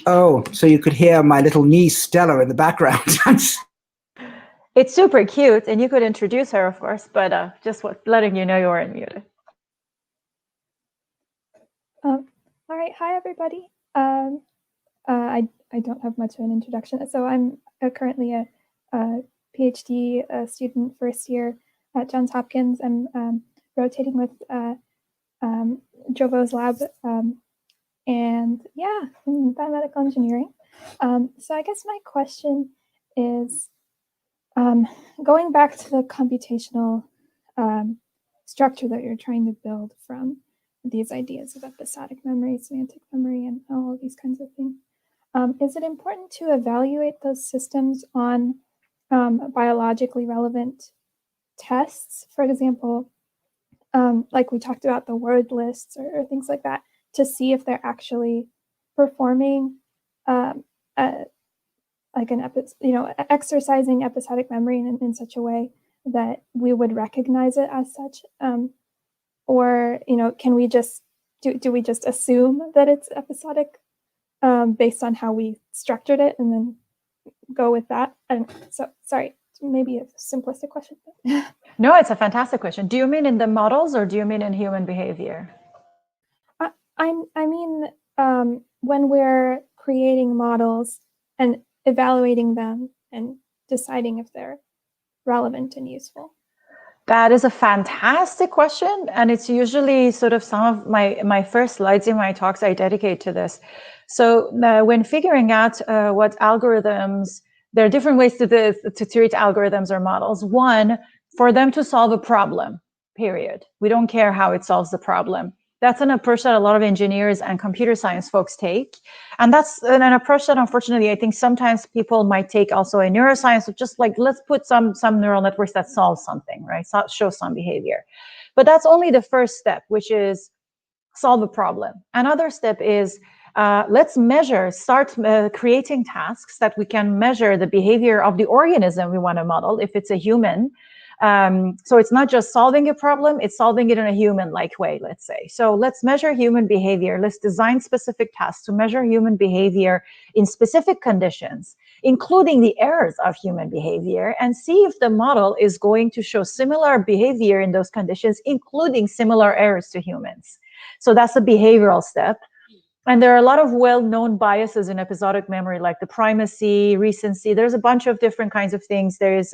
Oh, so you could hear my little niece Stella in the background. It's super cute, and you could introduce her, of course, but just letting you know you weren't muted. All right, hi everybody. I don't have much of an introduction. So I'm currently a PhD student first year at Johns Hopkins. I'm rotating with Jovo's lab, and yeah, in biomedical engineering. So I guess my question is, going back to the computational structure that you're trying to build from these ideas of episodic memory, semantic memory, and all of these kinds of things. Is it important to evaluate those systems on biologically relevant tests? For example, like we talked about the word lists or things like that, to see if they're actually performing exercising episodic memory in such a way that we would recognize it as such, or can we just do we just assume that it's episodic based on how we structured it and then go with that? And so, sorry, maybe a simplistic question. No, it's a fantastic question. Do you mean in the models or do you mean in human behavior? I mean when we're creating models and evaluating them and deciding if they're relevant and useful. That is a fantastic question, and it's usually sort of some of my first slides in my talks I dedicate to this. So when figuring out what algorithms, there are different ways to treat algorithms or models. One, for them to solve a problem, period. We don't care how it solves the problem. That's an approach that a lot of engineers and computer science folks take. And that's an approach that, unfortunately, I think sometimes people might take also in neuroscience, of just like, let's put some neural networks that solve something, right? So show some behavior. But that's only the first step, which is solve a problem. Another step is let's start creating tasks that we can measure the behavior of the organism we want to model, if it's a human. So it's not just solving a problem, it's solving it in a human-like way, let's say. So let's measure human behavior. Let's design specific tasks to measure human behavior in specific conditions, including the errors of human behavior, and see if the model is going to show similar behavior in those conditions, including similar errors to humans. So that's a behavioral step. And there are a lot of well-known biases in episodic memory, like the primacy, recency. There's a bunch of different kinds of things. There's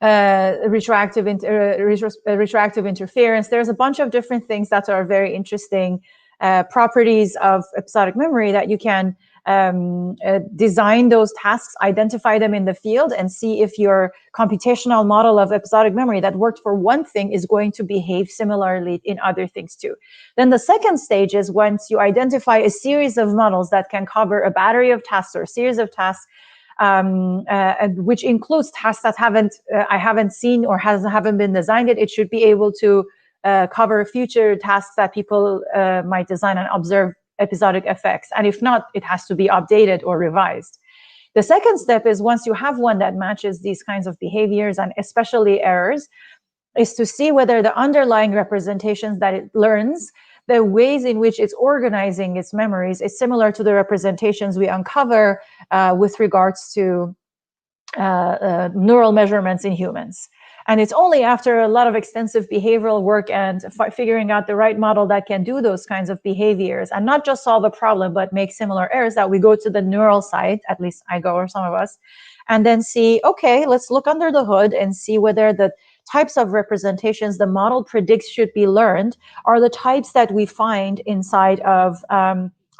retroactive interference. There's a bunch of different things that are very interesting properties of episodic memory that you can design those tasks, identify them in the field, and see if your computational model of episodic memory that worked for one thing is going to behave similarly in other things too. Then the second stage is once you identify a series of models that can cover a battery of tasks or a series of tasks, which includes tasks that I haven't seen or haven't been designed yet. It should be able to cover future tasks that people might design and observe episodic effects. And if not, it has to be updated or revised. The second step is once you have one that matches these kinds of behaviors and especially errors, is to see whether the underlying representations that it learns, the ways in which it's organizing its memories, is similar to the representations we uncover with regards to neural measurements in humans. And it's only after a lot of extensive behavioral work and figuring out the right model that can do those kinds of behaviors and not just solve a problem, but make similar errors, that we go to the neural side, at least I go, or some of us, and then see, okay, let's look under the hood and see whether the types of representations the model predicts should be learned are the types that we find inside of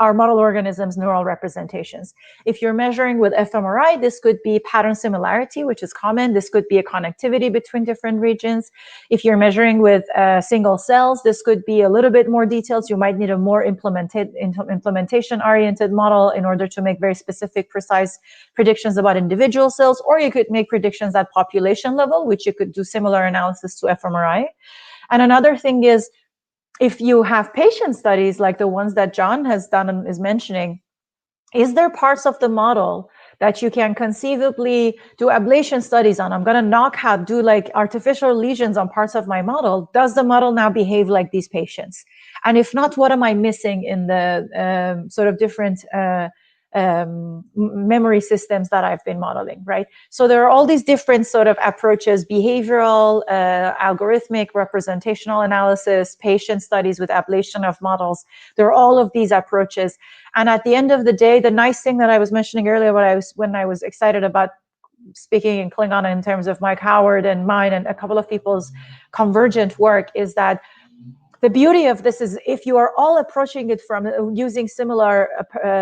our model organisms' neural representations. If you're measuring with fMRI, this could be pattern similarity, which is common. This could be a connectivity between different regions. If you're measuring with single cells, this could be a little bit more details. You might need a more implementation-oriented model in order to make very specific, precise predictions about individual cells, or you could make predictions at population level, which you could do similar analysis to fMRI. And another thing is, if you have patient studies like the ones that John has done and is mentioning, is there parts of the model that you can conceivably do ablation studies on? I'm going to knock out, do like artificial lesions on parts of my model. Does the model now behave like these patients? And if not, what am I missing in the sort of different memory systems that I've been modeling, right? So there are all these different sort of approaches: behavioral, algorithmic, representational analysis, patient studies with ablation of models. There are all of these approaches. And at the end of the day, the nice thing that I was mentioning earlier, when I was excited about speaking in Klingon in terms of Mike Howard and mine and a couple of people's convergent work, is that the beauty of this is if you are all approaching it from using similar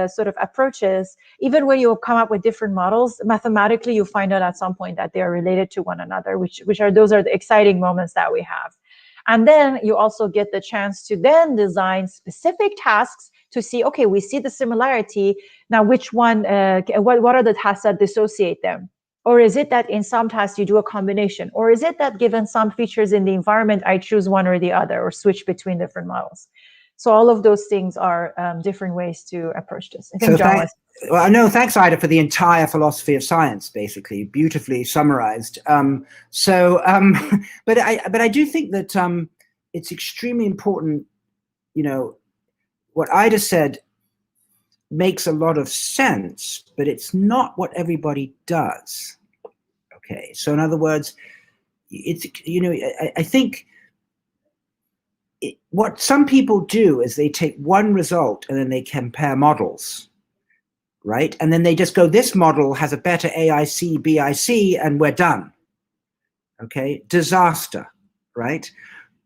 sort of approaches, even when you come up with different models, mathematically you find out at some point that they are related to one another, those are the exciting moments that we have. And then you also get the chance to then design specific tasks to see, okay, we see the similarity. Now, which one, what are the tasks that dissociate them? Or is it that in some tasks you do a combination? Or is it that given some features in the environment, I choose one or the other, or switch between different models? So all of those things are different ways to approach this. I think John was... Well, no, thanks, Ida, for the entire philosophy of science, basically, beautifully summarized. But I do think that it's extremely important, you know, what Ida said makes a lot of sense, but it's not what everybody does. Okay, so in other words, it's, you know, I think what some people do is they take one result and then they compare models, right? And then they just go, this model has a better AIC, BIC, and we're done. Okay, disaster, right?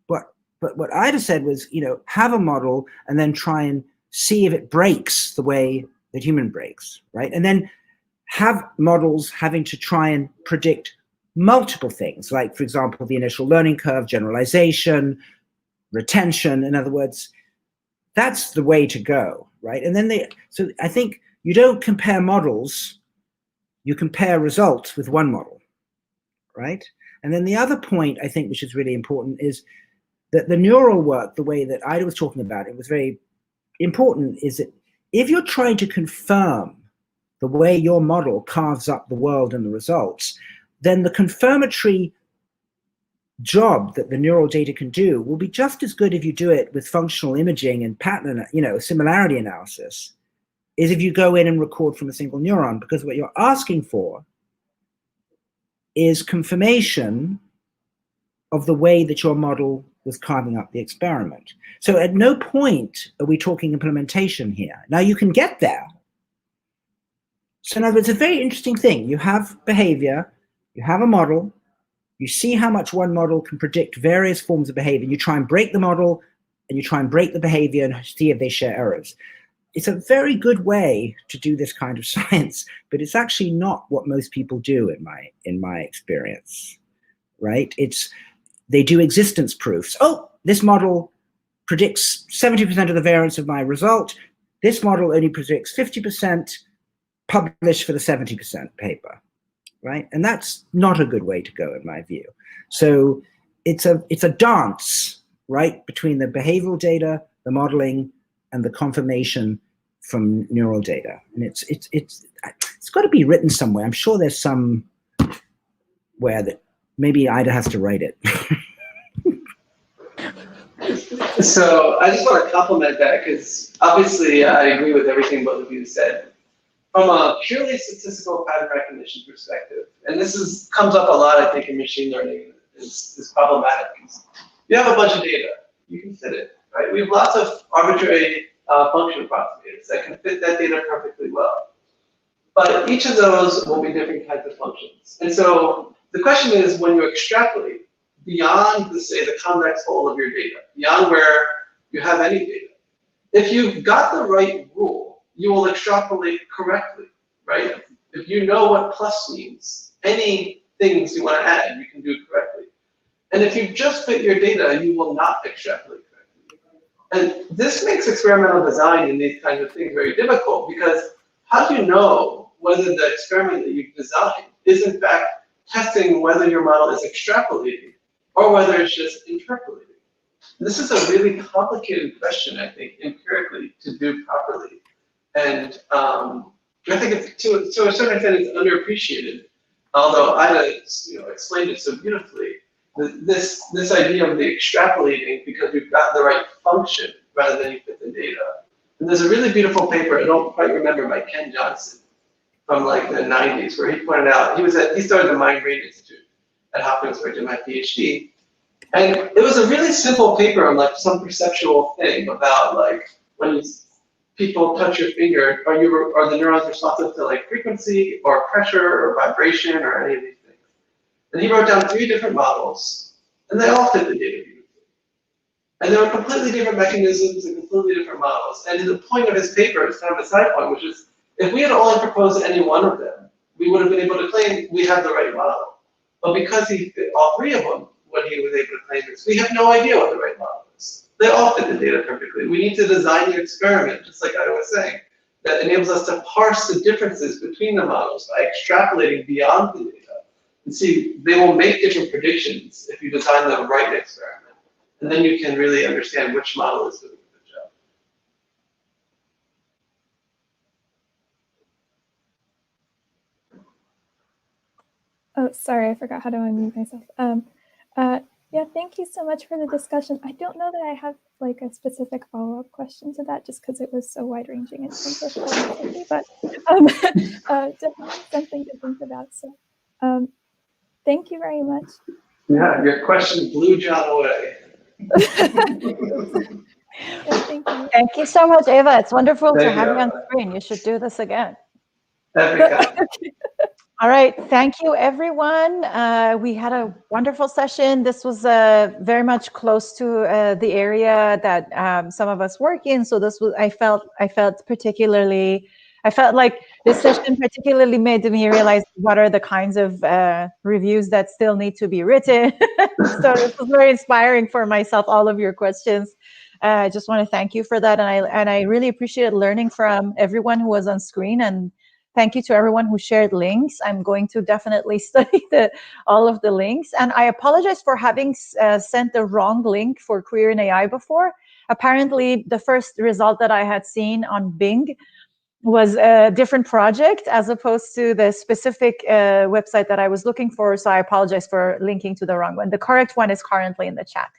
But what Ida said was, you know, have a model and then try and see if it breaks the way that human breaks, right? And then have models having to try and predict multiple things, like, for example, the initial learning curve, generalization, retention. In other words, that's the way to go, right? And then so I think you don't compare models, you compare results with one model, right? And then the other point I think which is really important is that the neural work, the way that Ida was talking about it, was very important, is that if you're trying to confirm the way your model carves up the world and the results, then the confirmatory job that the neural data can do will be just as good if you do it with functional imaging and pattern, you know, similarity analysis, is if you go in and record from a single neuron, because what you're asking for is confirmation of the way that your model was carving up the experiment. So at no point are we talking implementation here. Now you can get there. So in other words, it's a very interesting thing. You have behavior, you have a model, you see how much one model can predict various forms of behavior. You try and break the model and you try and break the behavior and see if they share errors. It's a very good way to do this kind of science, but it's actually not what most people do in my experience, right? They do existence proofs. Oh, this model predicts 70% of the variance of my result. This model only predicts 50%, publish for the 70% paper, right? And that's not a good way to go in my view. So it's a dance, right, between the behavioral data, the modeling, and the confirmation from neural data. And it's got to be written somewhere. I'm sure there's somewhere that maybe Ida has to write it. So I just want to compliment that, because obviously I agree with everything both of you said. From a purely statistical pattern recognition perspective, and this comes up a lot, I think, in machine learning, is problematic. You have a bunch of data, you can fit it, right? We have lots of arbitrary function approximators that can fit that data perfectly well. But each of those will be different kinds of functions. And so the question is, when you extrapolate beyond, say, the convex hole of your data, beyond where you have any data, if you've got the right rule, you will extrapolate correctly, right? If you know what plus means, any things you want to add, you can do correctly. And if you just fit your data, you will not extrapolate correctly. And this makes experimental design and these kinds of things very difficult, because how do you know whether the experiment that you've designed is in fact testing whether your model is extrapolating or whether it's just interpolating? This is a really complicated question, I think, empirically, to do properly. And I think it's, to a certain extent, it's underappreciated. Although Ida, explained it so beautifully, this idea of the extrapolating because we've got the right function rather than you fit the data. And there's a really beautiful paper, I don't quite remember, by Ken Johnson from like the 90s, where he pointed out, he started the Mind Brain Institute at Hopkins, where I did my PhD. And it was a really simple paper on like some perceptual thing about like when people touch your finger, are the neurons responsive to like frequency or pressure or vibration or any of these things? And he wrote down 3 different models, and they all fit the data beautifully. And there were completely different mechanisms and completely different models. And the point of his paper is kind of a side point, which is if we had only proposed any one of them, we would have been able to claim we had the right model. But because he fit all 3 of them, what he was able to claim is we have no idea what the right model is. They all fit the data perfectly. We need to design the experiment, just like I was saying, that enables us to parse the differences between the models by extrapolating beyond the data. And see, they will make different predictions if you design the right experiment. And then you can really understand which model is doing a good job. Oh, sorry, I forgot how to unmute myself. Yeah, thank you so much for the discussion. I don't know that I have like a specific follow-up question to that, just because it was so wide-ranging in terms of philosophy, but definitely something to think about. So, thank you very much. Yeah, your question blew John away. Yeah, thank you. Thank you so much, Ava. It's wonderful to Thank have you. you on screen. You should do this again. Every time. All right. Thank you, everyone. We had a wonderful session. This was very much close to the area that some of us work in. So this was, I felt like this session particularly made me realize what are the kinds of reviews that still need to be written. So this was very inspiring for myself, all of your questions. I just want to thank you for that. And I really appreciated learning from everyone who was on screen, and thank you to everyone who shared links. I'm going to definitely study all of the links. And I apologize for having sent the wrong link for Queer in AI before. Apparently, the first result that I had seen on Bing was a different project as opposed to the specific website that I was looking for. So I apologize for linking to the wrong one. The correct one is currently in the chat.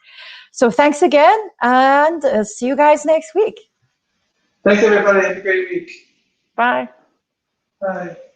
So thanks again, and see you guys next week. Thanks, everybody. Have a great week. Bye. Bye.